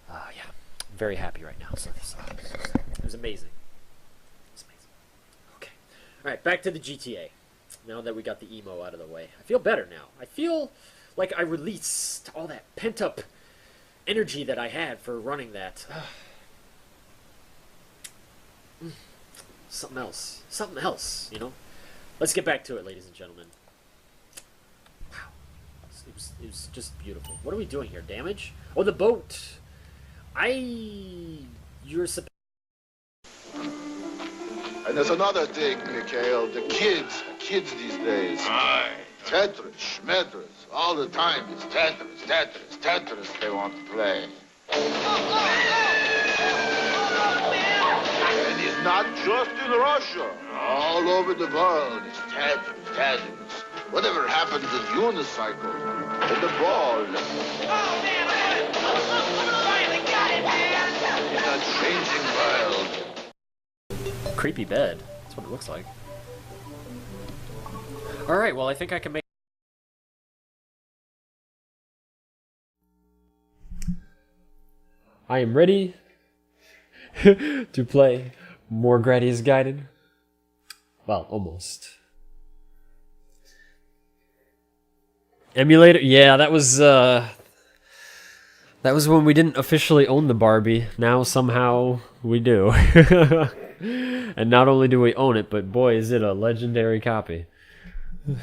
yeah, I'm very happy right now. So it was amazing. It was amazing. Okay, all right, back to the GTA. Now that we got the emo out of the way, I feel better now. I feel like I released all that pent up energy that I had for running that. Something else, you know. Let's get back to it, ladies and gentlemen. It was just beautiful. What are we doing here? Damage? Oh, the boat! You're supposed.
And there's another thing, Mikhail. The kids these days.
Aye.
Tetris, schmetris, all the time it's Tetris they want to play. And it's not just in Russia. All over the world, it's Tetris. Whatever happened to the unicycle and the ball? In a changing world.
Creepy bed. That's what it looks like. Alright, well, I think I can make. I am ready to play more Gradius Gaiden. Well, almost. Emulator? Yeah, that was when we didn't officially own the Barbie. Now somehow we do. And not only do we own it, but boy, is it a legendary copy.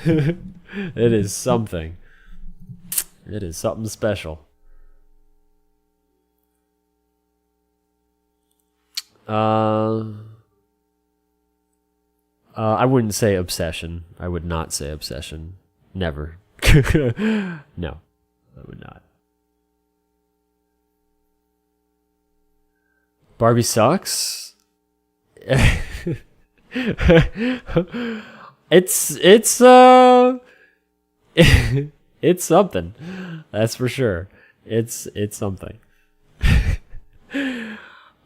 It is something. It is something special. I wouldn't say obsession. I would not say obsession. Never. No, I would not. Barbie sucks? It's it's something. That's for sure. It's something.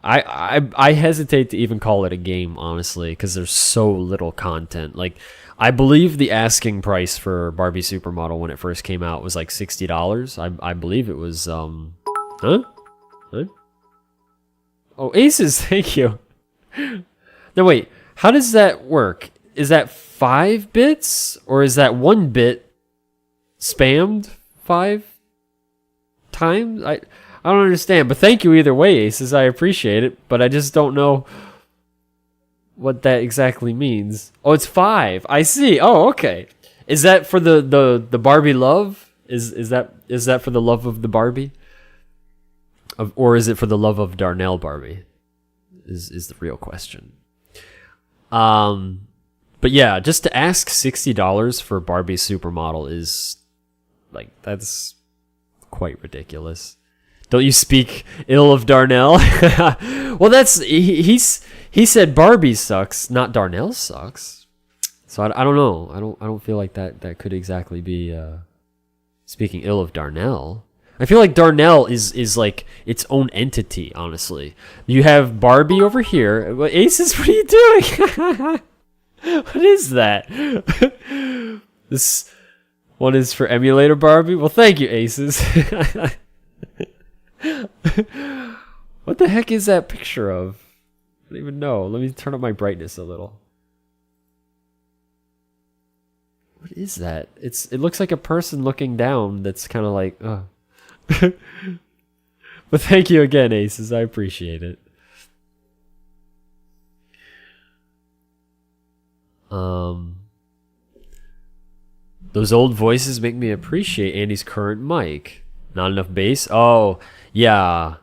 I hesitate to even call it a game, honestly, because there's so little content. Like, I believe the asking price for Barbie Supermodel when it first came out was like $60. I believe it was huh? Oh, aces, thank you. No, wait. How does that work? Is that 5 bits or is that 1 bit spammed 5 times? I don't understand, but thank you either way, aces. I appreciate it, but I just don't know what that exactly means. Oh, it's 5. I see. Oh, okay. Is that for the Barbie love? Is that for the love of the Barbie? Or is it for the love of Darnell Barbie? Is the real question. But yeah, just to ask $60 for Barbie Supermodel is like, that's quite ridiculous. Don't you speak ill of Darnell? Well, that's he said Barbie sucks, not Darnell sucks. So I don't know. I don't feel like that could exactly be speaking ill of Darnell. I feel like Darnell is like its own entity, honestly. You have Barbie over here. Well, Aces, what are you doing? What is that? This one is for emulator Barbie? Well, thank you, Aces. What the heck is that picture of? I don't even know. Let me turn up my brightness a little. What is that? It looks like a person looking down that's kind of like, But thank you again, Aces. I appreciate it. Those old voices make me appreciate Andy's current mic. Not enough bass? Oh, yeah.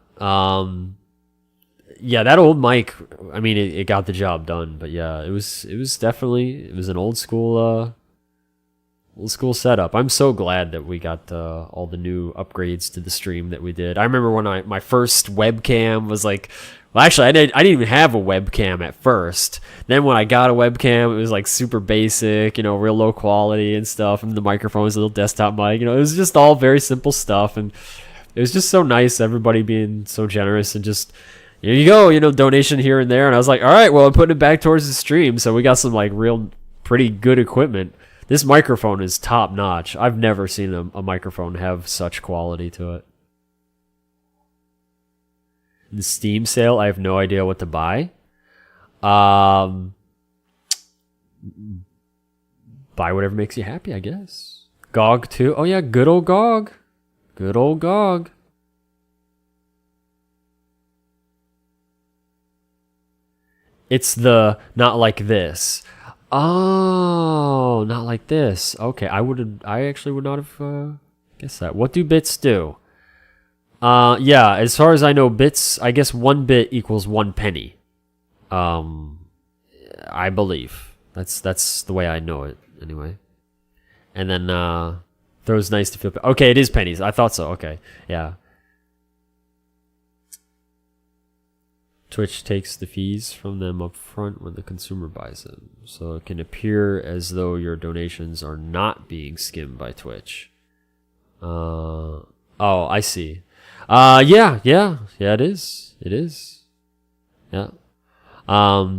Yeah, that old mic, I mean, it got the job done, but yeah, it was an old school setup. I'm so glad that we got all the new upgrades to the stream that we did. I remember when my first webcam was like, well, actually, I didn't even have a webcam at first. Then when I got a webcam, it was like super basic, real low quality and stuff, and the microphone was a little desktop mic. It was just all very simple stuff, and it was just so nice, everybody being so generous and just, here you go, donation here and there. And I was like, all right, well, I'm putting it back towards the stream, so we got some like real pretty good equipment. This microphone is top notch. I've never seen a microphone have such quality to it. The Steam sale, I have no idea what to buy. Buy whatever makes you happy, I guess. GOG too. Oh yeah, good old GOG. Good old GOG. It's the not like this. Oh, not like this. Okay, I actually would not have guessed that. What do bits do? Yeah, as far as I know, bits, I guess 1 bit equals 1 penny. I believe. That's the way I know it, anyway. And then, throws nice to feel... Okay, it is pennies. I thought so. Okay, yeah. Twitch takes the fees from them up front when the consumer buys them, so it can appear as though your donations are not being skimmed by Twitch. Oh, I see. Yeah, it is. It is. Yeah. What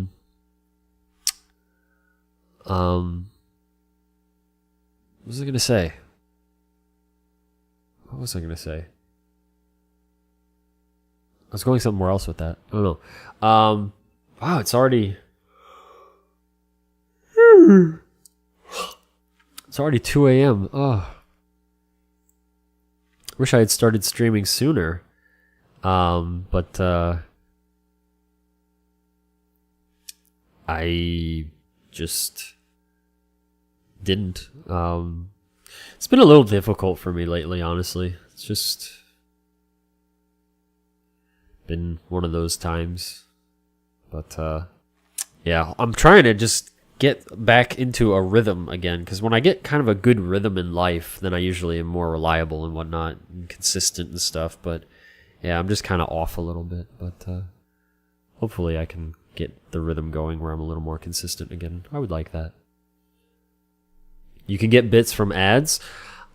was I gonna say? What was I gonna say? I was going somewhere else with that. I don't know. Wow, it's already... It's already 2 a.m. Oh. Wish I had started streaming sooner. But I just didn't. It's been a little difficult for me lately, honestly. It's just been one of those times. But yeah, I'm trying to just get back into a rhythm again, because when I get kind of a good rhythm in life, then I usually am more reliable and whatnot, and consistent and stuff. But yeah, I'm just kind of off a little bit, but hopefully I can get the rhythm going where I'm a little more consistent again. I would like that. You can get bits from ads.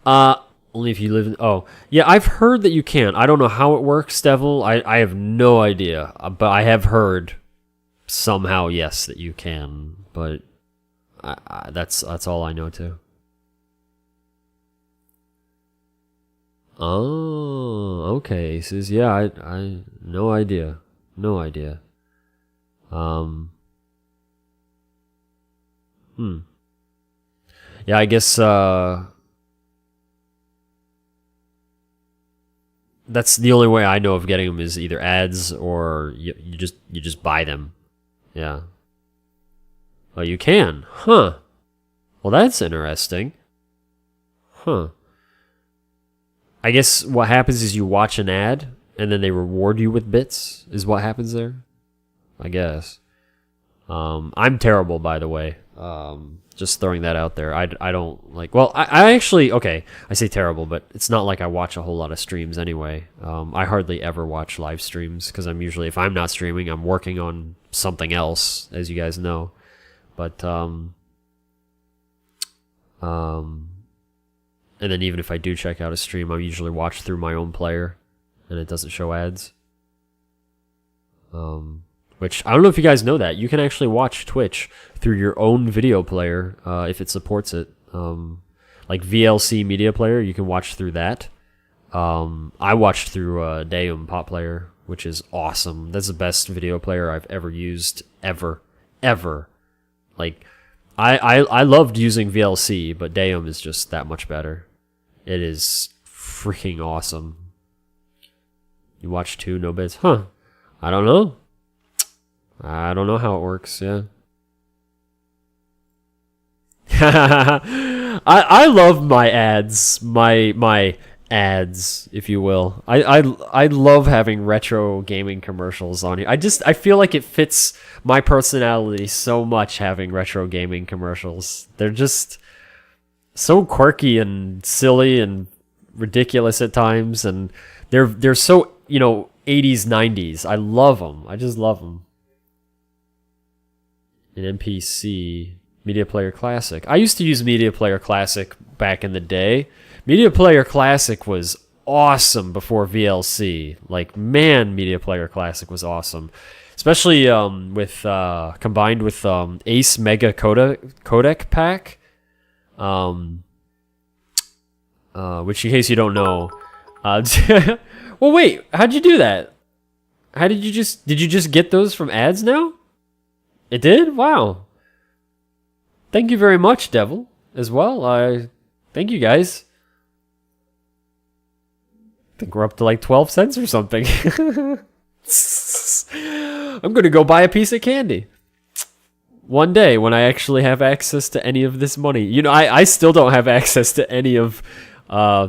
Only if you live in... Oh, yeah, I've heard that you can. I don't know how it works, Devil. I have no idea. But I have heard somehow, yes, that you can. But that's all I know, too. Oh, okay. Says, yeah, I no idea. No idea. Yeah, I guess, that's the only way I know of getting them is either ads or you just buy them. Yeah. Oh, you can. Huh. Well, that's interesting. Huh. I guess what happens is you watch an ad and then they reward you with bits is what happens there. I guess. I'm terrible, by the way. Just throwing that out there. I don't like... Well, I actually... Okay, I say terrible, but it's not like I watch a whole lot of streams anyway. I hardly ever watch live streams, because I'm usually... If I'm not streaming, I'm working on something else, as you guys know. But, and then even if I do check out a stream, I usually watch through my own player, and it doesn't show ads. Which, I don't know if you guys know that. You can actually watch Twitch through your own video player, if it supports it. Like VLC Media Player, you can watch through that. I watched through Deum Pop Player, which is awesome. That's the best video player I've ever used, ever. Like, I loved using VLC, but Deum is just that much better. It is freaking awesome. You watch 2 no bits? Huh. I don't know. I don't know how it works, yeah. I love my ads, my ads, if you will. I love having retro gaming commercials on here. I feel like it fits my personality so much having retro gaming commercials. They're just so quirky and silly and ridiculous at times, and they're so, 80s 90s. I love them. I just love them. An MPC Media Player Classic. I used to use Media Player Classic back in the day. Media Player Classic was awesome before VLC. Like, man, Media Player Classic was awesome, especially with combined with Ace Mega Codec Pack, which in case you don't know. Well, wait, how'd you do that? Did you just get those from ads now? It did? Wow. Thank you very much, Devil, as well. Thank you, guys. I think we're up to like 12 cents or something. I'm going to go buy a piece of candy. One day when I actually have access to any of this money. I still don't have access to any of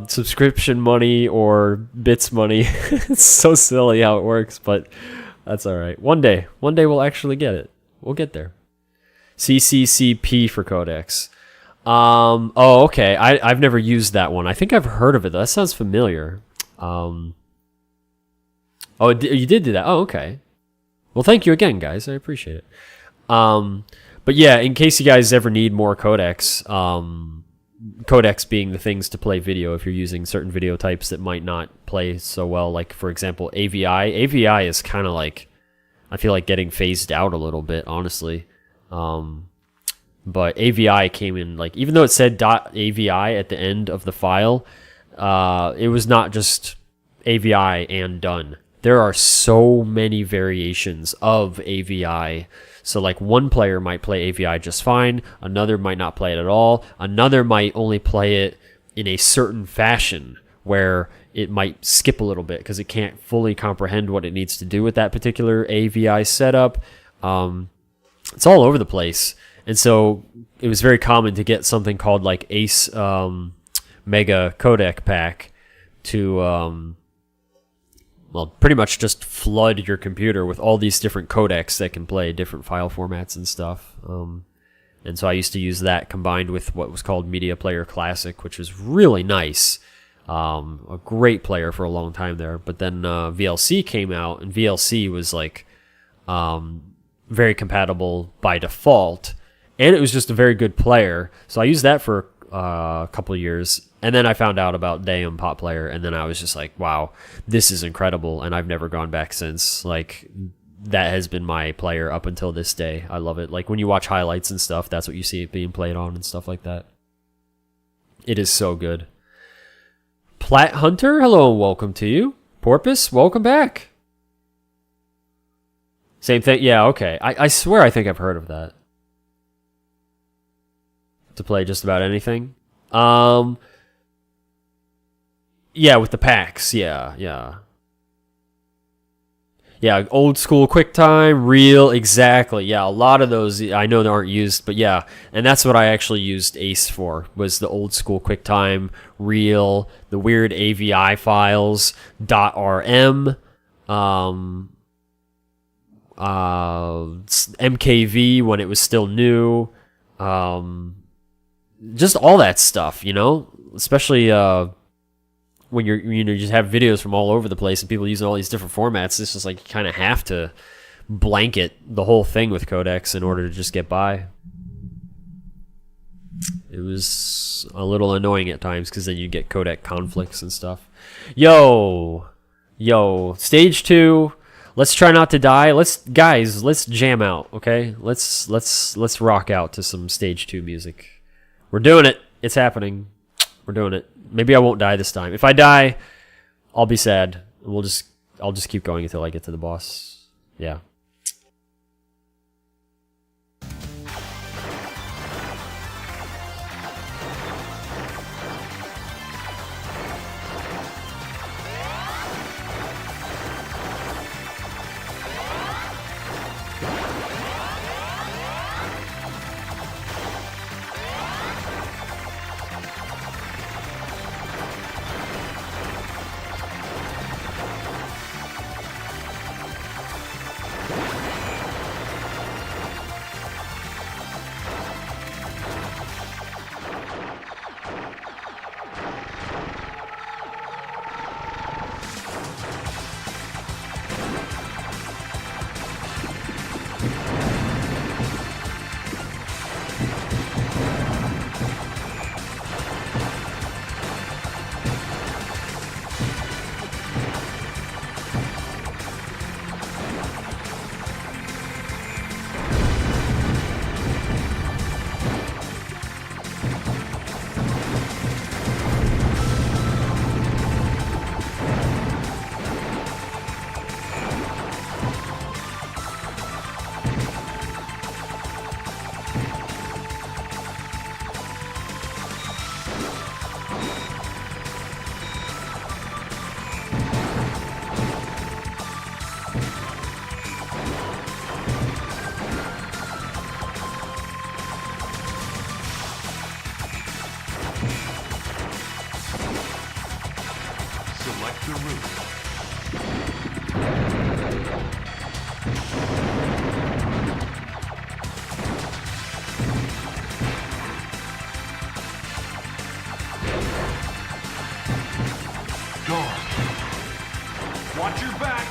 subscription money or bits money. It's so silly how it works, but that's all right. One day we'll actually get it. We'll get there. CCCP for codecs. Oh, okay. I've never used that one. I think I've heard of it. That sounds familiar. Oh, you did do that. Oh, okay. Well, thank you again, guys. I appreciate it. But yeah, in case you guys ever need more codecs, codecs being the things to play video if you're using certain video types that might not play so well, like, for example, AVI. AVI is kind of like, I feel like getting phased out a little bit, honestly. But AVI came in, like, even though it said .avi at the end of the file, it was not just AVI and done. There are so many variations of AVI. So, like, one player might play AVI just fine, another might not play it at all, another might only play it in a certain fashion where it might skip a little bit because it can't fully comprehend what it needs to do with that particular AVI setup. It's all over the place. And so it was very common to get something called like Ace Mega Codec Pack to, pretty much just flood your computer with all these different codecs that can play different file formats and stuff. And so I used to use that combined with what was called Media Player Classic, which was really nice. A great player for a long time there. But then VLC came out, and VLC was like very compatible by default. And it was just a very good player. So I used that for a couple of years. And then I found out about Dayum Pop Player. And then I was just like, wow, this is incredible. And I've never gone back since. Like, that has been my player up until this day. I love it. Like, when you watch highlights and stuff, that's what you see it being played on and stuff like that. It is so good. Plat Hunter, hello and welcome to you. Porpoise, welcome back. Same thing. Yeah, okay. I swear I think I've heard of that. To play just about anything. Yeah, with the packs. Yeah. Yeah, old school QuickTime, Real, exactly. Yeah, a lot of those I know they aren't used, but yeah. And that's what I actually used Ace for, was the old school QuickTime, Real, the weird AVI files, .rm, MKV when it was still new, just all that stuff, especially when you just have videos from all over the place and people using all these different formats. It's just like you kind of have to blanket the whole thing with codecs in order to just get by. It was a little annoying at times because then you get codec conflicts and stuff. Yo, stage 2. Let's try not to die. Let's jam out, okay? Let's rock out to some stage 2 music. We're doing it. It's happening. We're doing it. Maybe I won't die this time. If I die, I'll be sad. I'll just keep going until I get to the boss. Yeah.
the roof. Guard. Watch your back.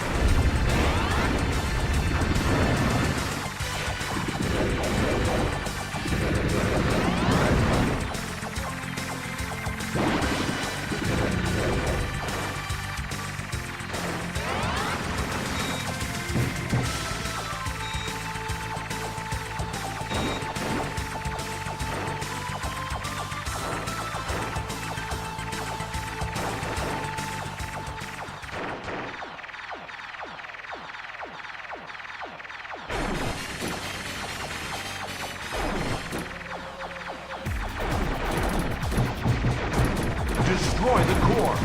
Destroy the core.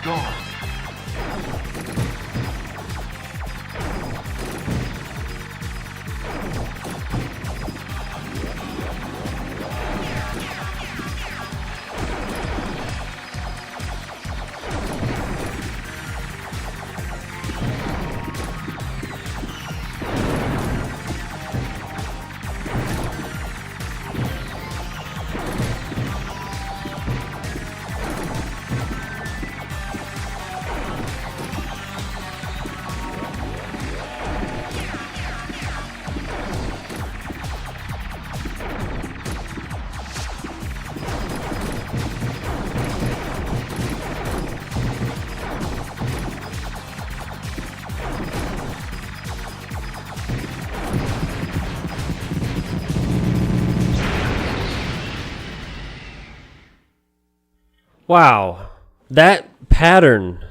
Guard.
Wow, that pattern.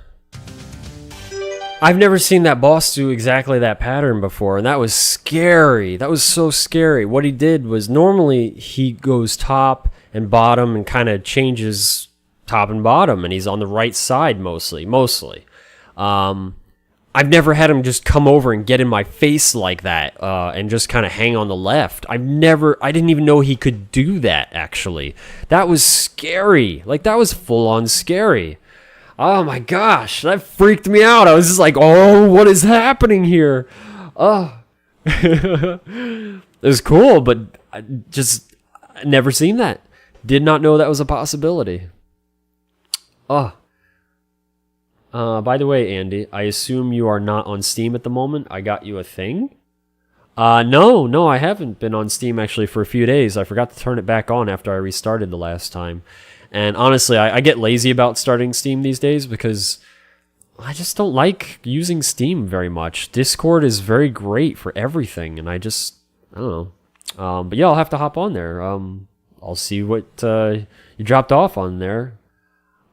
I've never seen that boss do exactly that pattern before, and that was scary. That was so scary. What he did was normally he goes top and bottom and kind of changes top and bottom, and he's on the right side mostly. I've never had him just come over and get in my face like that and just kind of hang on the left. I didn't even know he could do that, actually. That was scary. Like, that was full-on scary. Oh my gosh, that freaked me out. I was just like, oh, what is happening here? Oh. It was cool, but I just never seen that. Did not know that was a possibility. Oh. By the way, Andy, I assume you are not on Steam at the moment. I got you a thing? No, I haven't been on Steam actually for a few days. I forgot to turn it back on after I restarted the last time. And honestly, I get lazy about starting Steam these days because I just don't like using Steam very much. Discord is very great for everything, and I don't know. But yeah, I'll have to hop on there. I'll see what you dropped off on there.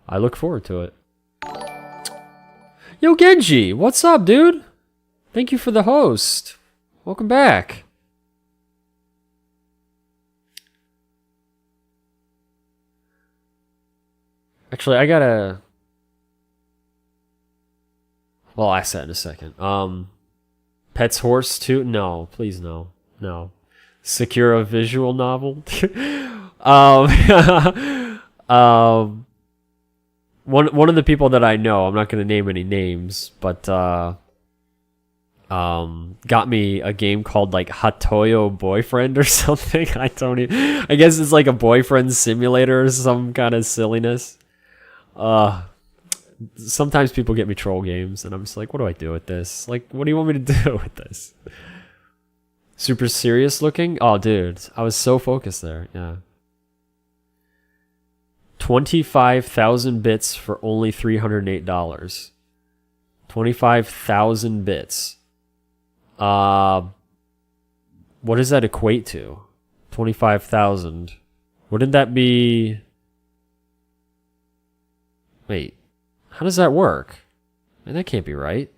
I look forward to it. Yo, Genji, what's up, dude? Thank you for the host. Welcome back. Actually, I gotta... Well, I'll ask that in a second. Pet's Horse 2? No, please no. No. Sakura visual novel? One of the people that I know, I'm not going to name any names, but got me a game called like Hatoyo Boyfriend or something. I guess it's like a boyfriend simulator or some kind of silliness. Sometimes people get me troll games, and I'm just like, what do I do with this? Like, what do you want me to do with this? Super serious looking? Oh, dude, I was so focused there. Yeah. 25,000 bits for only $308. 25,000 bits. What does that equate to? 25,000. Wouldn't that be... Wait, how does that work? Man, that can't be right.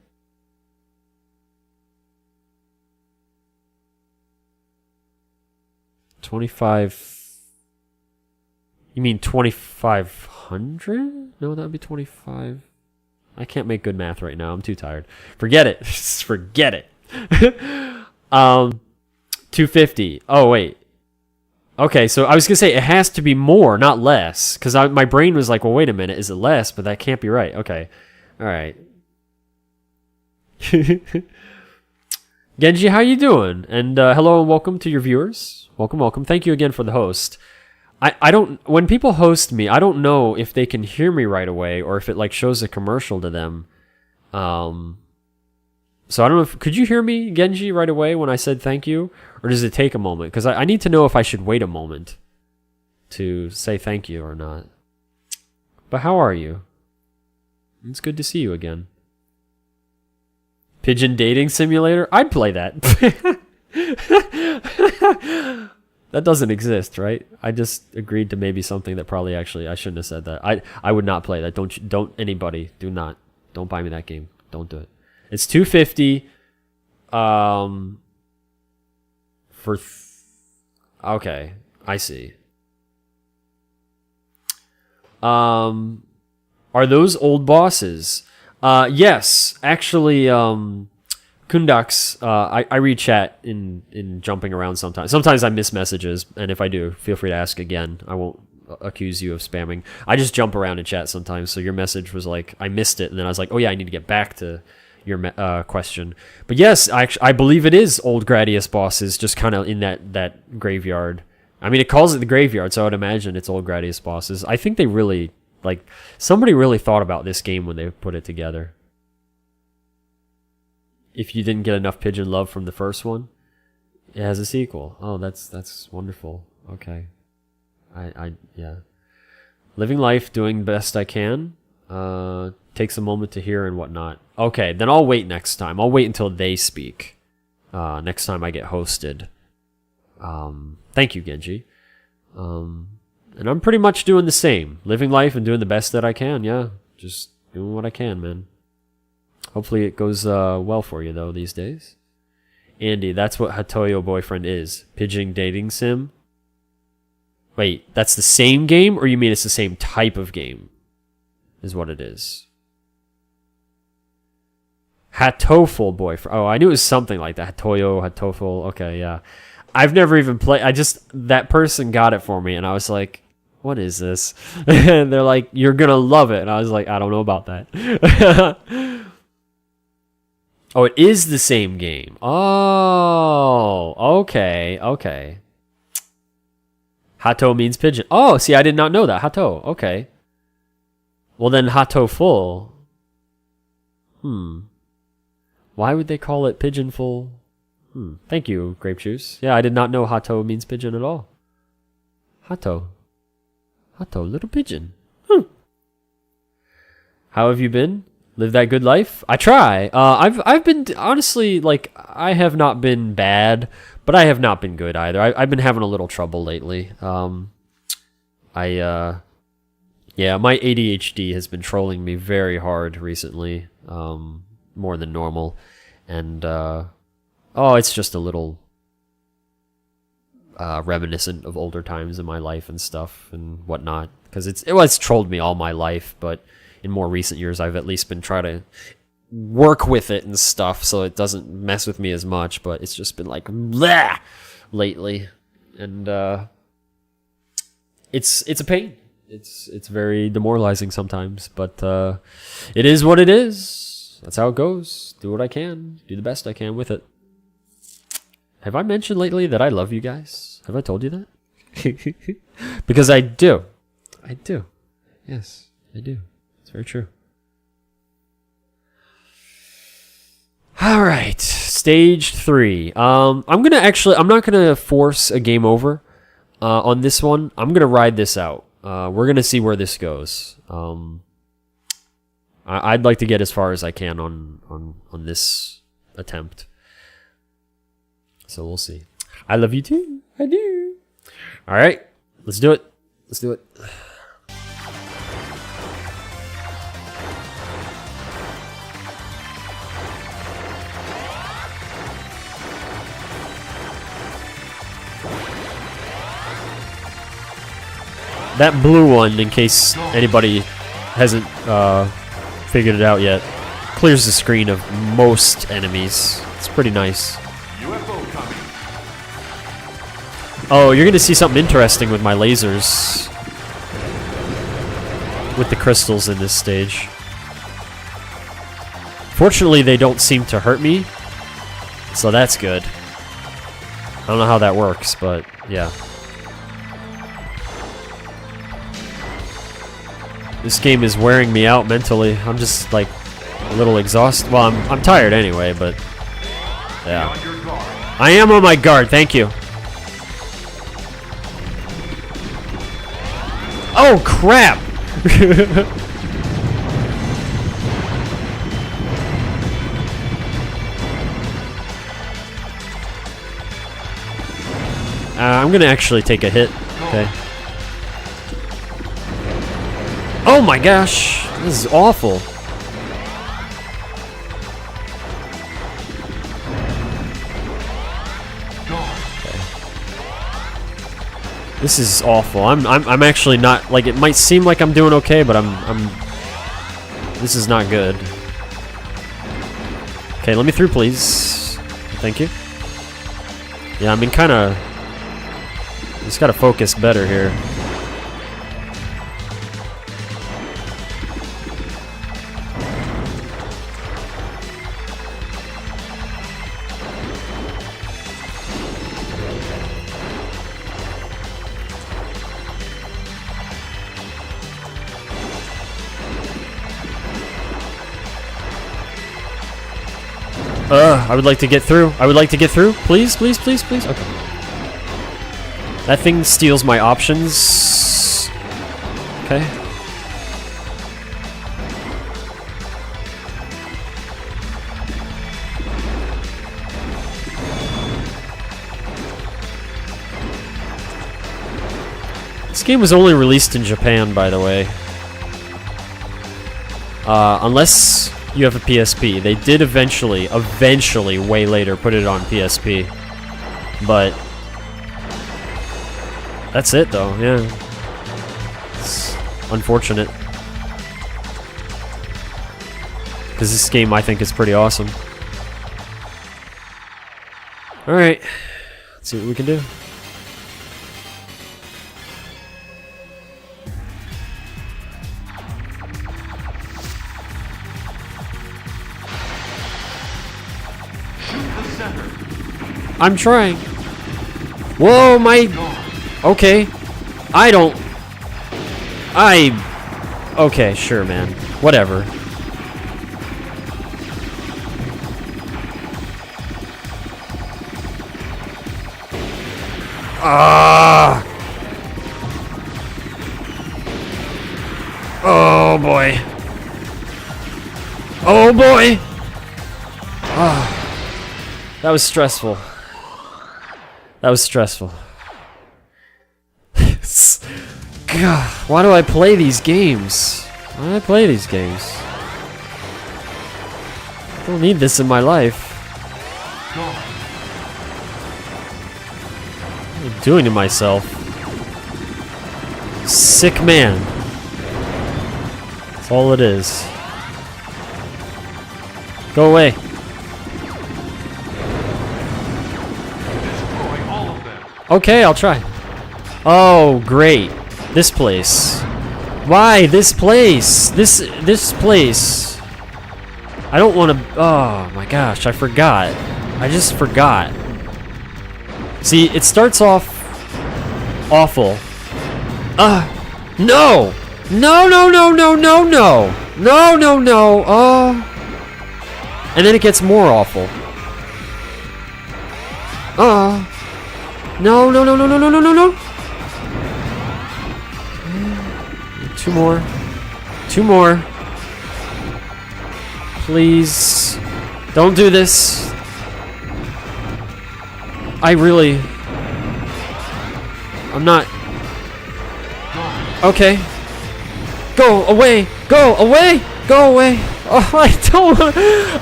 You mean 2,500? No, that would be 25. I can't make good math right now. I'm too tired. Forget it. Just forget it. 250. Oh, wait. Okay, so I was gonna say it has to be more, not less, because my brain was like, well, wait a minute, is it less? But that can't be right. Okay, all right. Genji, how you doing? And hello and welcome to your viewers. Welcome, welcome. Thank you again for the host. I don't, when people host me, I don't know if they can hear me right away or if it like shows a commercial to them. So I don't know if, could you hear me, Genji, right away when I said thank you? Or does it take a moment? Because I need to know if I should wait a moment to say thank you or not. But how are you? It's good to see you again. Pigeon Dating Simulator? I'd play that. That doesn't exist, right? I just agreed to maybe something that probably actually I shouldn't have said that. I would not play that. Don't anybody. Do not. Don't buy me that game. Don't do it. It's $250 for okay, I see. Are those old bosses? Yes, actually, Kundax, I read chat in jumping around sometimes. Sometimes I miss messages, and if I do, feel free to ask again. I won't accuse you of spamming. I just jump around in chat sometimes, so your message was like, I missed it, and then I was like, oh yeah, I need to get back to your question. But yes, I believe it is old Gradius bosses, just kind of in that graveyard. I mean, it calls it the graveyard, so I would imagine it's old Gradius bosses. I think they really, like, somebody really thought about this game when they put it together. If you didn't get enough pigeon love from the first one, it has a sequel. Oh, that's wonderful. Okay. Yeah. Living life, doing the best I can. Takes a moment to hear and whatnot. Okay, then I'll wait next time. I'll wait until they speak. Next time I get hosted. Thank you, Genji. And I'm pretty much doing the same. Living life and doing the best that I can, yeah. Just doing what I can, man. Hopefully it goes well for you, though, these days. Andy, that's what Hatoyo Boyfriend is. Pigeon dating sim? Wait, that's the same game? Or you mean it's the same type of game? Is what it is. Hatoful Boyfriend. Oh, I knew it was something like that. Hatoyo, Hatoful. Okay, yeah. I've never even played. That person got it for me, and I was like, what is this? And they're like, you're gonna love it. And I was like, I don't know about that. Oh, it is the same game. Oh, okay, okay. Hato means pigeon. Oh, see, I did not know that. Hato, okay. Well, then Hatoful. Why would they call it pigeonful? Thank you, Grape Juice. Yeah, I did not know Hato means pigeon at all. Hato. Hato, little pigeon. How have you been? Live that good life? I try. I've been, honestly, like, I have not been bad, but I have not been good either. I've been having a little trouble lately. Yeah, my ADHD has been trolling me very hard recently, more than normal, and it's just a little reminiscent of older times in my life and stuff and whatnot, because it's trolled me all my life, but in more recent years I've at least been trying to work with it and stuff so it doesn't mess with me as much, but it's just been like bleh lately, and it's a pain. It's very demoralizing sometimes, but it is what it is. That's how it goes. Do what I can. Do the best I can with it. Have I mentioned lately that I love you guys? Have I told you that? Because I do. I do. Yes, I do. It's very true. All right, stage 3. I'm not gonna force a game over on this one. I'm gonna ride this out. We're gonna see where this goes. I'd like to get as far as I can on this attempt. So we'll see. I love you too. I do. All right, let's do it. Let's do it. That blue one, in case anybody hasn't figured it out yet, clears the screen of most enemies. It's pretty nice.
UFO coming.
Oh, you're gonna see something interesting with my lasers. With the crystals in this stage. Fortunately, they don't seem to hurt me. So that's good. I don't know how that works, but yeah. This game is wearing me out mentally. I'm just like a little exhausted. Well, I'm tired anyway, but yeah. I am on my guard, thank you. Oh crap! I'm gonna actually take a hit. Okay. Oh my gosh! This is awful. This is awful. I'm actually not, like, it might seem like I'm doing okay, but I'm this is not good. Okay, let me through, please. Thank you. Yeah, I mean, kind of just gotta focus better here. I would like to get through. I would like to get through. Please, please, please, please. Okay. That thing steals my options. Okay. This game was only released in Japan, by the way. Unless you have a PSP. They did eventually, way later, put it on PSP. But that's it, though. Yeah, it's unfortunate because this game, I think, is pretty awesome. All right, let's see what we can do. I'm trying. Whoa, my... Okay. Okay, sure, man. Whatever. Ah! Oh, boy. Oh, boy! Ah. That was stressful. That was stressful. God, why do I play these games? Why do I play these games? I don't need this in my life. What am I doing to myself? Sick man. That's all it is. Go away. Okay, I'll try. Oh, great. This place. Why this place? This place. I don't want to... Oh, my gosh, I forgot. I just forgot. See, it starts off awful. No! No, no, no, no, no, no! No, no, no! Oh. And then it gets more awful. No, no, no, no, no, no, no, no, no. Two more. Two more. Please. Don't do this. I'm not... Okay. Go away! Go away! Go away! Oh,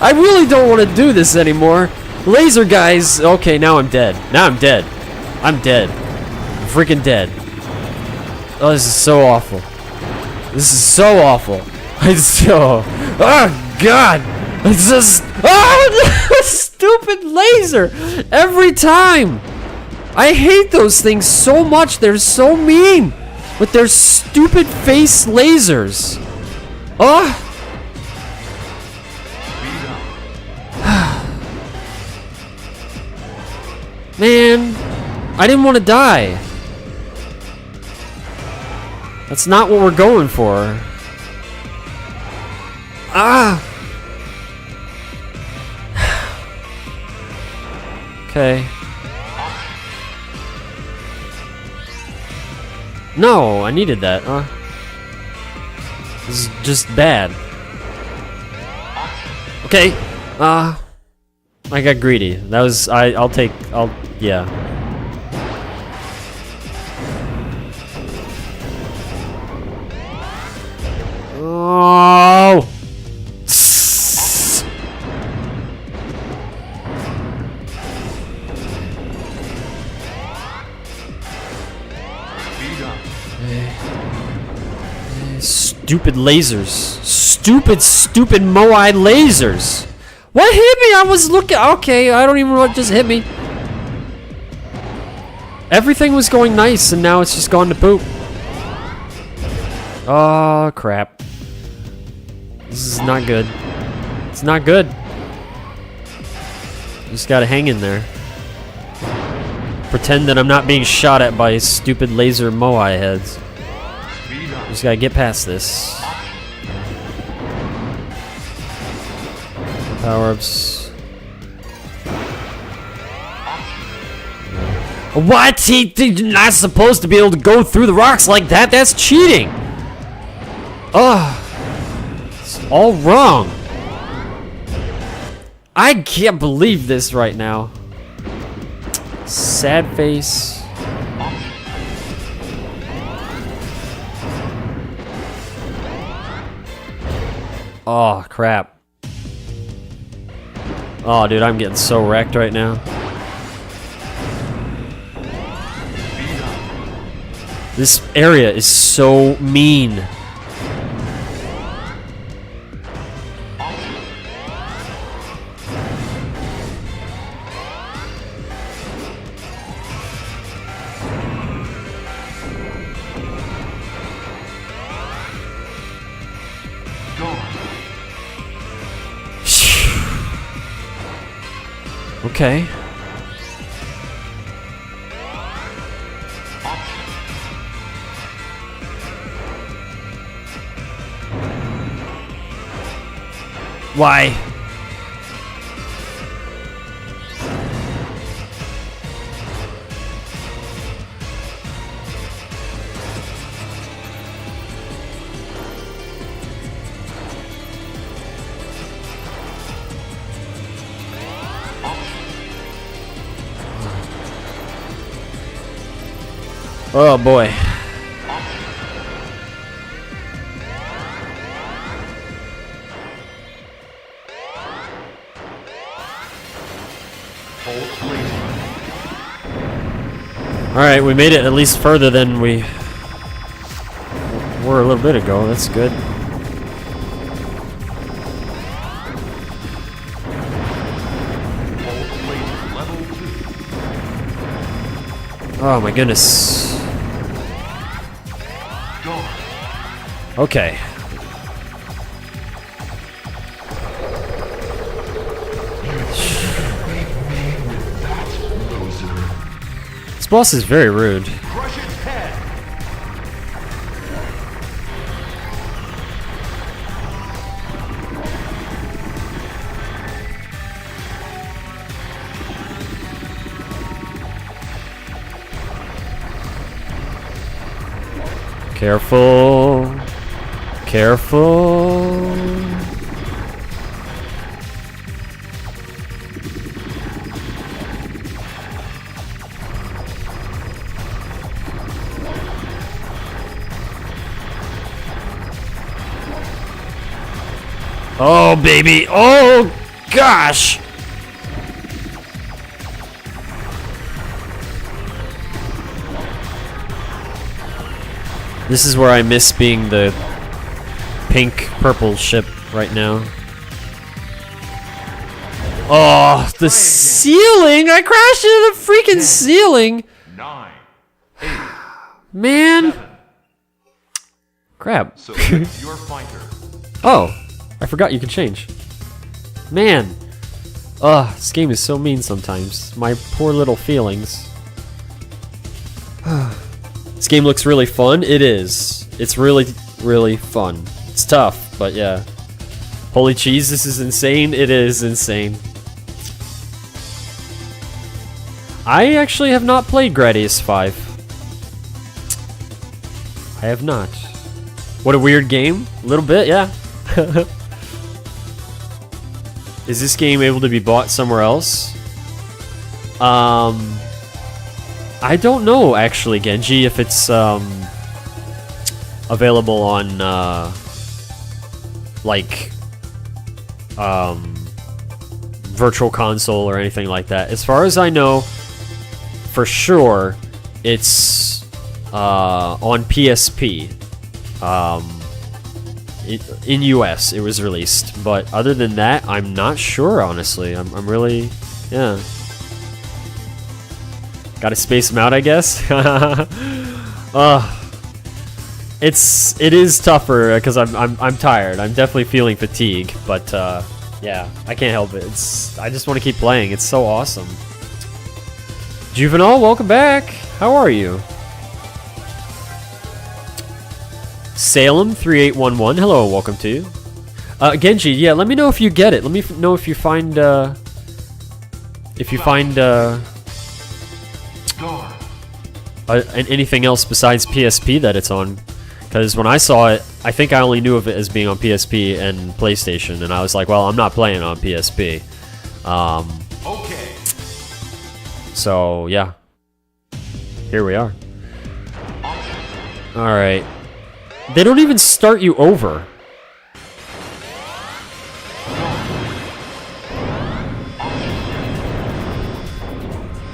I really don't want to do this anymore. Laser guys! Okay, now I'm dead. Now I'm dead. I'm dead. I'm freaking dead. Oh, this is so awful. This is so awful. It's so... Oh, God! It's just... Oh, stupid laser! Every time! I hate those things so much. They're so mean with their stupid face lasers. Ugh. Man, I didn't want to die. That's not what we're going for. Ah. Okay. No, I needed that. This is just bad. Okay. I got greedy. That was yeah. Oh. Stupid lasers. Stupid Moai lasers. What hit me? I was looking. Okay, I don't even know what just hit me. Everything was going nice, and now it's just gone to poop. Oh, crap. This is not good. It's not good. Just gotta hang in there. Pretend that I'm not being shot at by stupid laser Moai heads. Just gotta get past this. Power-ups. What? He's not supposed to be able to go through the rocks like that? That's cheating! Ugh. It's all wrong. I can't believe this right now. Sad face. Oh, crap. Oh, dude, I'm getting so wrecked right now. This area is so mean. Okay. Why? Oh boy. Alright, we made it at least further than we were a little bit ago. That's good. Oh my goodness. Okay. This boss is very rude. Careful. Careful. Oh, baby. Oh, gosh. This is where I miss being the pink-purple ship right now. Oh, the ceiling! I crashed into the freaking ceiling!
9, 8,
Man! Crap.
select your fighter.
Oh, I forgot you could change. Man! Ugh, this game is so mean sometimes. My poor little feelings. This game looks really fun. It is. It's really, really fun. It's tough, but yeah. Holy cheese, this is insane. It is insane. I actually have not played Gradius 5. I have not. What a weird game. A little bit, yeah. Is this game able to be bought somewhere else? I don't know, actually, Genji, if it's available on like Virtual Console or anything like that. As far as I know, for sure, it's on PSP. In US, it was released, but other than that, I'm not sure. Honestly, I'm really, yeah. Gotta space them out, I guess. It is tougher because I'm tired. I'm definitely feeling fatigue, but yeah, I can't help it. I just want to keep playing. It's so awesome. Juvenile, welcome back. How are you? Salem 3811. Hello, welcome to you. Genji, yeah, let me know if you get it. Let me know if you find anything else besides PSP that it's on. Because when I saw it, I think I only knew of it as being on PSP and PlayStation, and I was like, well, I'm not playing on PSP.
Okay.
So, yeah. Here we are. Alright. They don't even start you over.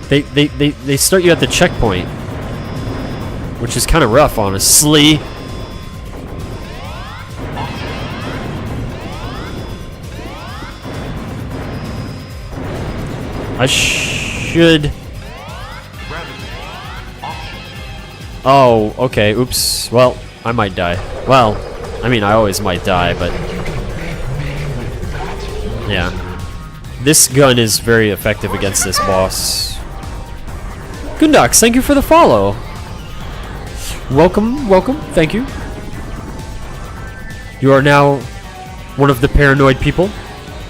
They start you at the checkpoint. Which is kind of rough, honestly. I should... Oh, okay, oops. Well, I might die. Well, I mean, I always might die, but... Yeah. This gun is very effective against this boss. Goondox, thank you for the follow. Welcome, welcome, thank you. You are now one of the paranoid people,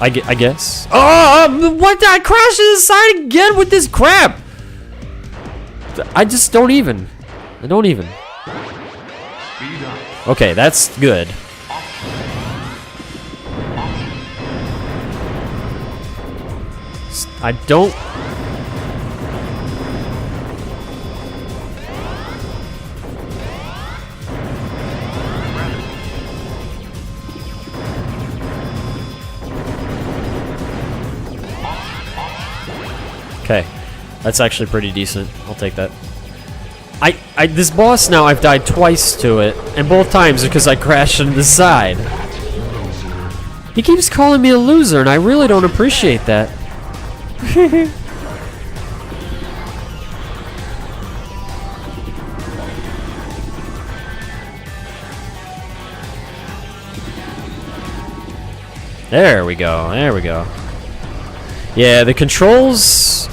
I guess. Oh, what? I crashed to the side again with this crap! I just don't even. I don't even. Okay, that's good. I don't... Okay, that's actually pretty decent. I'll take that. This boss now, I've died twice to it, and both times because I crashed into the side. He keeps calling me a loser, and I really don't appreciate that. There we go, there we go. Yeah, the controls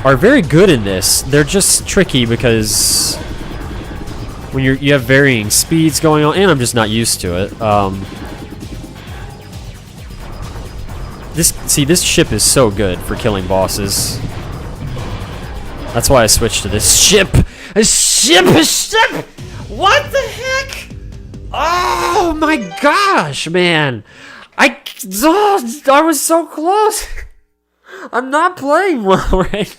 are very good in this. They're just tricky because when you have varying speeds going on, and I'm just not used to it. This ship is so good for killing bosses. That's why I switched to this ship. A ship! What the heck? Oh my gosh, man! I was so close. I'm not playing well right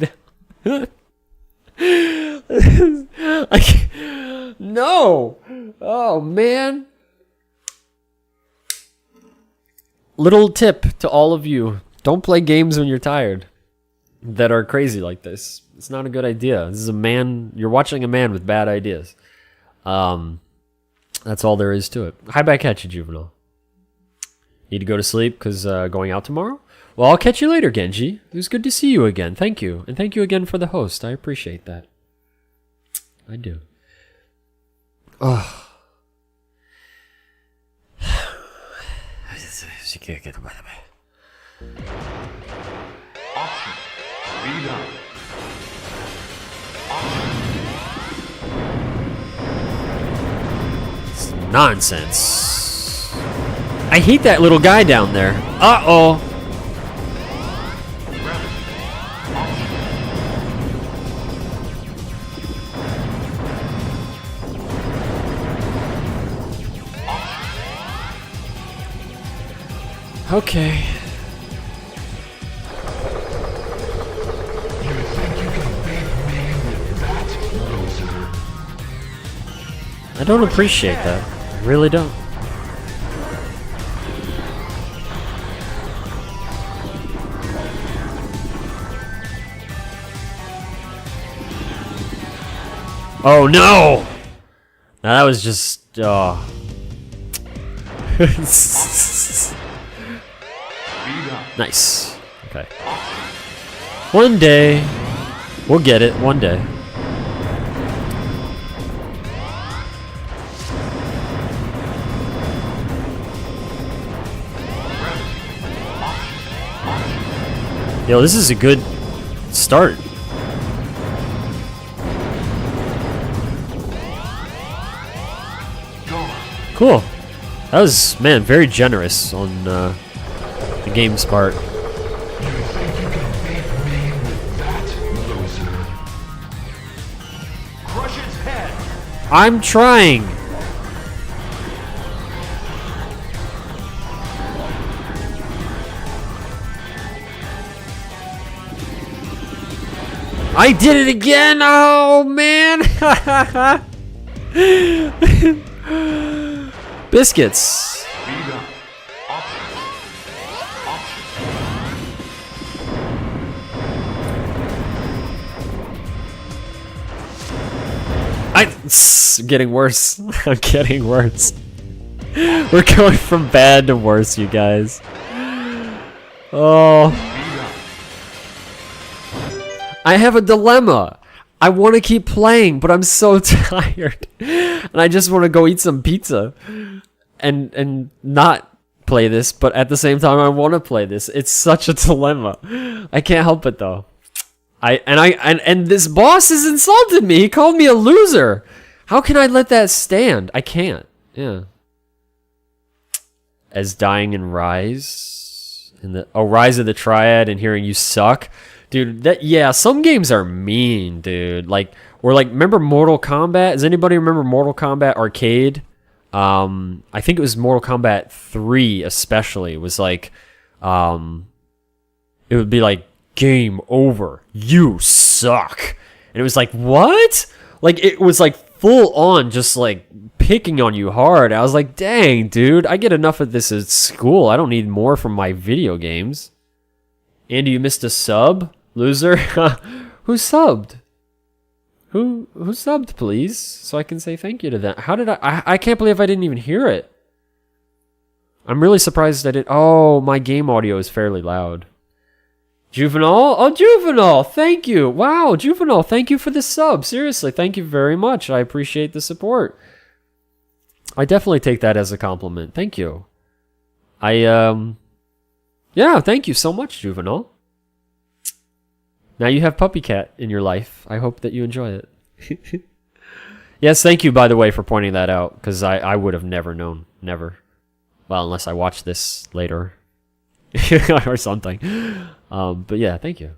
now. No. Oh man. Little tip to all of you: don't play games when you're tired that are crazy like this. It's not a good idea. This is a man. You're watching a man with bad ideas. That's all there is to it. Hi back at you, Juvenile. Need to go to sleep because going out tomorrow? Well, I'll catch you later, Genji. It was good to see you again. Thank you. And thank you again for the host. I appreciate that. I do. Oh. It's nonsense. I hate that little guy down there. Uh-oh. Okay. I don't appreciate that. I really don't. Oh no! Now that was just nice. Okay. One day we'll get it. One day. Yo, this is a good start. Cool. That was, man, very generous on the game's part. I'm trying. I did it again! Oh, man! Biscuits. It's getting worse. I'm getting worse. We're going from bad to worse, you guys. Oh. I have a dilemma. I want to keep playing, but I'm so tired. And I just want to go eat some pizza and not play this, but at the same time I want to play this. It's such a dilemma. I can't help it though. And this boss has insulted me. He called me a loser. How can I let that stand? I can't. Yeah. As dying in Rise Rise of the Triad and hearing you suck. Dude, yeah, some games are mean, dude. Remember Mortal Kombat? Does anybody remember Mortal Kombat Arcade? I think it was Mortal Kombat 3 especially. It was like, it would be like, game over. You suck. And it was like, what? Like, it was like full on just like picking on you hard. I was like, dang, dude, I get enough of this at school. I don't need more from my video games. Andy, you missed a sub? Loser? Who subbed? Who subbed, please? So I can say thank you to them. How did I can't believe I didn't even hear it. I'm really surprised I didn't. Oh, my game audio is fairly loud. Juvenile? Oh, Juvenile! Thank you! Wow, Juvenile, thank you for the sub. Seriously, thank you very much. I appreciate the support. I definitely take that as a compliment. Thank you. Yeah, thank you so much, Juvenile. Now you have Puppy Cat in your life. I hope that you enjoy it. Yes, thank you, by the way, for pointing that out, because I would have never known. Never. Well, unless I watch this later. Or something. But yeah, thank you.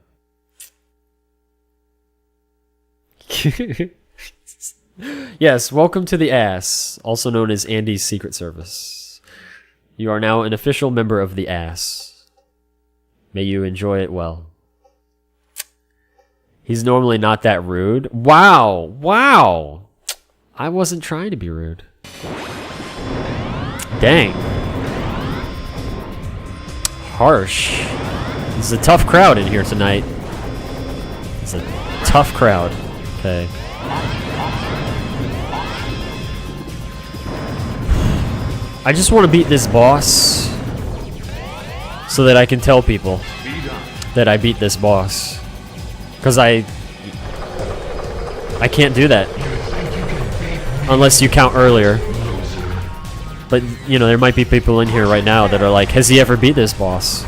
Yes, welcome to the Ass, also known as Andy's Secret Service. You are now an official member of the Ass. May you enjoy it well. He's normally not that rude. Wow! Wow! I wasn't trying to be rude. Dang. Harsh. This is a tough crowd in here tonight. It's a tough crowd. Okay. I just want to beat this boss so that I can tell people that I beat this boss. Because I can't do that unless you count earlier. But you know, there might be people in here right now that are like, has he ever beat this boss?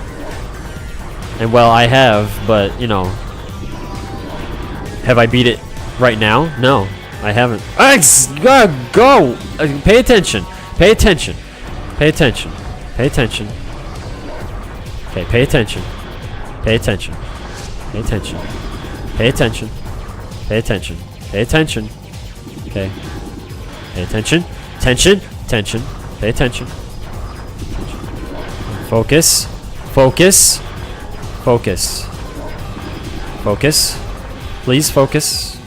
And well, I have, but you know, have I beat it right now? No, I haven't. Go! Pay attention. Pay attention. Pay attention. Pay attention. Okay, pay attention. Pay attention. Pay attention. Pay attention. Pay attention. Pay attention. Okay. Pay attention. Tension. Tension. Pay attention. Focus. Focus. Focus. Focus. Please focus.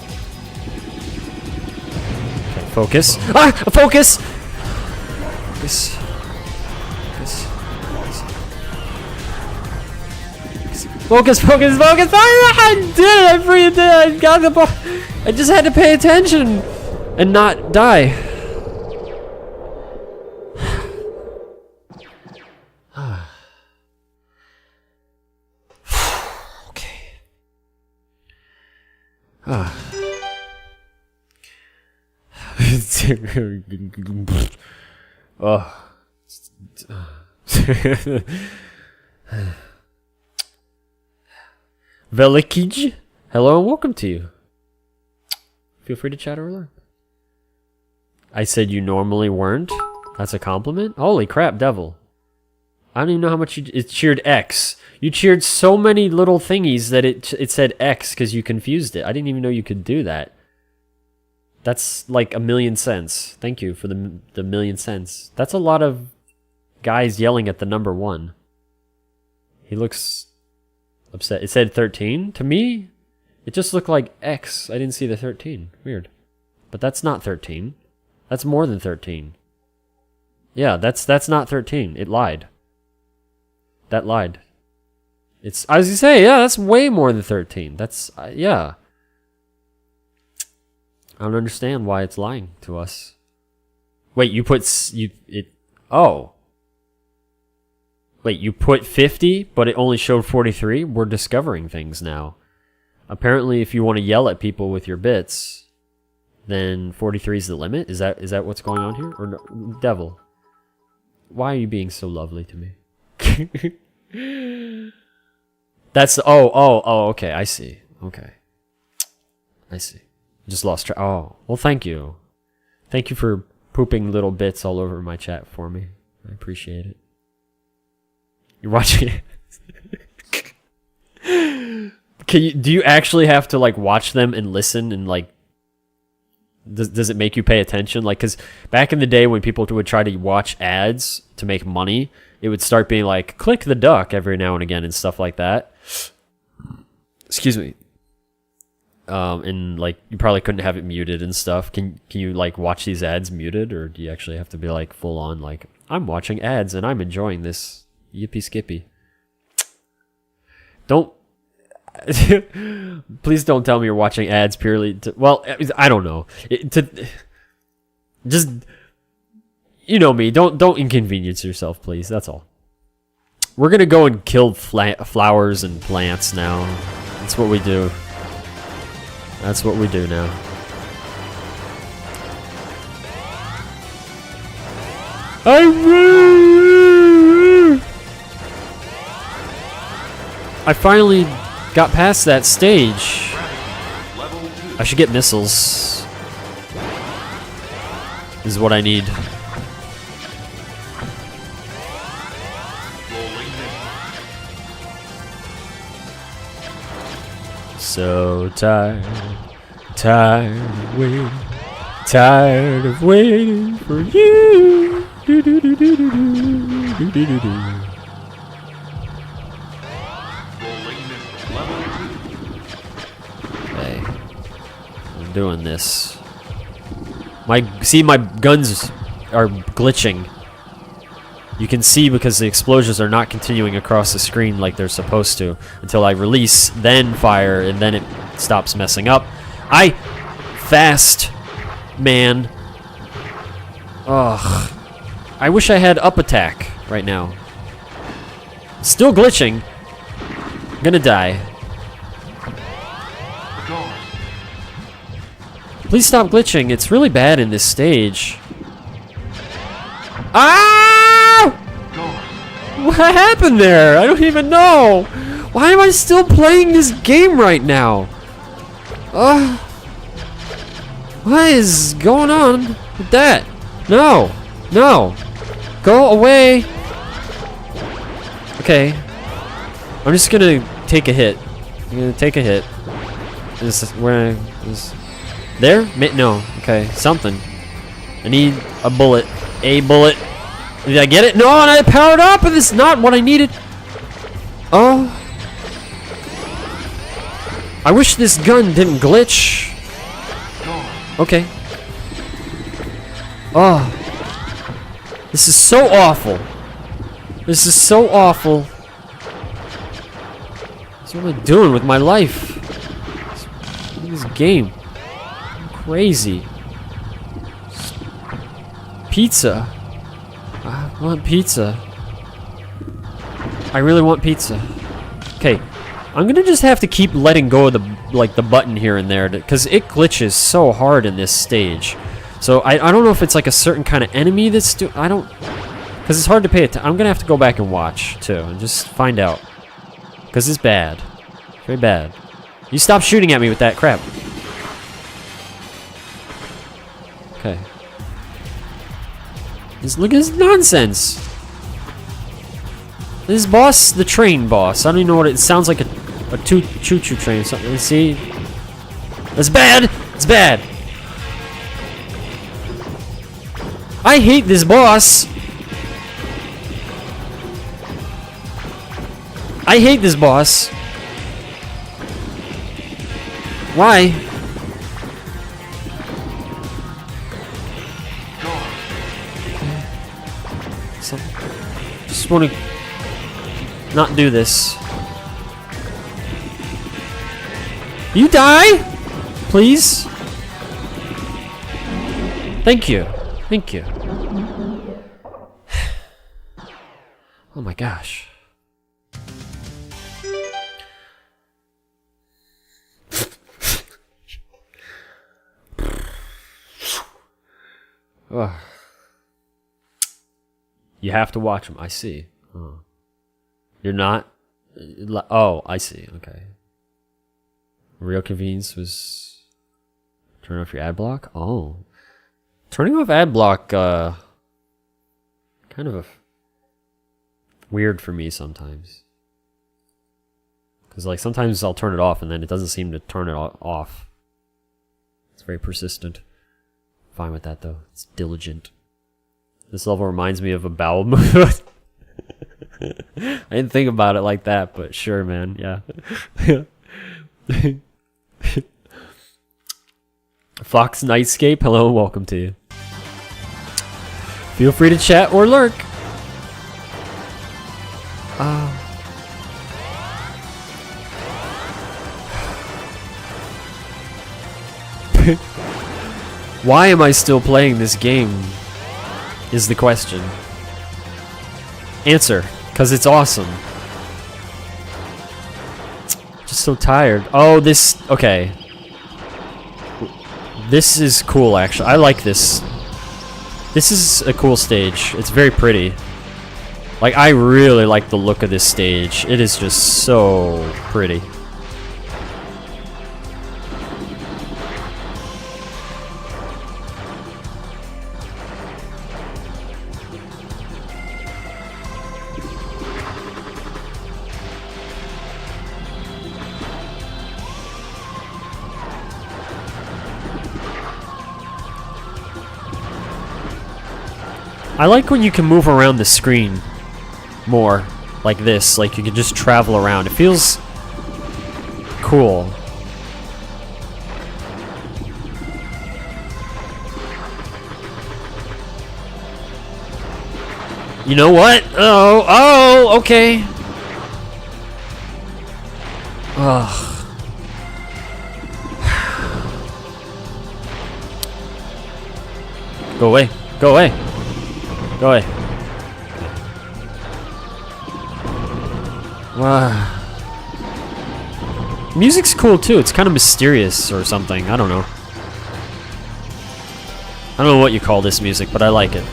Okay, focus. Ah! Focus! Focus. Focus, focus, focus! I did it! I freaking did it! I got the ball! I just had to pay attention and not die. Okay. Oh. Velikij, hello and welcome to you. Feel free to chat or learn. I said you normally weren't? That's a compliment? Holy crap, devil. I don't even know how much it cheered X. You cheered so many little thingies that it said X because you confused it. I didn't even know you could do that. That's like 1,000,000 cents. Thank you for the 1,000,000 cents. That's a lot of guys yelling at the number 1. He looks upset. It said 13? To me, it just looked like X. I didn't see the 13. Weird. But that's not 13. That's more than 13. Yeah, that's not 13. It lied. That lied. It's, I was gonna say, yeah, that's way more than 13. That's, yeah. I don't understand why it's lying to us. Wait, you put, oh. Wait, you put 50, but it only showed 43? We're discovering things now. Apparently, if you want to yell at people with your bits, then 43 is the limit? Is that what's going on here? Or no? Devil, why are you being so lovely to me? That's, oh, okay, I see. Okay. I see. Just lost track. Oh, well, thank you. Thank you for pooping little bits all over my chat for me. I appreciate it. You're watching it. Do you actually have to like watch them and listen and like does it make you pay attention? Like, cuz back in the day when people would try to watch ads to make money, it would start being like click the duck every now and again and stuff like that. Excuse me. And like you probably couldn't have it muted and stuff. Can you like watch these ads muted, or do you actually have to be like full on like I'm watching ads and I'm enjoying this? Yippee skippy. Don't please don't tell me you're watching ads purely to, well, I don't know. Just, you know me, don't inconvenience yourself, please. That's all. We're gonna go and kill flowers and plants now. That's what we do. That's what we do now. I finally got past that stage. I should get missiles. This is what I need. So tired, tired of waiting for you. Do, do, do, do, do, do, do, do, do. Okay, I'm doing this. My guns are glitching. You can see because the explosions are not continuing across the screen like they're supposed to until I release, then fire, and then it stops messing up. Fast, man. Ugh. I wish I had up attack right now. Still glitching. Gonna die. Please stop glitching. It's really bad in this stage. Ah! What happened there? I don't even know. Why am I still playing this game right now? What is going on with that? No. No. Go away. Okay. I'm just gonna take a hit. I'm gonna take a hit. This is where is there? No. Okay. Something. I need a bullet. A bullet. Did I get it? No, and I powered up, and this is not what I needed. Oh. I wish this gun didn't glitch. Okay. Oh. This is so awful. This is so awful. What am I doing with my life? This game. Crazy. Pizza. I want pizza. I really want pizza. Okay. I'm gonna just have to keep letting go of the button here and there because it glitches so hard in this stage. So I don't know if it's like a certain kind of enemy that's I don't, because it's hard to pay attention. I'm gonna have to go back and watch too and just find out because it's bad, very bad. You stop shooting at me with that crap. Okay. Look at this nonsense. This boss, the train boss. I don't even know what it sounds like. A choo-choo train or something. Let's see. That's bad. It's bad. I hate this boss. I hate this boss. Why? So, just want to not do this. You die? Please? Thank you. Thank you. Oh my gosh. Ugh. You have to watch them. I see. Oh. You're not? Oh, I see. Okay. Real convenience was turn off your ad block? Oh. Turning off ad block, kind of weird for me sometimes. Because, like, sometimes I'll turn it off and then it doesn't seem to turn it off. It's very persistent. Fine with that, though. It's diligent. This level reminds me of a bowel movement. I didn't think about it like that, but sure, man. Yeah. Fox Nightscape, hello and welcome to you. Feel free to chat or lurk. Why am I still playing this game? Is the question. Answer, because it's awesome. Just so tired. Oh, this, okay. This is cool, actually. I like this. This is a cool stage. It's very pretty. Like, I really like the look of this stage. It is just so pretty. I like when you can move around the screen more, like this, like you can just travel around. It feels cool. You know what? Oh, okay. Ugh. Go away. Go away. Go away. Wow. Music's cool too. It's kind of mysterious or something. I don't know. I don't know what you call this music, but I like it.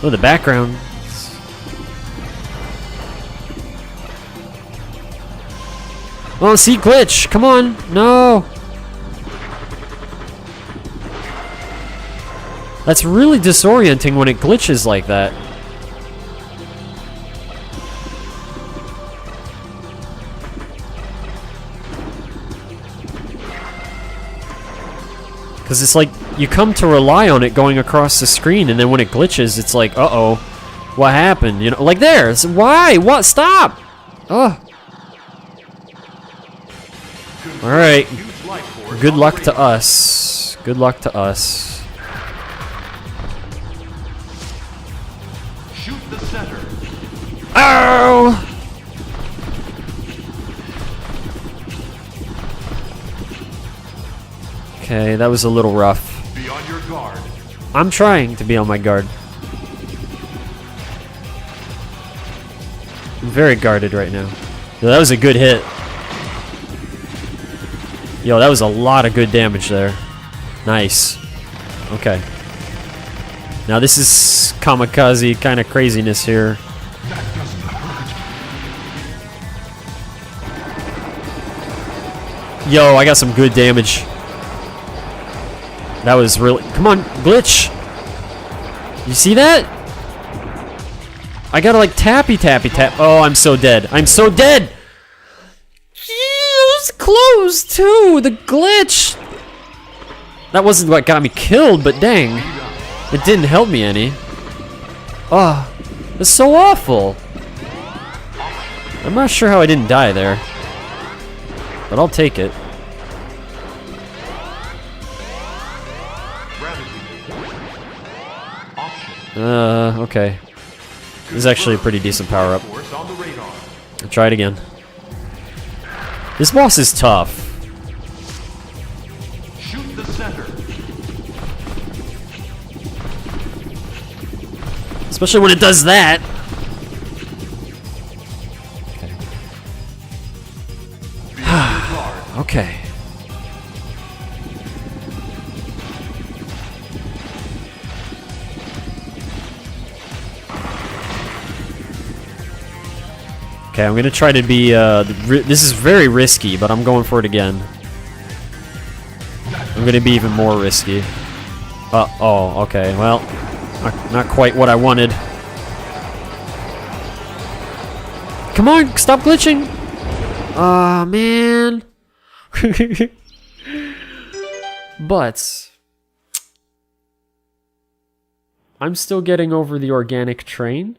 Oh, the background. Oh, see, glitch. Come on. No. That's really disorienting when it glitches like that. Because it's like, you come to rely on it going across the screen, and then when it glitches, it's like, uh-oh, what happened? You know, like there. It's, why? What? Stop! Oh. Alright. Good luck to us. Good luck to us.
Shoot the center.
Ow! Okay, that was a little rough.
Be on your guard.
I'm trying to be on my guard. I'm very guarded right now. Yo, that was a good hit. Yo, that was a lot of good damage there. Nice. Okay. Now this is kamikaze kind of craziness here. Yo, I got some good damage. That was really... Come on, glitch! You see that? I gotta like tappy tap. Oh, I'm so dead. I'm so dead! It was close too! The glitch! That wasn't what got me killed, but dang. It didn't help me any. Oh, it's so awful. I'm not sure how I didn't die there. But I'll take it. Okay. This is actually a pretty decent power-up. I'll try it again. This boss is tough.
Shoot the center.
Especially when it does that. Okay. Okay. Okay, I'm gonna try to be, this is very risky, but I'm going for it again. I'm gonna be even more risky. Oh, okay, well, not quite what I wanted. Come on, stop glitching! Aw, man. But I'm still getting over the organic train.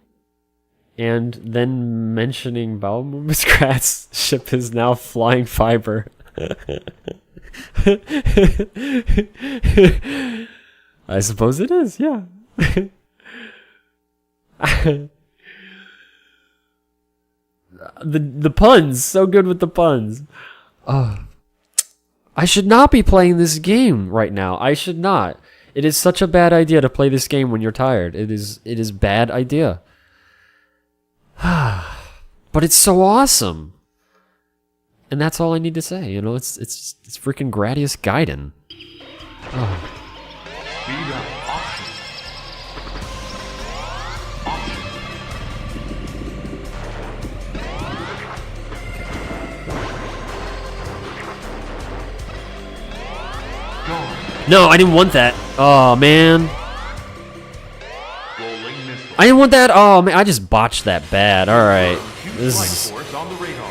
And then mentioning bowel movements, Krat's ship is now flying fiber. I suppose it is, yeah. The puns, so good with the puns. I should not be playing this game right now. I should not. It is such a bad idea to play this game when you're tired. It is bad idea. But it's so awesome. And that's all I need to say, you know, it's freaking Gradius Gaiden. Oh.
Speed up. Option.
No, I didn't want that. Oh, man.
Rolling missile.
I didn't want that. Oh, man, I just botched that bad. All right. This is...
On the radar.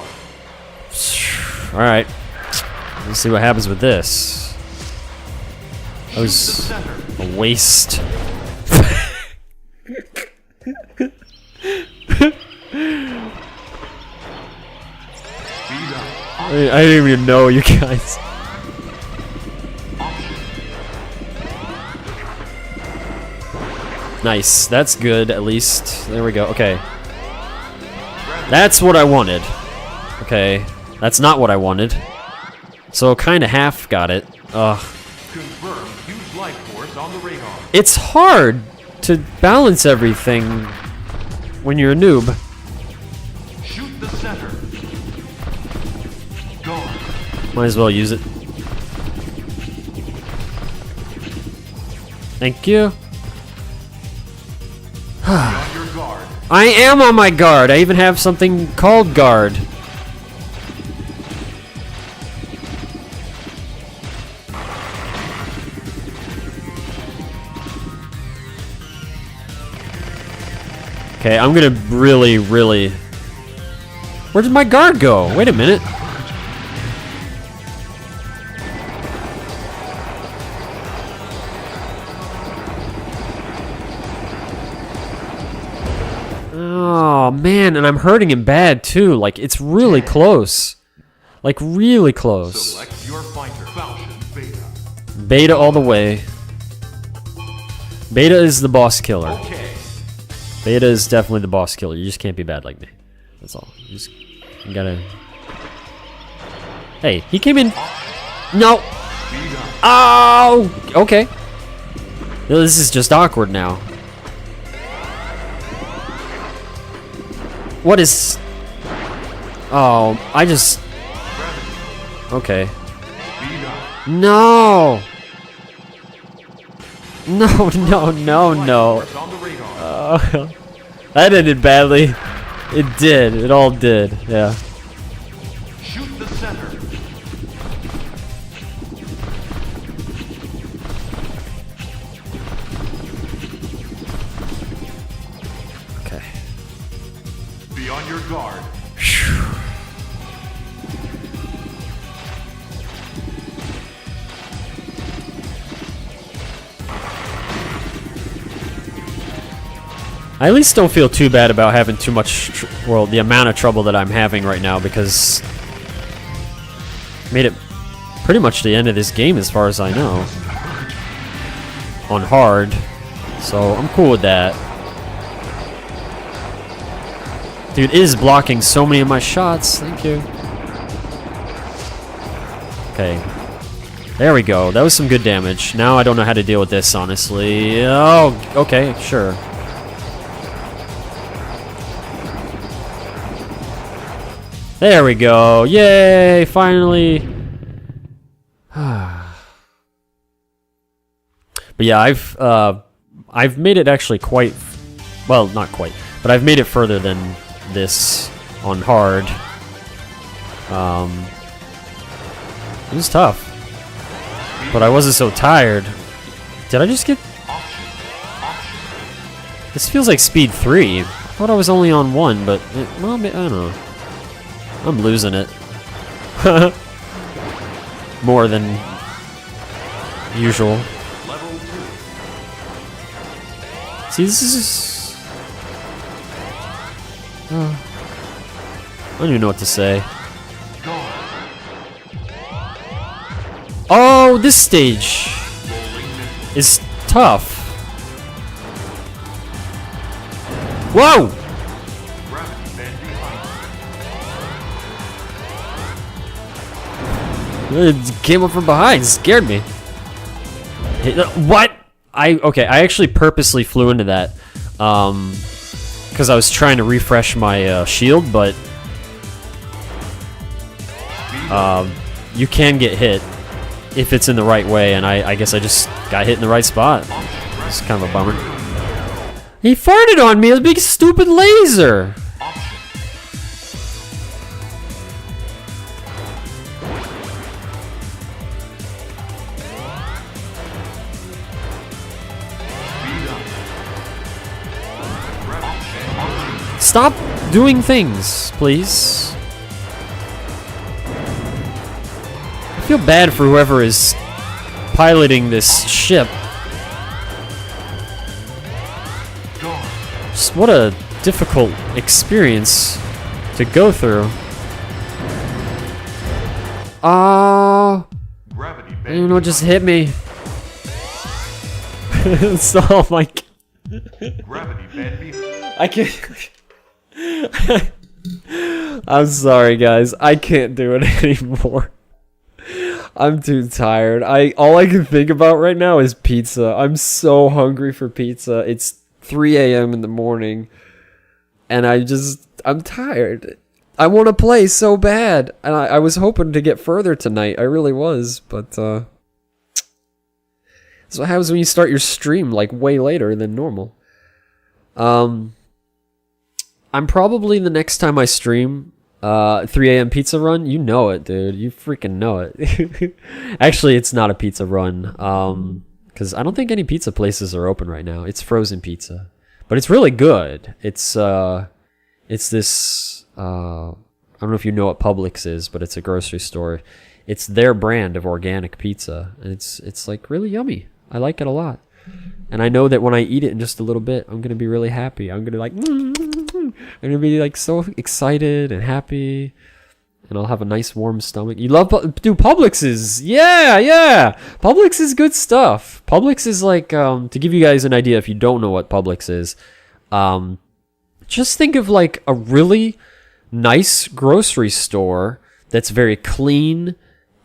All right. Let's see what happens with this. That was a waste. I didn't even know, you guys. Nice. That's good, at least. There we go. Okay. That's what I wanted. Okay. That's not what I wanted. So kind of half got it. Ugh.
Confirm huge life force on the radar.
It's hard to balance everything when you're a noob.
Shoot the center. Guard.
Might as well use it. Thank you.
On your guard.
I am on my guard. I even have something called guard. Okay, I'm gonna really... Where did my guard go? Wait a minute. Oh, man, and I'm hurting him bad, too. Like, it's really close. Like, really close.
Select your fighter. Falcon Beta.
Beta all the way. Beta is the boss killer.
Okay.
Beta is definitely the boss killer. You just can't be bad like me. That's all. You gotta... Hey, he came in... No! Oh! Okay. This is just awkward now. What is... Oh, I just... Okay. No! No, no, no, no. That ended badly. It did. It all did. Yeah.
Shoot the center.
Okay.
Be on your guard.
I at least don't feel too bad about having too much, well, the amount of trouble that I'm having right now, because made it pretty much the end of this game as far as I know. On hard. So I'm cool with that. Dude, it is blocking so many of my shots. Thank you. Okay. There we go. That was some good damage. Now I don't know how to deal with this, honestly. Oh, okay, sure. There we go. Yay, finally. But yeah, I've made it actually quite, well, not quite, but I've made it further than this on hard. It was tough, but I wasn't so tired. Did I just get... This feels like speed 3. I thought I was only on 1, but well, I don't know. I'm losing it. More than usual. See, this is... I don't even know what to say. Oh, this stage is tough. Whoa! It came up from behind, scared me. What? Okay, I actually purposely flew into that because I was trying to refresh my shield, but you can get hit if it's in the right way, and I guess I just got hit in the right spot. It's kind of a bummer. He farted on me, a big stupid laser! Stop doing things, please. I feel bad for whoever is piloting this ship. Just what a difficult experience to go through. Oh, I don't know what just hit me. So like, I can't. I'm sorry, guys. I can't do it anymore. I'm too tired. All I can think about right now is pizza. I'm so hungry for pizza. It's 3 a.m. in the morning. and I'm tired. I want to play so bad, and I was hoping to get further tonight. I really was, but that's what happens when you start your stream like way later than normal. I'm probably the next time I stream 3 a.m. pizza run. You know it, dude. You freaking know it. Actually, it's not a pizza run. Because I don't think any pizza places are open right now. It's frozen pizza, but it's really good. It's this. I don't know if you know what Publix is, but it's a grocery store. It's their brand of organic pizza, and it's like really yummy. I like it a lot. And I know that when I eat it in just a little bit, I'm going to be really happy. I'm going to I'm going to be like so excited and happy. And I'll have a nice warm stomach. You love, dude, Publix is, yeah. Publix is good stuff. Publix is like, to give you guys an idea, if you don't know what Publix is, just think of like a really nice grocery store that's very clean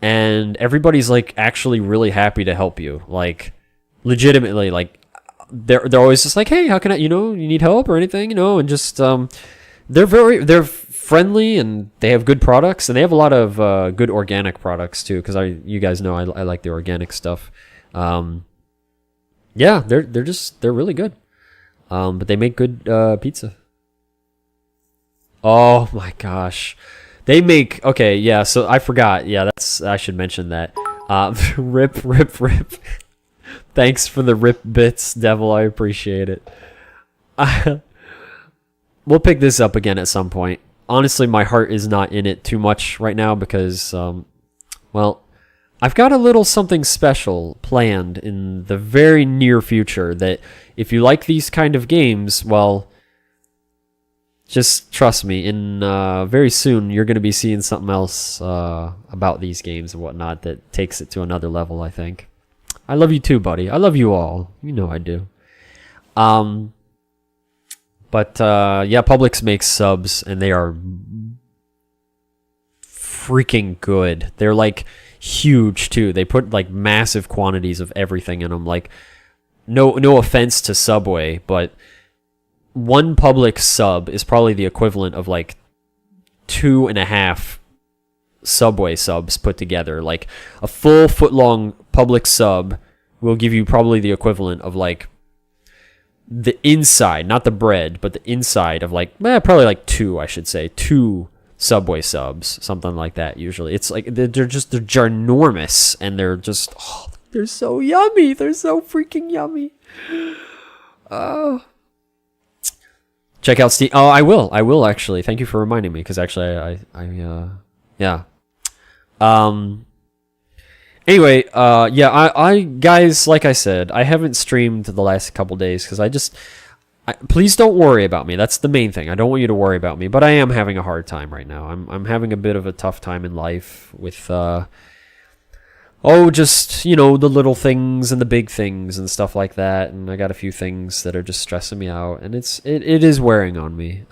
and everybody's like actually really happy to help you. Like, legitimately, like they're always just like, hey, how can I, you need help or anything, and just they're friendly and they have good products and they have a lot of good organic products too, because you guys know I like the organic stuff. Yeah, they're really good, but they make good pizza. Oh my gosh, they make, okay, yeah, so I forgot, yeah, I should mention that. Rip. Thanks for the rip bits, Devil. I appreciate it. We'll pick this up again at some point. Honestly, my heart is not in it too much right now because, well, I've got a little something special planned in the very near future that if you like these kind of games, well, just trust me, in very soon you're going to be seeing something else about these games and whatnot that takes it to another level, I think. I love you too, buddy. I love you all. You know I do. But yeah, Publix makes subs, and they are freaking good. They're like huge too. They put like massive quantities of everything in them. Like, no offense to Subway, but one Publix sub is probably the equivalent of like 2.5 Subway subs put together. Like a full foot-long Publix sub will give you probably the equivalent of like the inside, not the bread, but the inside of like, probably like 2, I should say, 2 Subway subs, something like that. Usually, it's like they're ginormous, and they're just, they're so yummy. They're so freaking yummy. Oh. Check out Steam. Oh, I will actually. Thank you for reminding me, because actually, yeah. Anyway, yeah, I guys, like I said, I haven't streamed the last couple days because please don't worry about me. That's the main thing. I don't want you to worry about me, but I am having a hard time right now. I'm having a bit of a tough time in life with, just, the little things and the big things and stuff like that. And I got a few things that are just stressing me out, and it is wearing on me.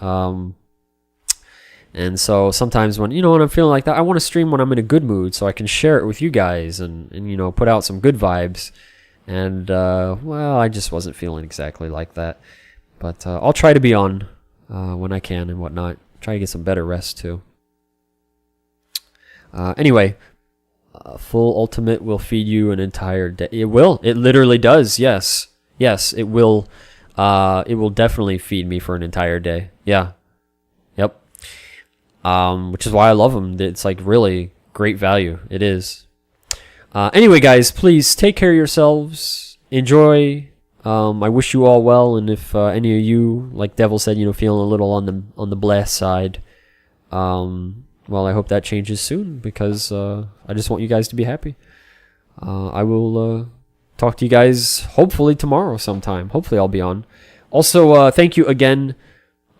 And so sometimes when I'm feeling like that, I want to stream when I'm in a good mood so I can share it with you guys and put out some good vibes. And, well, I just wasn't feeling exactly like that. But I'll try to be on when I can and whatnot. Try to get some better rest too. Anyway, full ultimate will feed you an entire day. It will. It literally does. Yes. Yes, it will. It will definitely feed me for an entire day. Yeah. Yep. Which is why I love them. It's like really great value. It is. Anyway, guys, please take care of yourselves. Enjoy. I wish you all well, and if any of you, like Devil said, feeling a little on the blast side, well, I hope that changes soon, because I just want you guys to be happy. I will talk to you guys hopefully tomorrow sometime. Hopefully I'll be on. Also, thank you again,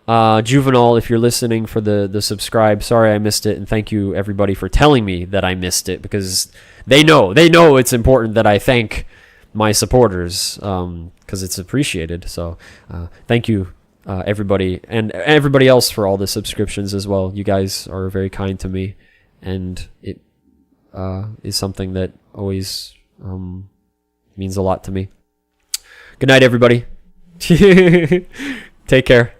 Juvenile, if you're listening, for the subscribe. Sorry I missed it, and thank you everybody for telling me that I missed it, because they know it's important that I thank my supporters, because it's appreciated. So thank you everybody, and everybody else for all the subscriptions as well. You guys are very kind to me, and it is something that always means a lot to me. Good night, everybody. Take care.